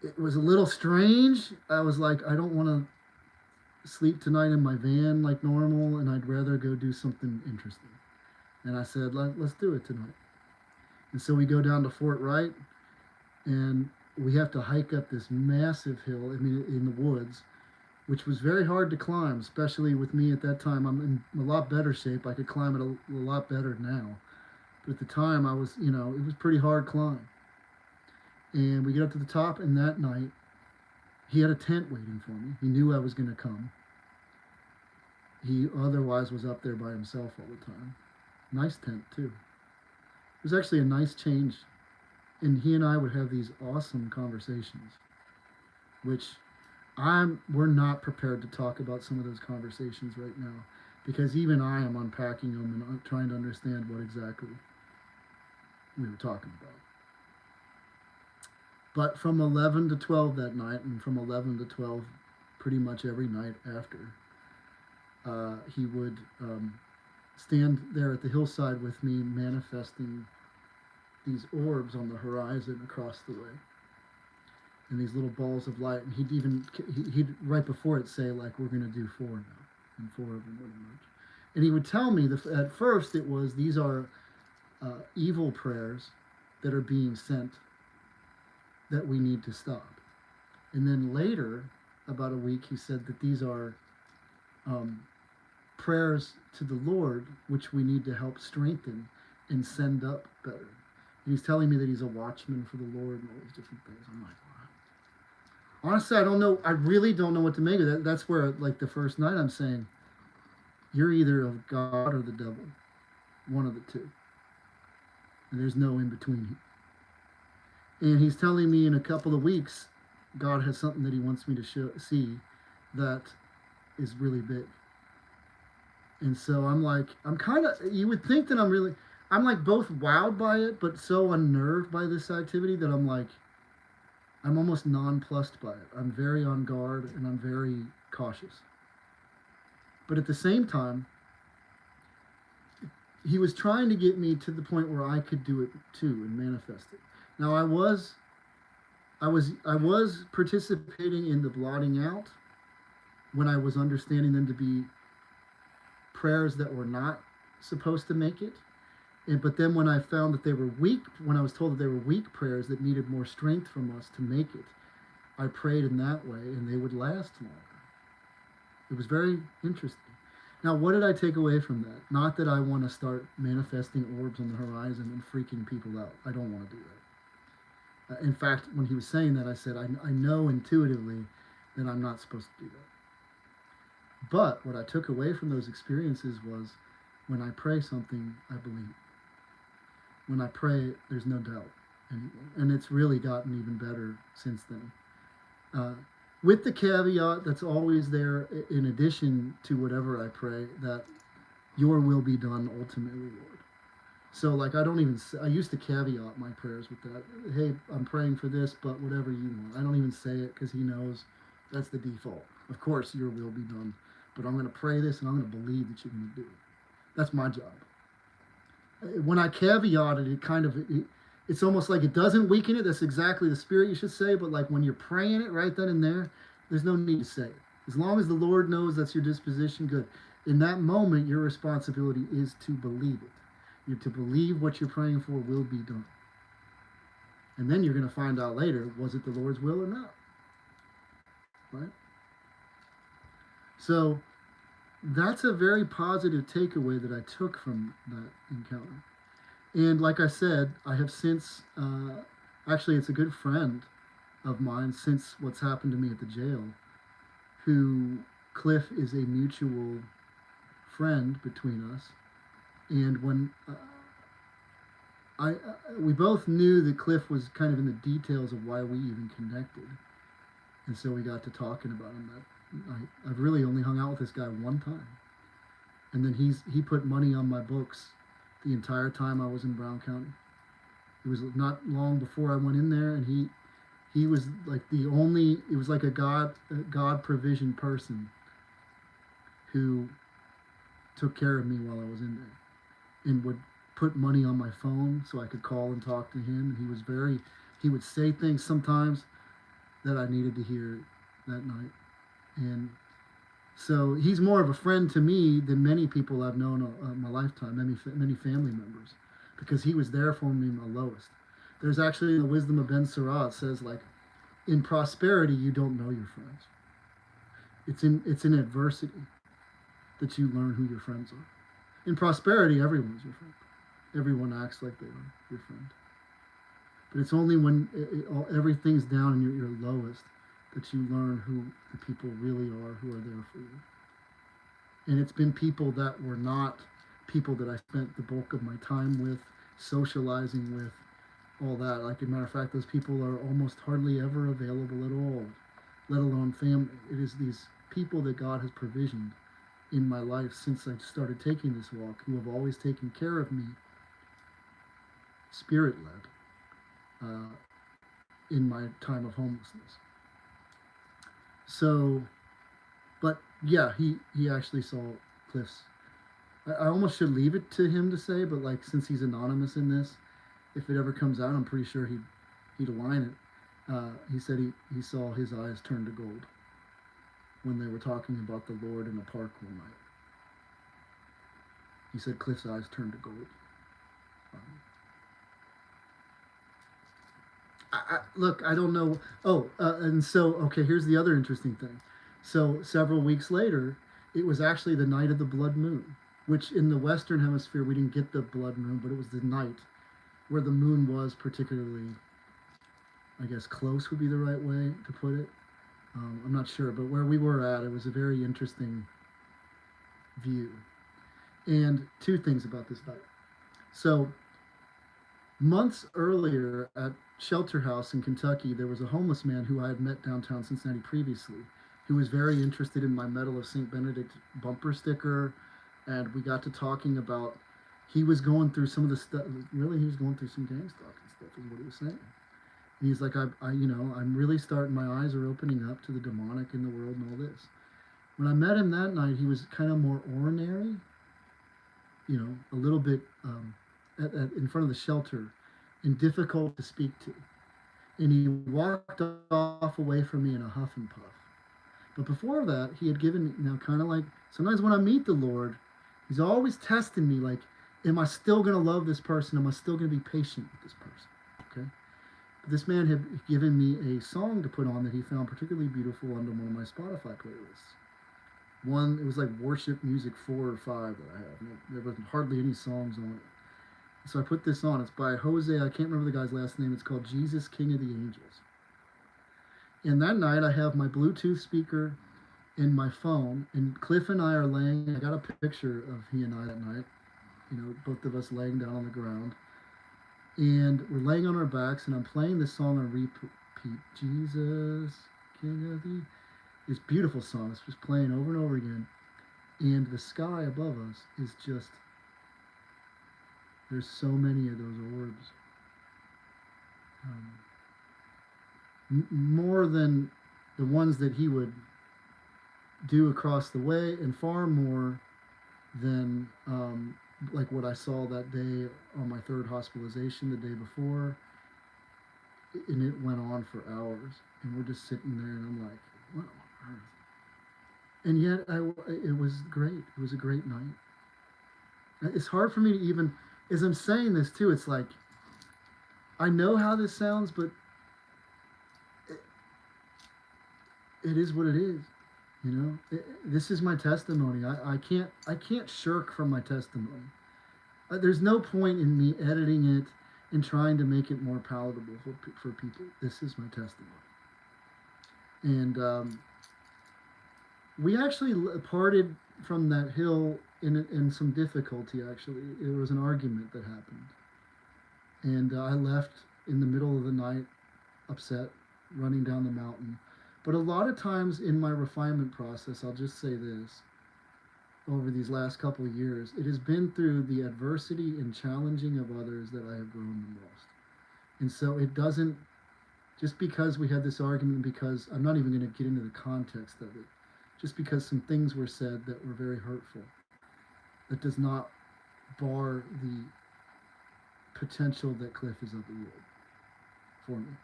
it was a little strange. I was like, I don't want to sleep tonight in my van like normal, and I'd rather go do something interesting. And I said, let's do it tonight. And so we go down to Fort Wright, and we have to hike up this massive hill. I mean, in the woods, which was very hard to climb, especially with me at that time. I'm in a lot better shape. I could climb it a lot better now. But at the time, I was, it was pretty hard climb. And we get up to the top, and that night, he had a tent waiting for me. He knew I was going to come. He otherwise was up there by himself all the time. Nice tent, too. It was actually a nice change. And he and I would have these awesome conversations, which we're not prepared to talk about some of those conversations right now, because even I am unpacking them and trying to understand what exactly we were talking about. But from 11 to 12 that night, and from 11 to 12 pretty much every night after, he would stand there at the hillside with me, manifesting these orbs on the horizon across the way, and these little balls of light. And he'd right before it say, like, we're going to do 4 now, and 4 of them would emerge. And he would tell me that at first it was, these are evil prayers that are being sent that we need to stop. And then later, about a week, he said that these are prayers to the Lord, which we need to help strengthen and send up better. And he's telling me that he's a watchman for the Lord and all these different things. I'm like, wow. Honestly, I don't know. I really don't know what to make of that. That's where, like, the first night I'm saying, you're either of God or the devil. One of the two. And there's no in between. And he's telling me in a couple of weeks, God has something that he wants me to see that is really big. And so I'm like, you would think that I'm like both wowed by it, but so unnerved by this activity that I'm like, I'm almost nonplussed by it. I'm very on guard and I'm very cautious. But at the same time, he was trying to get me to the point where I could do it too and manifest it. Now I was participating in the blotting out when I was understanding them to be prayers that were not supposed to make it. But then when I found that they were weak, when I was told that they were weak prayers that needed more strength from us to make it, I prayed in that way and they would last longer. It was very interesting. Now, what did I take away from that? Not that I want to start manifesting orbs on the horizon and freaking people out. I don't want to do that. In fact, when he was saying that, I said, I know intuitively that I'm not supposed to do that. But what I took away from those experiences was, when I pray something, I believe. When I pray, there's no doubt. And it's really gotten even better since then. With the caveat that's always there, in addition to whatever I pray, that your will be done ultimately, Lord. So, like, I used to caveat my prayers with that. Hey, I'm praying for this, but whatever you want. I don't even say it because he knows that's the default. Of course, your will be done. But I'm going to pray this and I'm going to believe that you're going to do it. That's my job. When I caveat it, it's almost like it doesn't weaken it. That's exactly the spirit you should say. But like when you're praying it right then and there, there's no need to say it. As long as the Lord knows that's your disposition, good. In that moment, your responsibility is to believe it. You're to believe what you're praying for will be done. And then you're going to find out later, was it the Lord's will or not? Right? So that's a very positive takeaway that I took from that encounter. And like I said, I have since, actually it's a good friend of mine since what's happened to me at the jail, who Cliff is a mutual friend between us. And when we both knew that Cliff was kind of in the details of why we even connected. And so we got to talking about him that night. I've really only hung out with this guy one time. And then he put money on my books the entire time I was in Brown County. It was not long before I went in there, and he he was like the only, it was like a God provision person who took care of me while I was in there, and would put money on my phone so I could call and talk to him. And he would say things sometimes that I needed to hear that night. And so he's more of a friend to me than many people I've known in my lifetime, many family members, because he was there for me my lowest. There's actually, in the wisdom of Ben Sirah, it says, like, in prosperity you don't know your friends. It's in adversity that you learn who your friends are. In prosperity, everyone's your friend. Everyone acts like they are your friend. But it's only when everything's down and you're your lowest that you learn who the people really are who are there for you. And it's been people that were not people that I spent the bulk of my time with, socializing with, all that. Like, as a matter of fact, those people are almost hardly ever available at all, let alone family. It is these people that God has provisioned in my life since I started taking this walk, who have always taken care of me, spirit-led, in my time of homelessness. So, but yeah, he actually saw Cliff's. I almost should leave it to him to say, but like, since he's anonymous in this, if it ever comes out, I'm pretty sure he'd align it. He said he saw his eyes turn to gold when they were talking about the Lord in a park one night. He said Cliff's eyes turned to gold. Look, I don't know. Oh, and so, okay, here's the other interesting thing. So several weeks later, it was actually the night of the blood moon, which in the Western Hemisphere, we didn't get the blood moon, but it was the night where the moon was particularly, I guess, close would be the right way to put it. I'm not sure, but where we were at, it was a very interesting view. And two things about this night. So months earlier at Shelter House in Kentucky, there was a homeless man who I had met downtown Cincinnati previously, who was very interested in my Medal of St. Benedict bumper sticker. And we got to talking about, he was going through some of the stuff, really, he was going through some gang stalking stuff, is what he was saying. And he's like, I'm really starting, my eyes are opening up to the demonic in the world and all this. When I met him that night, he was kind of more ordinary, a little bit in front of the shelter, and difficult to speak to. And he walked off away from me in a huff and puff. But before that, he had given me, kind of like, sometimes when I meet the Lord, he's always testing me, like, am I still going to love this person? Am I still going to be patient with this person? Okay? But this man had given me a song to put on that he found particularly beautiful under one of my Spotify playlists. One, it was like worship music 4 or 5 that I have. There wasn't hardly any songs on it. So I put this on. It's by Jose, I can't remember the guy's last name. It's called Jesus, King of the Angels. And that night I have my Bluetooth speaker in my phone, and Cliff and I are laying, I got a picture of he and I that night, both of us laying down on the ground. And we're laying on our backs, and I'm playing this song on repeat. Jesus, King of the... This beautiful song. It's just playing over and over again. And the sky above us is just... There's so many of those orbs. More than the ones that he would do across the way, and far more than like what I saw that day on my 3rd hospitalization the day before. And it went on for hours. And we're just sitting there, and I'm like, what on earth? And yet, it was great. It was a great night. It's hard for me to even... As I'm saying this too, it's like, I know how this sounds, but it is what it is. This is my testimony. I can't shirk from my testimony. There's no point in me editing it and trying to make it more palatable for people. This is my testimony. And we actually parted from that hill in some difficulty, actually. It was an argument that happened. And I left in the middle of the night, upset, running down the mountain. But a lot of times in my refinement process, I'll just say this, over these last couple of years, it has been through the adversity and challenging of others that I have grown the most. And so it doesn't Just because we had this argument, because I'm not even going to get into the context of it, just because some things were said that were very hurtful, that does not bar the potential that Cliff is of the Lord for me.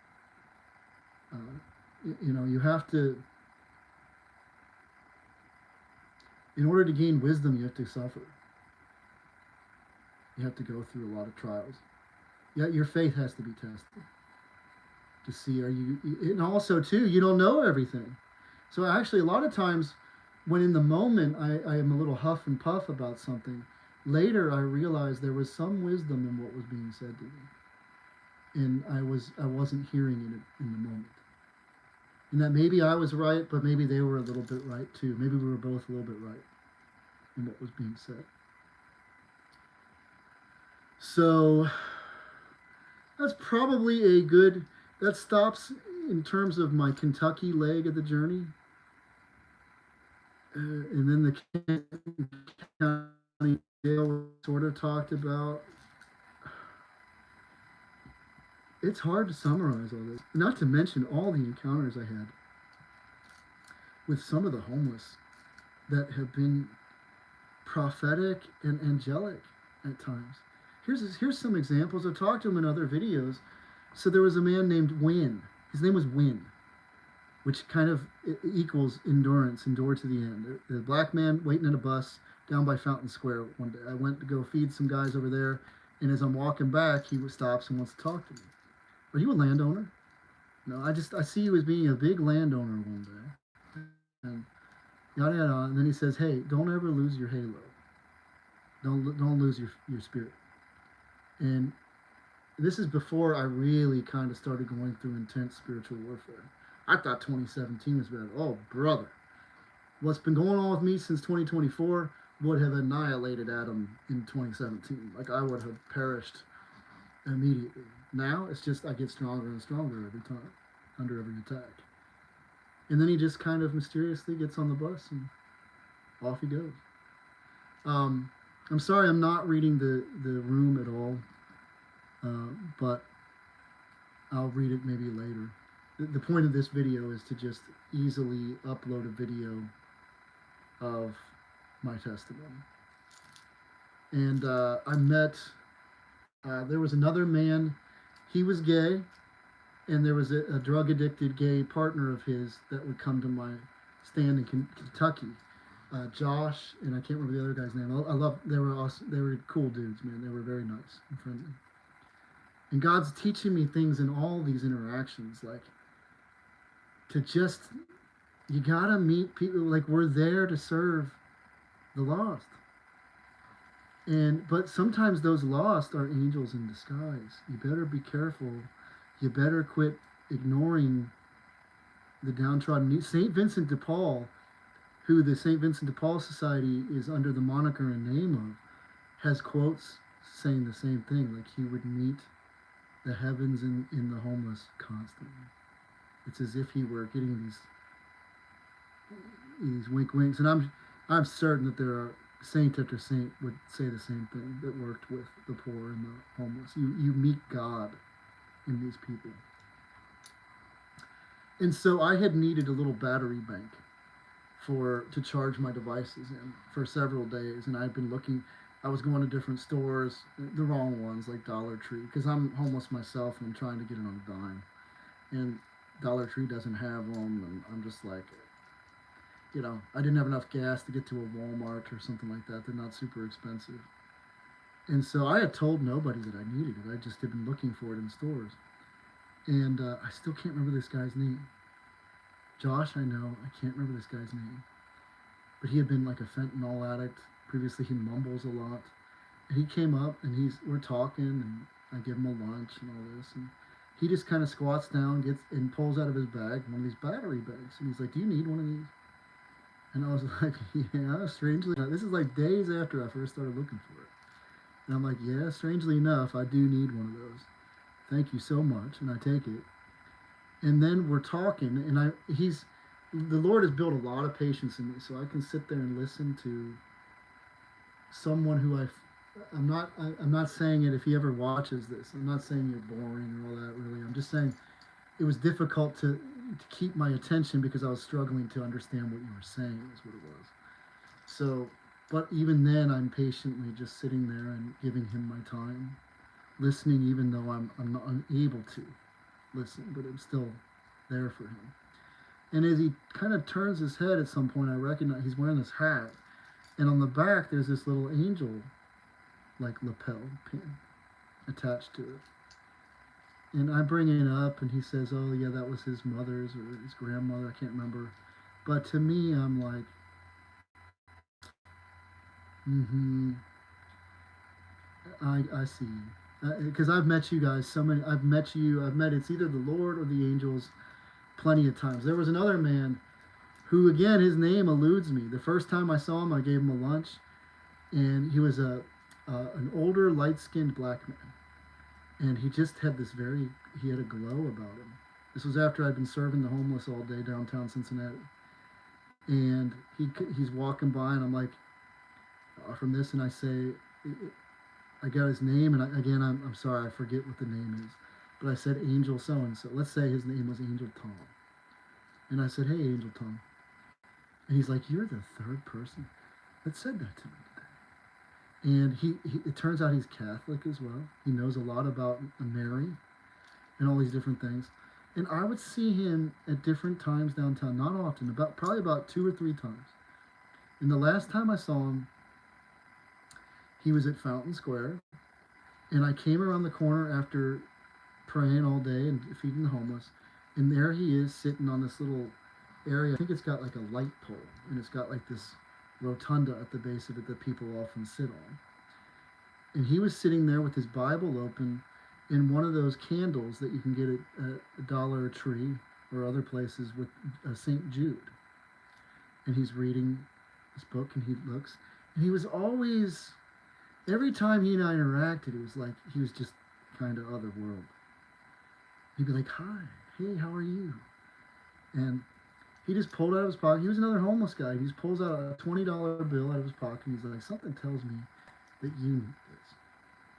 You have to, in order to gain wisdom, you have to suffer. You have to go through a lot of trials. Yet your faith has to be tested to see, are you, and also too, you don't know everything. So actually, a lot of times, when in the moment I am a little huff and puff about something, later I realized there was some wisdom in what was being said to me, and I wasn't hearing it in the moment, and that maybe I was right, but maybe they were a little bit right too. Maybe we were both a little bit right in what was being said. So that's probably a good, that stops in terms of my Kentucky leg of the journey. And then the county jail sort of talked about. It's hard to summarize all this, not to mention all the encounters I had with some of the homeless that have been prophetic and angelic at times. Here's some examples. I've talked to him in other videos. So there was a man named Win. His name was Win, which kind of equals endurance, endure to the end. The black man waiting in a bus down by Fountain Square one day. I went to go feed some guys over there, and as I'm walking back, he stops and wants to talk to me. Are you a landowner? No, I see you as being a big landowner one day. And yada yada. And then he says, hey, don't ever lose your halo. Don't lose your spirit. And this is before I really kind of started going through intense spiritual warfare. I thought 2017 was bad. Oh, brother. What's been going on with me since 2024 would have annihilated Adam in 2017. Like, I would have perished immediately. Now, it's just I get stronger and stronger every time, under every attack. And then he just kind of mysteriously gets on the bus and off he goes. I'm sorry I'm not reading the room at all, but I'll read it maybe later. The point of this video is to just easily upload a video of my testimony. And I met, there was another man, he was gay, and there was a drug-addicted gay partner of his that would come to my stand in Kentucky. Josh, and I can't remember the other guy's name. I love, they were awesome, they were cool dudes, man. They were very nice and friendly. And God's teaching me things in all these interactions, like to just, you gotta meet people, like we're there to serve the lost. But sometimes those lost are angels in disguise. You better be careful. You better quit ignoring the downtrodden. St. Vincent de Paul, who the St. Vincent de Paul Society is under the moniker and name of, has quotes saying the same thing, like he would meet the heavens in the homeless constantly. It's as if he were getting these wink winks. And I'm certain that there are saint after saint would say the same thing that worked with the poor and the homeless. You meet God in these people. And so I had needed a little battery bank to charge my devices in for several days, and I'd been looking. I was going to different stores, the wrong ones, like Dollar Tree, because I'm homeless myself and I'm trying to get it on a dime. And Dollar Tree doesn't have them, and I'm just like, I didn't have enough gas to get to a Walmart or something like that. They're not super expensive. And so I had told nobody that I needed it. I just had been looking for it in stores. And I still can't remember this guy's name. Josh, I know. I can't remember this guy's name. But he had been like a fentanyl addict. Previously, he mumbles a lot. And he came up, and we're talking, and I give him a lunch and all this. And he just kind of squats down, and pulls out of his bag one of these battery bags. And he's like, do you need one of these? And I was like, yeah, strangely enough. This is like days after I first started looking for it. And I'm like, yeah, strangely enough, I do need one of those. Thank you so much. And I take it. And then we're talking, and the Lord has built a lot of patience in me, so I can sit there and listen to someone who I'm not saying it if he ever watches this. I'm not saying you're boring or all that, really. I'm just saying it was difficult to keep my attention because I was struggling to understand what you were saying, is what it was. So, but even then, I'm patiently just sitting there and giving him my time, listening, even though I'm not unable to listen, but I'm still there for him. And as he kind of turns his head at some point, I recognize he's wearing this hat, and on the back there's this little angel, like lapel pin attached to it. And I bring it up, and he says, "Oh yeah, that was his mother's or his grandmother. I can't remember." But to me, I'm like, mm-hmm. I see. Because I've met you guys so many. I've met you. I've met it's either the Lord or the angels, plenty of times. There was another man who, again, his name eludes me. The first time I saw him, I gave him a lunch, and he was an older, light-skinned black man, and he just had he had a glow about him. This was after I'd been serving the homeless all day downtown Cincinnati, and he's walking by, and I'm like, from this, and I say, I got his name, and again, I'm sorry, I forget what the name is, but I said Angel so and so. Let's say his name was Angel Tom, and I said, "Hey, Angel Tom," and he's like, "You're the third person that said that to me today." And it turns out he's Catholic as well. He knows a lot about Mary and all these different things. And I would see him at different times downtown, not often, probably about 2 or 3 times. And the last time I saw him, he was at Fountain Square, and I came around the corner after praying all day and feeding the homeless, and there he is sitting on this little area. I think it's got like a light pole, and it's got like this rotunda at the base of it that people often sit on. And he was sitting there with his Bible open and one of those candles that you can get at Dollar Tree or other places with St. Jude. And he's reading this book, and he looks, and he was always, every time he and I interacted, it was like he was just kind of otherworld. He'd be like, "Hi, hey, how are you?" And he just pulled out of his pocket. He was another homeless guy. He just pulls out a $20 bill out of his pocket. And he's like, "Something tells me that you need this."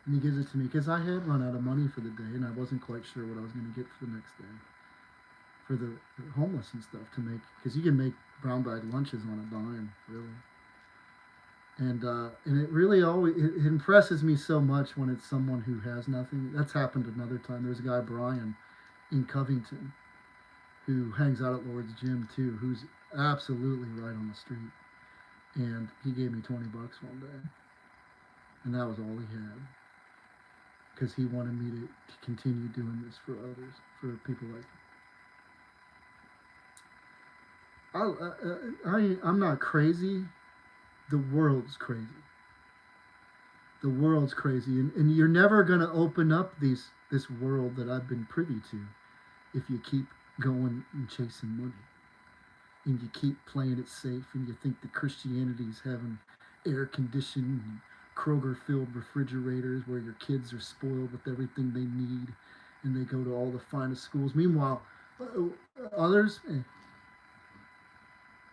And he gives it to me because I had run out of money for the day, and I wasn't quite sure what I was going to get for the next day for the homeless and stuff to make, because you can make brown bag lunches on a dime, really. And it really always it impresses me so much when it's someone who has nothing. That's happened another time. There's a guy, Brian, in Covington, who hangs out at Lord's Gym too, who's absolutely right on the street. And he gave me $20 one day, and that was all he had, because he wanted me to continue doing this for others, for people like him. I'm not crazy. The world's crazy. The world's crazy, and you're never going to open up this world that I've been privy to if you keep going and chasing money, and you keep playing it safe, and you think that Christianity's having air conditioned and Kroger-filled refrigerators where your kids are spoiled with everything they need, and they go to all the finest schools. Meanwhile, others,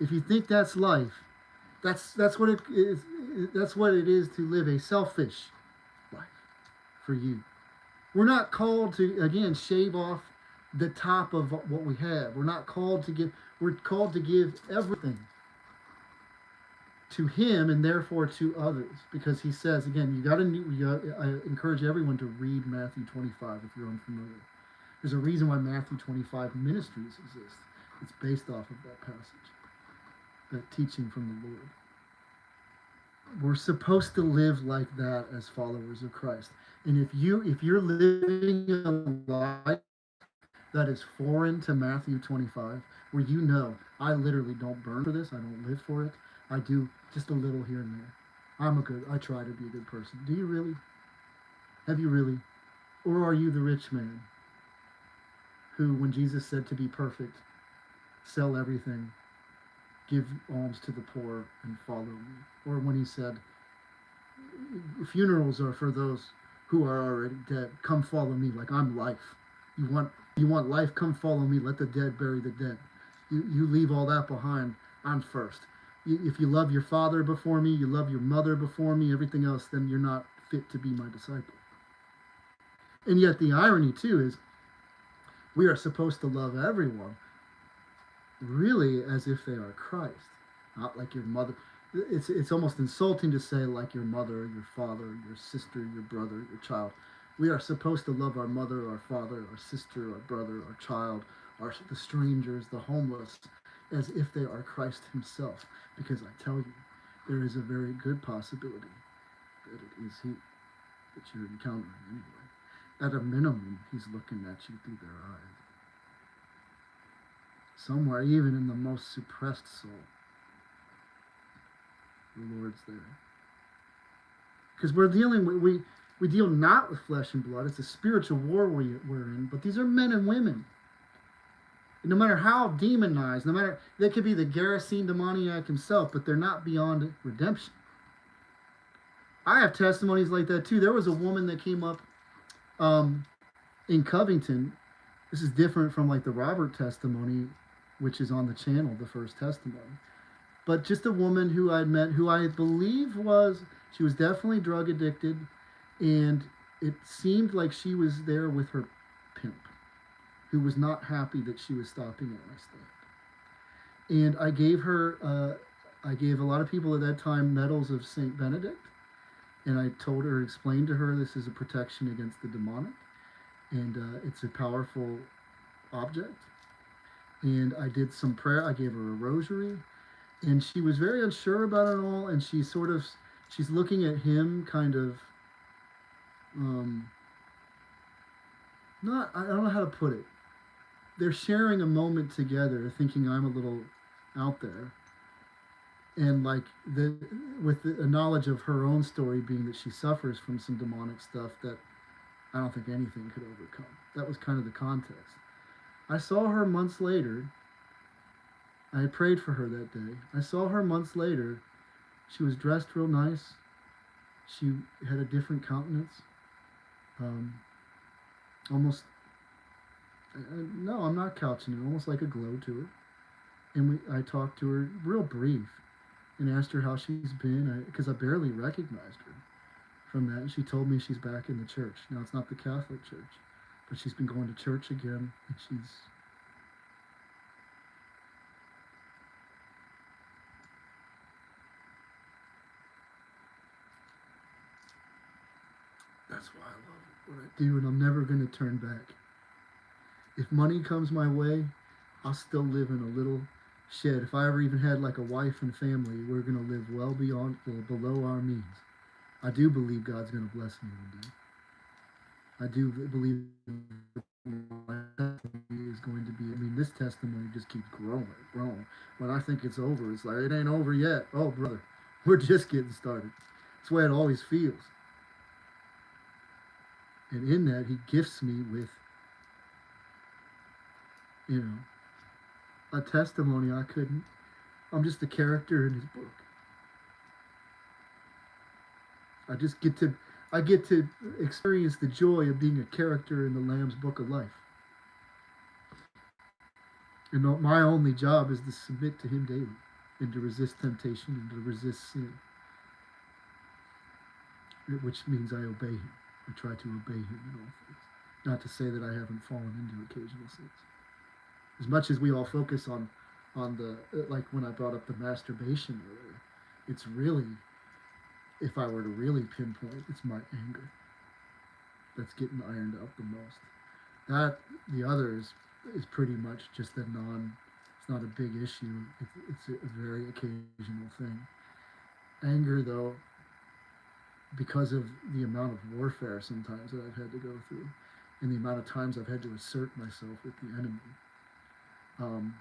if you think that's life, that's what it is. That's what it is to live a selfish life for you. We're not called to, again, shave off the top of what we have. We're not called to give. We're called to give everything to Him, and therefore to others, because He says, again, you got to. I encourage everyone to read Matthew 25 if you're unfamiliar. There's a reason why Matthew 25 ministries exist. It's based off of that passage, that teaching from the Lord. We're supposed to live like that as followers of Christ. And if you're living a life that is foreign to Matthew 25, where you know, I literally don't burn for this, I don't live for it, I do just a little here and there. I try to be a good person. Do you really? Have you really? Or are you the rich man who, when Jesus said to be perfect, sell everything, give alms to the poor, and follow me? Or when He said, funerals are for those who are already dead. Come follow me, like I'm life. You want life? Come follow me. Let the dead bury the dead. You leave all that behind. I'm first. If you love your father before me, you love your mother before me, everything else, then you're not fit to be my disciple. And yet the irony too is, We are supposed to love everyone, really, as if they are Christ, not like your mother. It's almost insulting to say like your mother, your father, your sister, your brother, your child. We are supposed to love our mother, our father, our sister, our brother, our child, the strangers, the homeless, as if they are Christ Himself. Because I tell you, there is a very good possibility that it is He that you're encountering anyway. At a minimum, He's looking at you through their eyes. Somewhere, even in the most suppressed soul, the Lord's there. Because we're dealing with, we deal not with flesh and blood. It's a spiritual war we're in. But these are men and women. And no matter how demonized, no matter, they could be the Gerasene demoniac himself, but they're not beyond redemption. I have testimonies like that too. There was a woman that came up in Covington. This is different from like the Robert testimony, which is on the channel, the first testimony. But just a woman who I'd met, who I believe she was definitely drug addicted, and it seemed like she was there with her pimp, who was not happy that she was stopping at my stand. And I gave a lot of people at that time medals of Saint Benedict, and I told her, explained to her, this is a protection against the demonic, and it's a powerful object. And I did some prayer. I gave her a rosary, and she was very unsure about it all. And she's looking at him kind of, I don't know how to put it. They're sharing a moment together, thinking I'm a little out there. And like with a knowledge of her own story being that she suffers from some demonic stuff that I don't think anything could overcome. That was kind of the context. I saw her months later. I had prayed for her that day. I saw her months later. She was dressed real nice. She had a different countenance. Almost, no, I'm not couching it, almost like a glow to her. And I talked to her real brief and asked her how she's been, because I barely recognized her from that. And she told me she's back in the church. Now, it's not the Catholic Church, but she's been going to church again, and that's why I love what I do, and I'm never going to turn back. If money comes my way, I'll still live in a little shed. If I ever even had like a wife and family, we're going to live well below our means. I do believe God's going to bless me one day. I do believe my testimony is going to be, this testimony just keeps growing. When I think it's over, it's like, it ain't over yet. Oh, brother, we're just getting started. That's the way it always feels. And in that, He gifts me with, a testimony I couldn't. I'm just a character in His book. I get to experience the joy of being a character in the Lamb's Book of Life. And my only job is to submit to Him daily and to resist temptation and to resist sin, which means I obey Him. I try to obey Him in all things. Not to say that I haven't fallen into occasional sins. As much as we all focus on the, like when I brought up the masturbation earlier, it's really, if I were to really pinpoint, it's my anger that's getting ironed out the most. That, the other is pretty much just it's not a big issue. It's a very occasional thing. Anger, though, because of the amount of warfare sometimes that I've had to go through and the amount of times I've had to assert myself with the enemy, I'm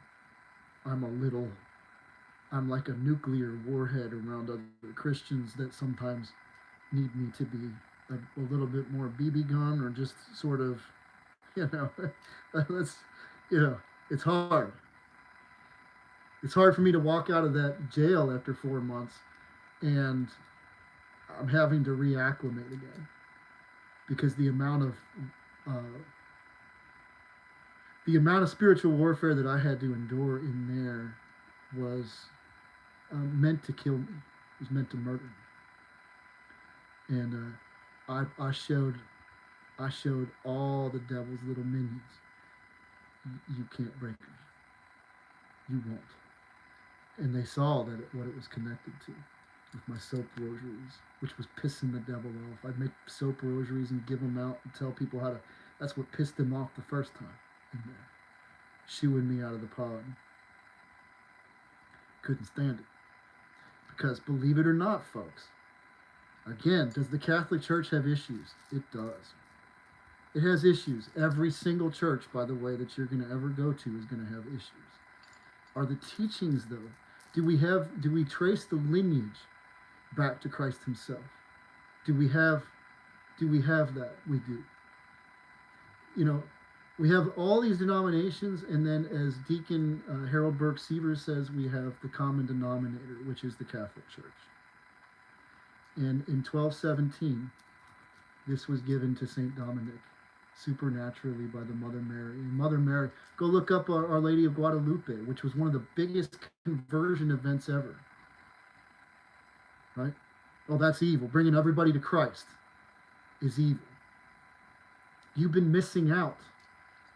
like a nuclear warhead around other Christians that sometimes need me to be a little bit more BB gun, or just sort of, it's hard. It's hard for me to walk out of that jail after 4 months and I'm having to reacclimate again, because the amount of spiritual warfare that I had to endure in there was meant to kill me. It was meant to murder me. And I showed all the devil's little minions You can't break me. You won't. And they saw what it was connected to with my soap rosaries, which was pissing the devil off. I'd make soap rosaries and give them out and tell people how to. That's what pissed him off the first time in there, shooing me out of the pod. Couldn't stand it. Because believe it or not, folks, again, does the Catholic Church have issues? It does. It has issues. Every single church, by the way, that you're going to ever go to is going to have issues. Are the teachings, though? Do we trace the lineage back to Christ himself? Do we have that? We do. You know, we have all these denominations, and then as Deacon Harold Burke Sievers says, we have the common denominator, which is the Catholic Church. And in 1217, this was given to St. Dominic supernaturally by the Mother Mary. And Mother Mary, go look up Our Lady of Guadalupe, which was one of the biggest conversion events ever. Right? Oh, that's evil. Bringing everybody to Christ is evil. You've been missing out.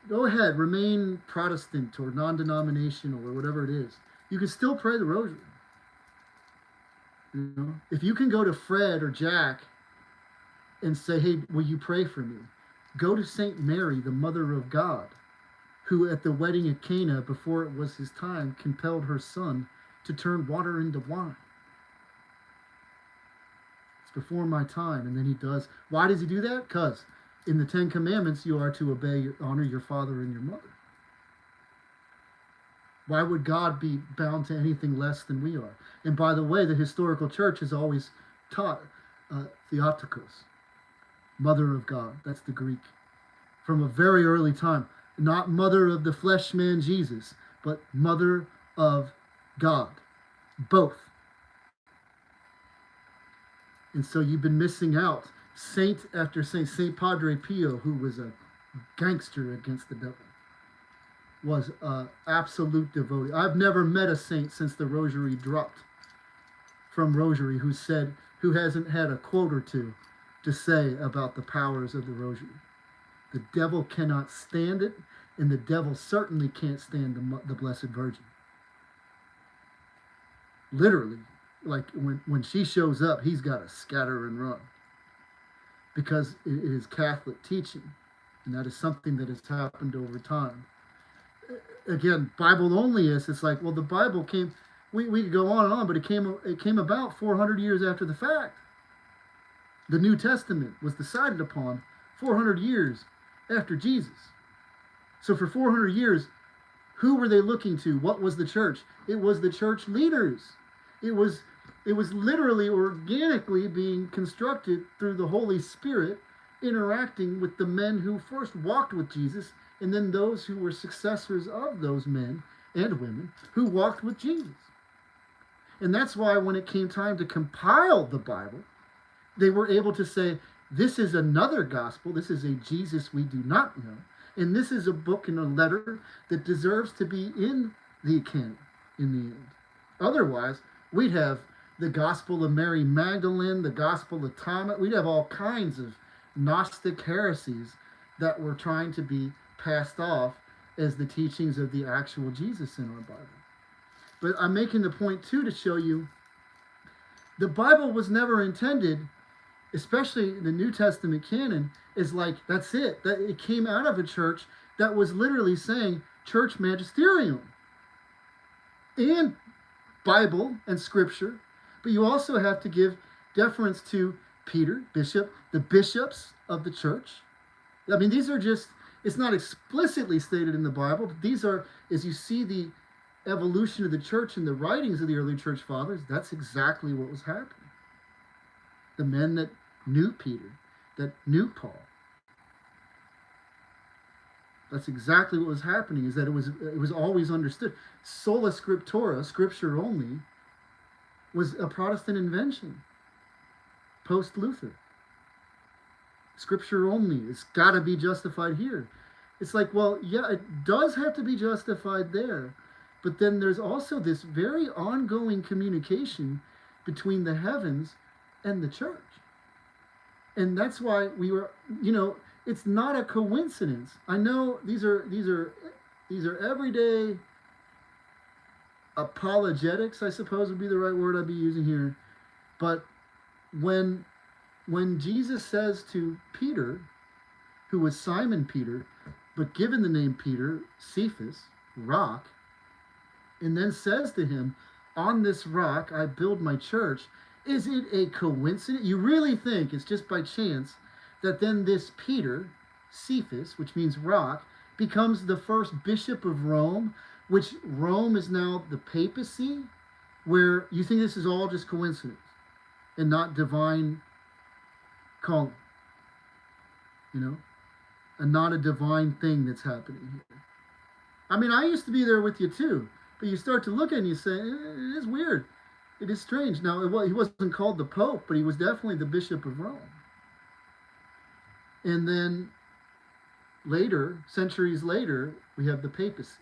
Go ahead, remain Protestant or non-denominational or whatever it is. You can still pray the rosary. You know? If you can go to Fred or Jack and say, hey, will you pray for me? Go to St. Mary, the Mother of God, who at the wedding at Cana, before it was his time, compelled her son to turn water into wine. It's before my time, and then he does. Why does he do that? Because in the Ten Commandments, you are to honor your father and your mother. Why would God be bound to anything less than we are? And by the way, the historical church has always taught Theotokos, Mother of God. That's the Greek. From a very early time. Not mother of the flesh man Jesus, but Mother of God. Both. And so you've been missing out. Saint after saint. Saint Padre Pio, who was a gangster against the devil, was an absolute devotee. I've never met a saint since the rosary dropped from Rosary who hasn't had a quote or two to say about the powers of the rosary. The devil cannot stand it, and the devil certainly can't stand the Blessed Virgin. Literally, like when she shows up, he's got to scatter and run. Because it is Catholic teaching, and that is something that has happened over time. Again, Bible onlyists, it's like, well, the Bible came, we could go on and on, but it came about 400 years after the fact. The New Testament was decided upon 400 years after Jesus. So for 400 years, who were they looking to? What was the church? It was the church leaders. It was literally organically being constructed through the Holy Spirit, interacting with the men who first walked with Jesus, and then those who were successors of those men and women who walked with Jesus. And that's why when it came time to compile the Bible, they were able to say, this is another gospel, this is a Jesus we do not know, and this is a book and a letter that deserves to be in the canon in the end. Otherwise, we'd have the Gospel of Mary Magdalene, the Gospel of Thomas. We'd have all kinds of Gnostic heresies that were trying to be passed off as the teachings of the actual Jesus in our Bible. But I'm making the point, too, to show you the Bible was never intended, especially the New Testament canon, is like, that's it. That it came out of a church that was literally saying church magisterium and Bible and Scripture. But you also have to give deference to Peter, bishop, the bishops of the church. I mean, these are just, it's not explicitly stated in the Bible, but these are, as you see the evolution of the church in the writings of the early church fathers, that's exactly what was happening. The men that knew Peter, that knew Paul. That's exactly what was happening, is that it was always understood. Sola scriptura, scripture only, was a Protestant invention post-Luther. Scripture only. It's got to be justified here. It's like, well, yeah, it does have to be justified there. But then there's also this very ongoing communication between the heavens and the church. And that's why we were, it's not a coincidence. I know these are These are everyday apologetics, I suppose would be the right word I'd be using here. But when Jesus says to Peter, who was Simon Peter, but given the name Peter, Cephas, rock, and then says to him, on this rock I build my church, is it a coincidence? You really think it's just by chance that then this Peter, Cephas, which means rock, becomes the first bishop of Rome, which Rome is now the papacy, where you think this is all just coincidence and not divine calling, you know, and not a divine thing that's happening here. I mean, I used to be there with you too, but you start to look at it and you say, it is weird. It is strange. Now, he wasn't called the Pope, but he was definitely the Bishop of Rome. And then later, centuries later, we have the papacy.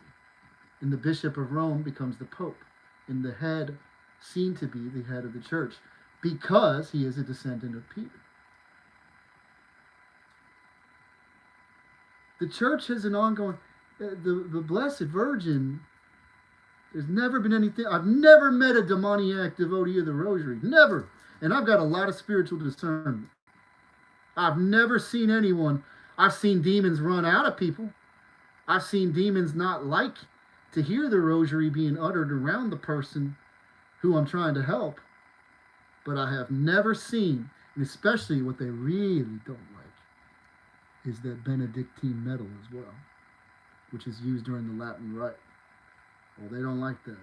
And the Bishop of Rome becomes the Pope. And the head, seen to be the head of the church, because he is a descendant of Peter. The church has an ongoing, the Blessed Virgin, there's never been anything, I've never met a demoniac devotee of the Rosary, never. And I've got a lot of spiritual discernment. I've never seen anyone, I've seen demons run out of people. I've seen demons not like to hear the Rosary being uttered around the person who I'm trying to help. But I have never seen, and especially what they really don't like, is that Benedictine medal as well, which is used during the Latin Rite. Well, they don't like that.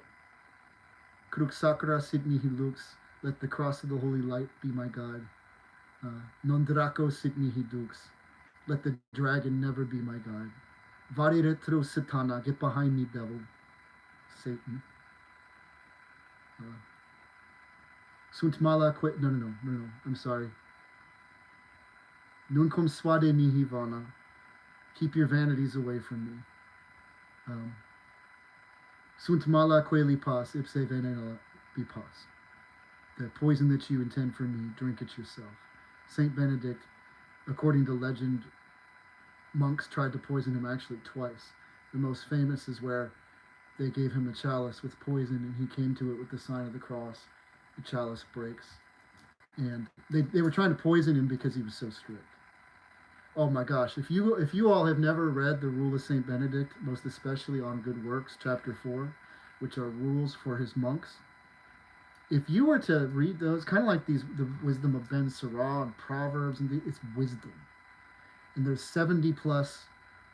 Crux sacra sit mihi lux, let the cross of the holy light be my guide. Non draco sit mihi dux, let the dragon never be my guide. Vari retro satana, get behind me, devil, Satan. Sunt mala quit, no, I'm sorry. Nuncum suade mihi vana, keep your vanities away from me. Sunt mala queli pas, ipse venena be pas. The poison that you intend for me, drink it yourself. Saint Benedict, according to legend, monks tried to poison him actually twice. The most famous is where they gave him a chalice with poison and he came to it with the sign of the cross. The chalice breaks. And they were trying to poison him because he was so strict. Oh my gosh, if you all have never read the Rule of Saint Benedict, most especially on Good Works, chapter 4, which are rules for his monks, if you were to read those, kind of like the wisdom of Ben Sirah and Proverbs, and it's wisdom. And there's 70 plus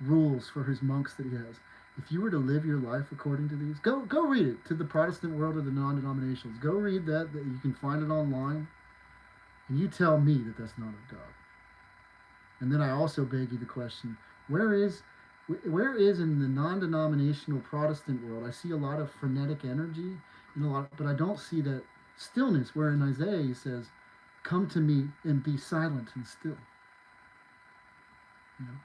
rules for his monks that he has. If you were to live your life according to these, go read it to the Protestant world or the non-denominationals. Go read that you can find it online. And you tell me that that's not of God. And then I also beg you the question, where is in the non-denominational Protestant world, I see a lot of frenetic energy, and but I don't see that stillness, where in Isaiah he says, come to me and be silent and still. You know?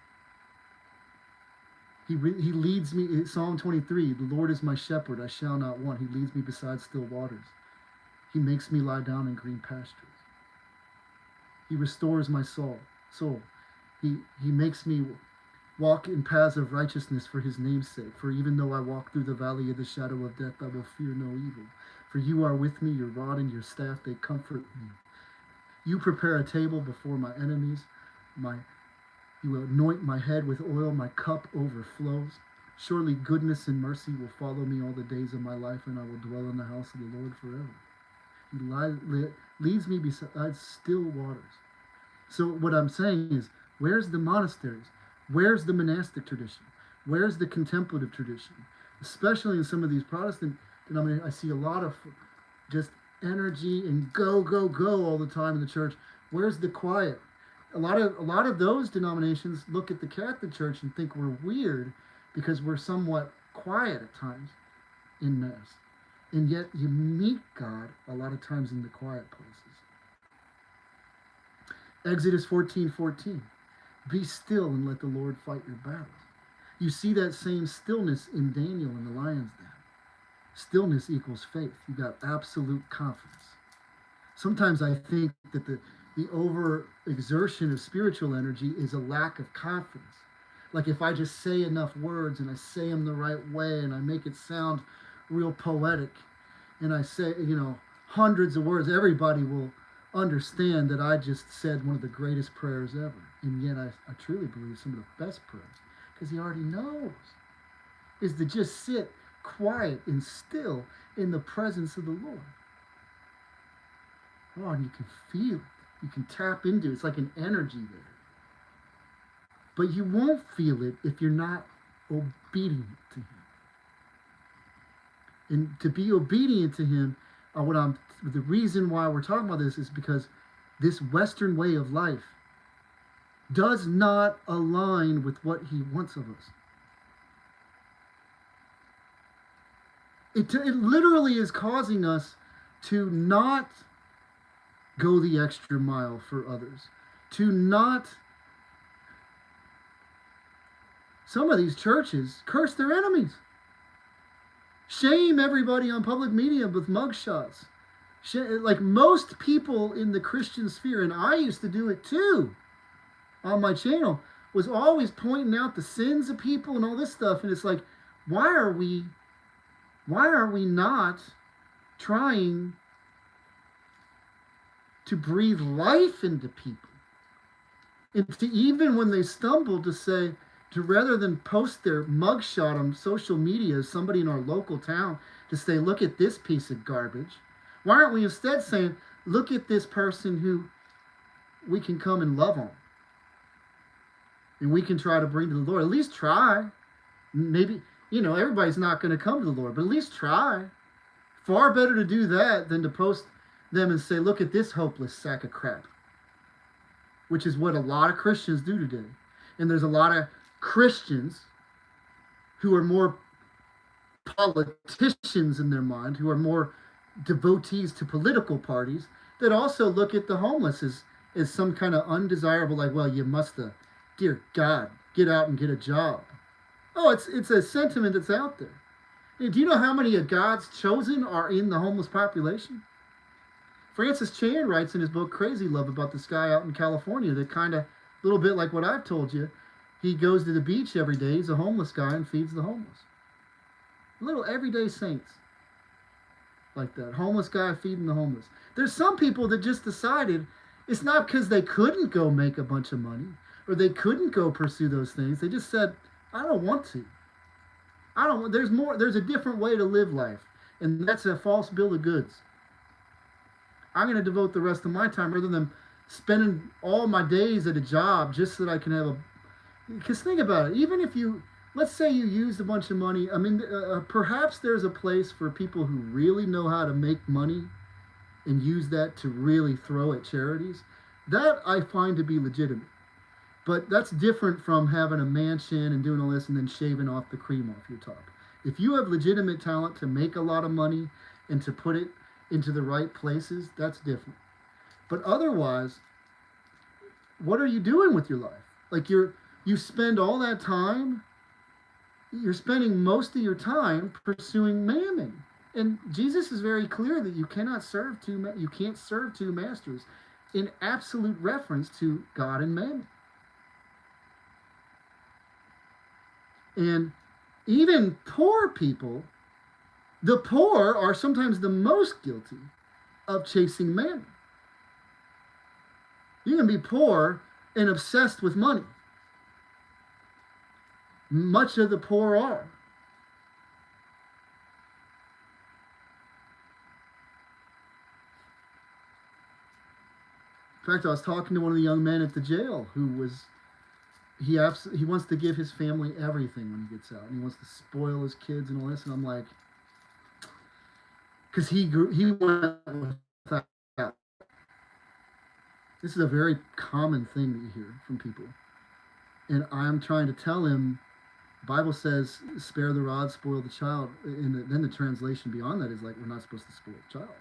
He leads me, Psalm 23, the Lord is my shepherd, I shall not want. He leads me beside still waters. He makes me lie down in green pastures. He restores my soul. He makes me walk in paths of righteousness for his name's sake. For even though I walk through the valley of the shadow of death, I will fear no evil. For you are with me, your rod and your staff, they comfort me. You prepare a table before my enemies. You anoint my head with oil, my cup overflows. Surely goodness and mercy will follow me all the days of my life, and I will dwell in the house of the Lord forever. He leads me beside still waters. So what I'm saying is, where's the monasteries? Where's the monastic tradition? Where's the contemplative tradition? Especially in some of these Protestant denominations, I see a lot of just energy and go all the time in the church. Where's the quiet? A lot of those denominations look at the Catholic Church and think we're weird because we're somewhat quiet at times in Mass. And yet you meet God a lot of times in the quiet places. Exodus 14:14. Be still and let the Lord fight your battles. You see that same stillness in Daniel in the lion's den. Stillness equals faith. You got absolute confidence. Sometimes I think that the overexertion of spiritual energy is a lack of confidence. Like if I just say enough words and I say them the right way and I make it sound real poetic and I say, hundreds of words, everybody will understand that I just said one of the greatest prayers ever. And yet I truly believe some of the best prayers, because he already knows, is to just sit quiet and still in the presence of the Lord. Oh, and you can feel it. You can tap into it. It's like an energy there. But you won't feel it if you're not obedient to him. And to be obedient to him, the reason why we're talking about this is because this Western way of life does not align with what he wants of us. It literally is causing us to not go the extra mile for others, to not. Some of these churches curse their enemies, shame everybody on public media with mugshots. Like most people in the Christian sphere, and I used to do it too on my channel, was always pointing out the sins of people and all this stuff. And it's like, why are we not trying to breathe life into people? And to, even when they stumble, to say, to rather than post their mugshot on social media as somebody in our local town, to say, look at this piece of garbage. Why aren't we instead saying, look at this person who we can come and love on? And we can try to bring to the Lord. At least try. Maybe, everybody's not going to come to the Lord, but at least try. Far better to do that than to post them and say, look at this hopeless sack of crap. Which is what a lot of Christians do today. And there's a lot of Christians who are more politicians in their mind, who are more devotees to political parties, that also look at the homeless as some kind of undesirable, like, well, you must have, dear God, get out and get a job. Oh, it's a sentiment that's out there. And do you know how many of God's chosen are in the homeless population? Francis Chan writes in his book Crazy Love about this guy out in California that kind of, a little bit like what I've told you, he goes to the beach every day, he's a homeless guy and feeds the homeless. Little everyday saints like that. Homeless guy feeding the homeless. There's some people that just decided it's not because they couldn't go make a bunch of money or they couldn't go pursue those things. They just said, I don't want to. There's a different way to live life. And that's a false bill of goods. I'm going to devote the rest of my time rather than spending all my days at a job just so that I can have because think about it. Even if let's say you used a bunch of money. I mean, perhaps there's a place for people who really know how to make money and use that to really throw at charities. That I find to be legitimate. But that's different from having a mansion and doing all this and then shaving off the cream off your top. If you have legitimate talent to make a lot of money and to put it into the right places, that's different. But otherwise, what are you doing with your life? Like you spend all that time, you're spending most of your time pursuing mammon. And Jesus is very clear that you can't serve two masters, in absolute reference to God and mammon. And even poor people, the poor are sometimes the most guilty of chasing mammon. You can be poor and obsessed with money. Much of the poor are. In fact, I was talking to one of the young men at the jail who he wants to give his family everything when he gets out. And he wants to spoil his kids and all this. And I'm like, because he went without. This is a very common thing that you hear from people. And I'm trying to tell him, the Bible says, spare the rod, spoil the child. And then the translation beyond that is like, we're not supposed to spoil the child.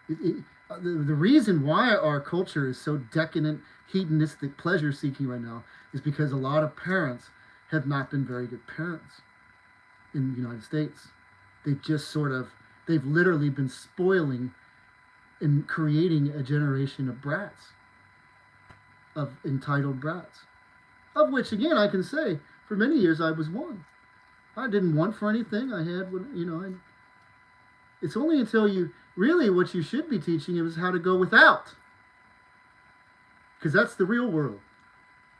The reason why our culture is so decadent, hedonistic, pleasure-seeking right now is because a lot of parents have not been very good parents in the United States. They've literally been spoiling and creating a generation of brats, of entitled brats. of which, again, I can say, for many years I was one. I didn't want for anything. I had, it's only until you, really what you should be teaching is how to go without. Because that's the real world.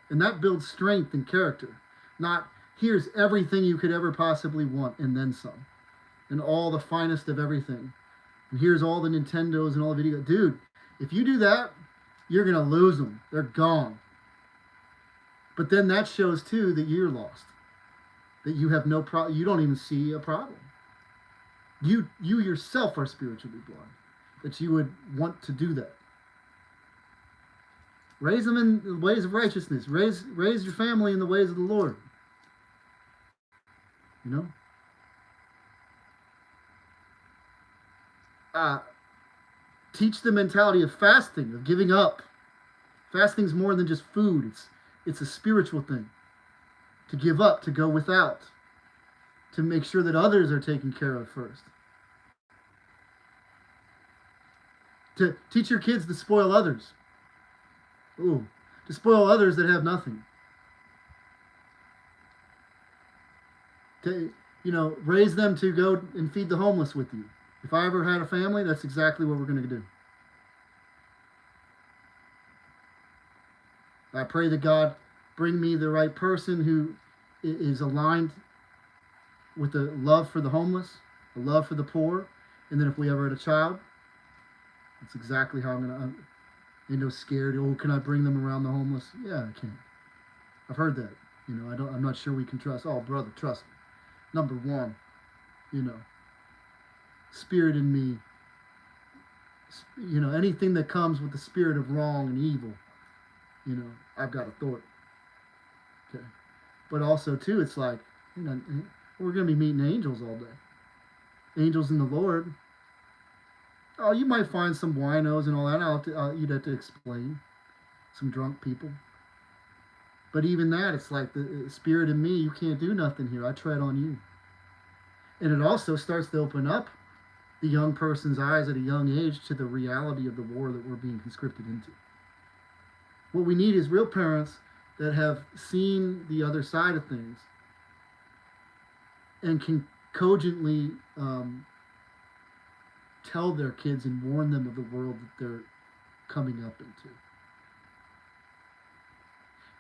And that builds strength and character. Not, here's everything you could ever possibly want and then some. And all the finest of everything. And here's all the Nintendos and all the video. Dude, if you do that, you're going to lose them. They're gone. But then that shows, too, that you're lost. That you have no problem. You don't even see a problem. You yourself are spiritually blind. That you would want to do that. Raise them in the ways of righteousness. Raise your family in the ways of the Lord. You know? Teach the mentality of fasting, of giving up. Fasting's more than just food. It's a spiritual thing. To give up, to go without. To make sure that others are taken care of first. To teach your kids to spoil others. Ooh, to spoil others that have nothing. To, raise them to go and feed the homeless with you. If I ever had a family, that's exactly what we're going to do. I pray that God bring me the right person who is aligned with the love for the homeless, the love for the poor, and then if we ever had a child, that's exactly how I'm going to... Ain't no scared. Oh, can I bring them around the homeless? Yeah, I can. I've heard that. I'm not sure we can trust. Oh, brother, trust me. Number one, spirit in me. Anything that comes with the spirit of wrong and evil, I've got authority. Okay. But also, too, it's like, we're going to be meeting angels all day. Angels in the Lord. Oh, you might find some winos and all that. You'd have to explain. Some drunk people. But even that, it's like the spirit in me, you can't do nothing here. I tread on you. And it also starts to open up the young person's eyes at a young age to the reality of the war that we're being conscripted into. What we need is real parents that have seen the other side of things and can cogently tell their kids and warn them of the world that they're coming up into.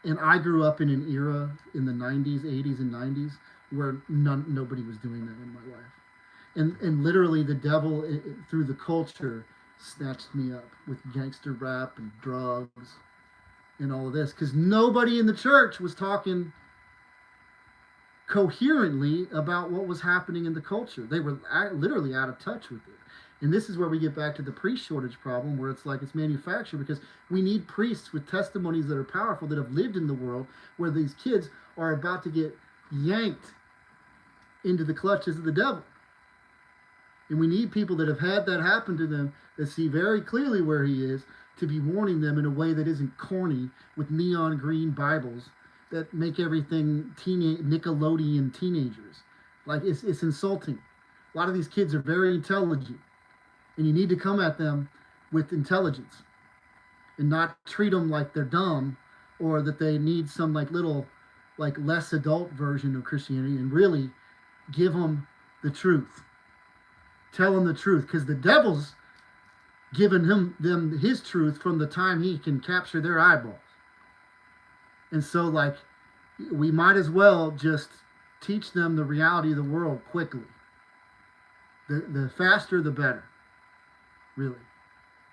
And I grew up in an era in the 90s, 80s, and 90s where nobody was doing that in my life. And literally the devil, through the culture, snatched me up with gangster rap and drugs and all of this. Because nobody in the church was talking coherently about what was happening in the culture. They were literally out of touch with it. And this is where we get back to the priest shortage problem, where it's like it's manufactured, because we need priests with testimonies that are powerful, that have lived in the world, where these kids are about to get yanked into the clutches of the devil. And we need people that have had that happen to them, that see very clearly where he is, to be warning them in a way that isn't corny, with neon green Bibles that make everything Nickelodeon teenagers. Like, it's insulting. A lot of these kids are very intelligent. And you need to come at them with intelligence and not treat them like they're dumb or that they need some little less adult version of Christianity, and really give them the truth. Tell them the truth, because the devil's given them his truth from the time he can capture their eyeballs. And so we might as well just teach them the reality of the world quickly. The faster, the better. Really,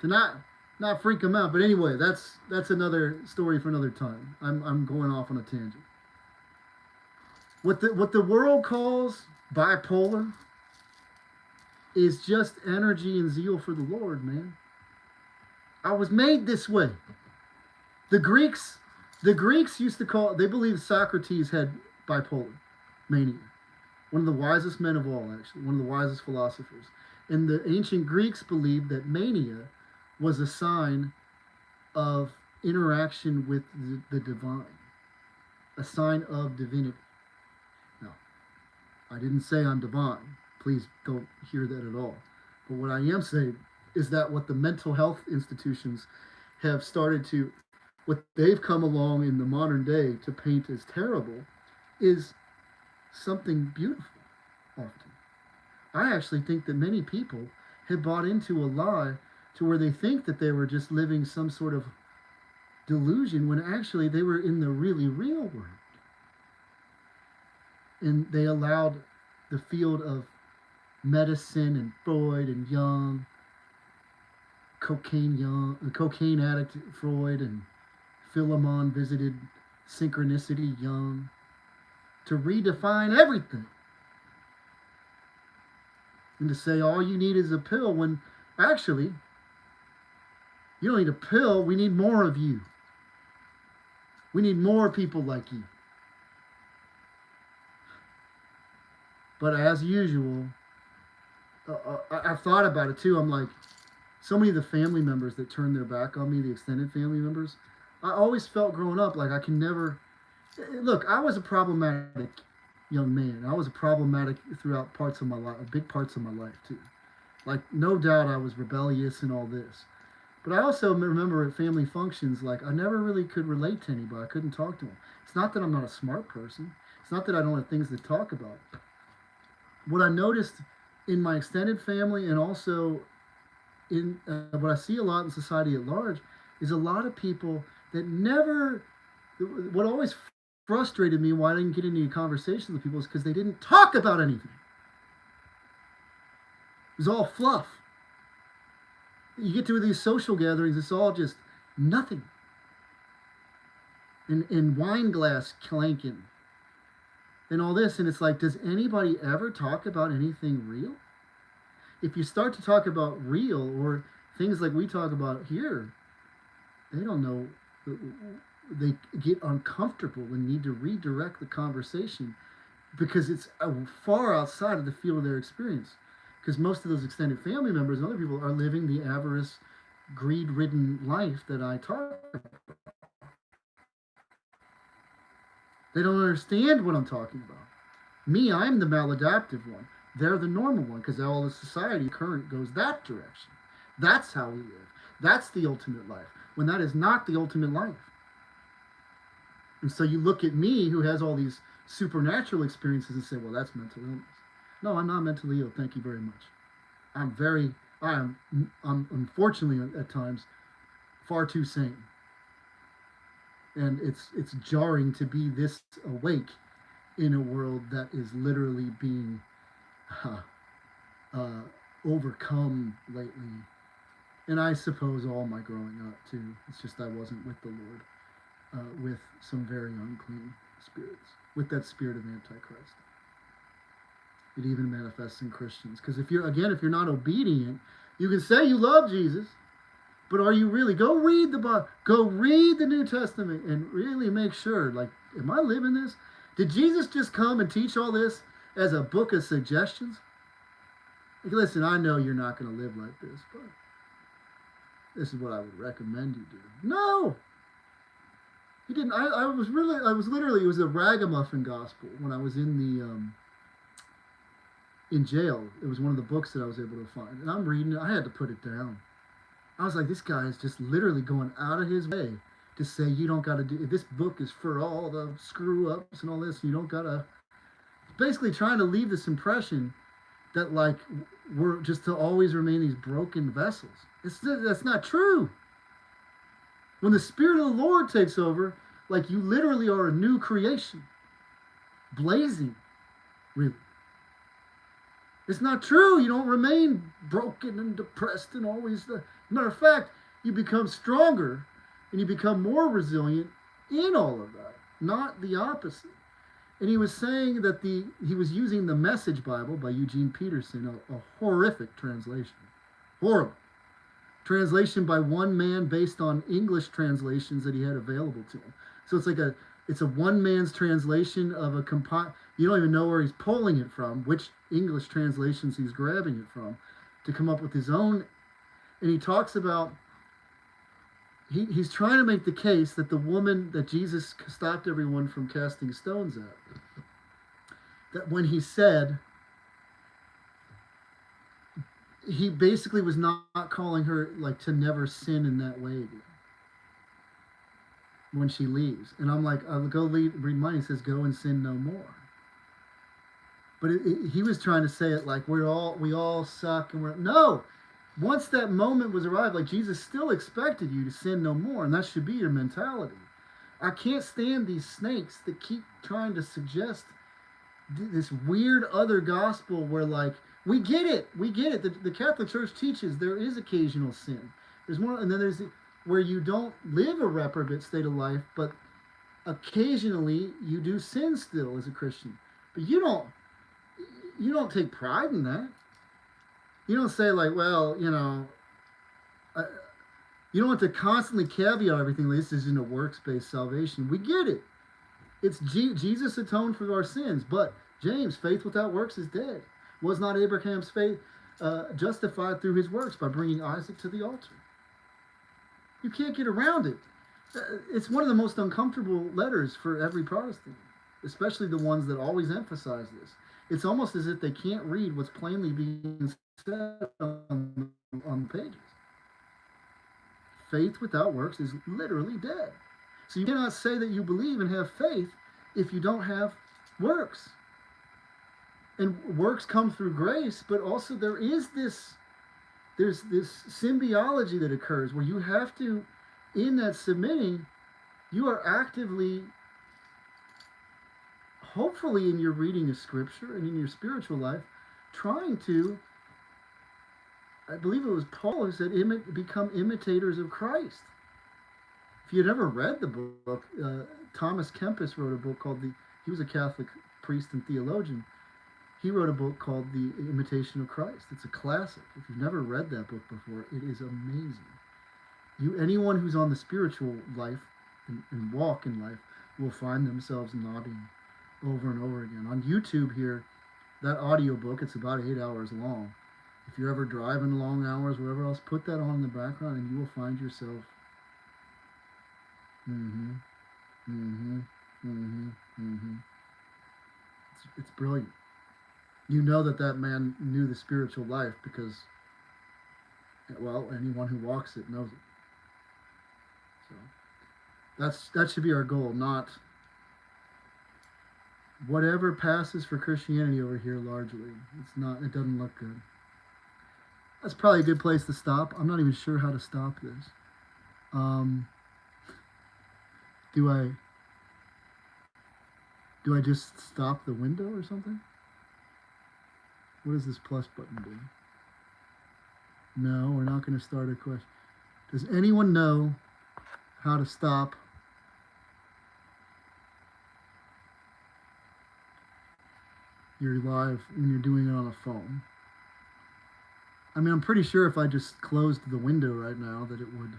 to not freak them out. But anyway, that's another story for another time. I'm going off on a tangent. What the world calls bipolar is just energy and zeal for the Lord, man. I was made this way. The Greeks used to call. They believed Socrates had bipolar mania. One of the wisest men of all, actually, one of the wisest philosophers. And the ancient Greeks believed that mania was a sign of interaction with the divine, a sign of divinity. Now, I didn't say I'm divine. Please don't hear that at all. But what I am saying is that what the mental health institutions have started to What they've come along in the modern day to paint as terrible is something beautiful often. I actually think that many people have bought into a lie to where they think that they were just living some sort of delusion when actually they were in the really real world. And they allowed the field of medicine and Freud and Jung, cocaine addict Freud, and Philemon visited synchronicity Jung to redefine everything. And to say all you need is a pill when actually you don't need a pill, we need more of you. We need more people like you. But as usual, I've thought about it too. I'm like, so many of the family members that turned their back on me, the extended family members, I always felt growing up like I can never. Look, I was a problematic young man. I was a problematic throughout parts of my life, big parts of my life too. Like, no doubt I was rebellious and all this. But I also remember at family functions, like, I never really could relate to anybody. I couldn't talk to them. It's not that I'm not a smart person. It's not that I don't have things to talk about. What I noticed in my extended family and also in what I see a lot in society at large is a lot of people that never, what always frustrated me why I didn't get into conversations with people is because they didn't talk about anything. It was all fluff. You get to these social gatherings, it's all just nothing. And wine glass clanking and all this. And it's like, does anybody ever talk about anything real? If you start to talk about real or things like we talk about here, they don't know. They get uncomfortable and need to redirect the conversation because it's far outside of the field of their experience. Because most of those extended family members and other people are living the avarice, greed-ridden life that I talk about. They don't understand what I'm talking about. Me, I'm the maladaptive one. They're the normal one because all the society current goes that direction. That's how we live. That's the ultimate life. When that is not the ultimate life. And so you look at me who has all these supernatural experiences and say, well, that's mental illness. No, I'm not mentally ill. Thank you very much. I'm unfortunately at times far too sane. And it's jarring to be this awake in a world that is literally being overcome lately. And I suppose all my growing up too. It's just I wasn't with the Lord, with some very unclean spirits, with that spirit of Antichrist. It even manifests in Christians. Because if you're not obedient, you can say you love Jesus, but are you really? Go read the Bible. Go read the New Testament and really make sure, like, am I living this? Did Jesus just come and teach all this as a book of suggestions? Like, listen, I know you're not going to live like this, but this is what I would recommend you do. No! He didn't. I was literally, it was a ragamuffin gospel when I was in jail. It was one of the books that I was able to find. And I'm reading it. I had to put it down. I was like, this guy is just literally going out of his way to say you don't got to do, this book is for all the screw-ups and all this. You don't got to, basically trying to leave this impression that, like, we're just to always remain these broken vessels. That's not true. When the Spirit of the Lord takes over, like, you literally are a new creation. Blazing, really. It's not true. You don't remain broken and depressed and always the. Matter of fact, you become stronger and you become more resilient in all of that, not the opposite. And he was saying that he was using the Message Bible by Eugene Peterson, a horrific translation. Horrible. Translation by one man based on English translations that he had available to him. So it's a one man's translation of a you don't even know where he's pulling it from, which English translations he's grabbing it from, to come up with his own. And he talks about, he's trying to make the case that the woman that Jesus stopped everyone from casting stones at, that when he said, he basically was not calling her, like, to never sin in that way again. when she leaves. And I'm like, I'll go read mine. He says, go and sin no more. But he was trying to say it like we all suck and we're no. Once that moment was arrived, like Jesus still expected you to sin no more, and that should be your mentality. I can't stand these snakes that keep trying to suggest this weird other gospel where like we get it. The Catholic Church teaches there is occasional sin. There's more, and then there's where you don't live a reprobate state of life, but occasionally you do sin still as a Christian. But you don't take pride in that. You don't say like, well, you don't have to constantly caveat everything. Like, this isn't a works-based salvation. We get it. It's Jesus atoned for our sins. But James, faith without works is dead. Was not Abraham's faith justified through his works by bringing Isaac to the altar? You can't get around it. It's one of the most uncomfortable letters for every Protestant, especially the ones that always emphasize this. It's almost as if they can't read what's plainly being said on the pages. Faith without works is literally dead. So you cannot say that you believe and have faith if you don't have works. And works come through grace, but also there's this symbiology that occurs where you have to, in that submitting, you are actively, hopefully in your reading of Scripture and in your spiritual life, trying to, I believe it was Paul who said, become imitators of Christ. If you'd ever read the book, Thomas Kempis wrote a book called he was a Catholic priest and theologian. He wrote a book called The Imitation of Christ. It's a classic. If you've never read that book before, it is amazing. Anyone who's on the spiritual life and walk in life will find themselves nodding over and over again. On YouTube here, that audio book, it's about 8 hours long. If you're ever driving long hours, wherever else, put that on in the background and you will find yourself It's brilliant. You know that man knew the spiritual life because, well, anyone who walks it knows it. So that should be our goal, not whatever passes for Christianity over here largely. It doesn't look good. That's probably a good place to stop. I'm not even sure how to stop this. Do I just stop the window or something? What does this plus button do? No, we're not going to start a question. Does anyone know how to stop your live when you're doing it on a phone? I mean, I'm pretty sure if I just closed the window right now that it would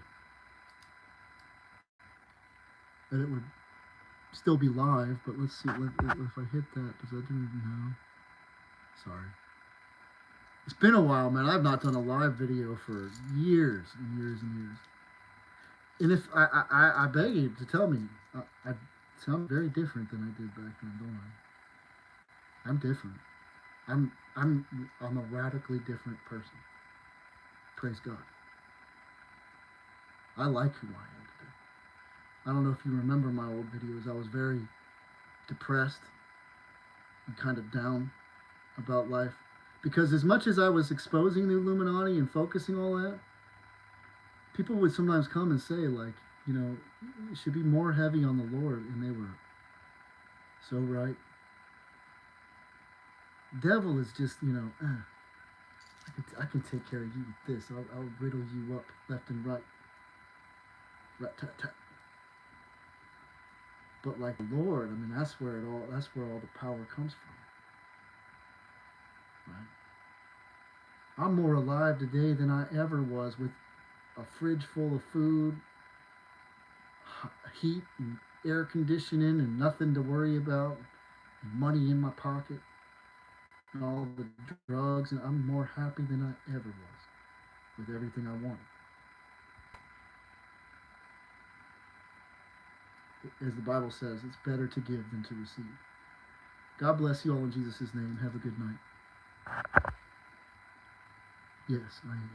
still be live, but let's see, if I hit that, does that do it? No. Sorry. It's been a while, man. I've not done a live video for years and years and years. And if I beg you to tell me, I sound very different than I did back then, don't I? I'm different. I'm a radically different person. Praise God. I like who I am today. I don't know if you remember my old videos. I was very depressed and kind of down about life. Because as much as I was exposing the Illuminati and focusing all that, people would sometimes come and say, like, it should be more heavy on the Lord. And they were so right. Devil is just, I can take care of you with this. I'll riddle you up left and right. Rat-tat-tat. But like the Lord, I mean, that's where all the power comes from. Right? I'm more alive today than I ever was, with a fridge full of food, heat and air conditioning and nothing to worry about, and money in my pocket, and all the drugs, and I'm more happy than I ever was with everything I wanted. As the Bible says, it's better to give than to receive. God bless you all in Jesus' name. Have a good night. Yes, I am.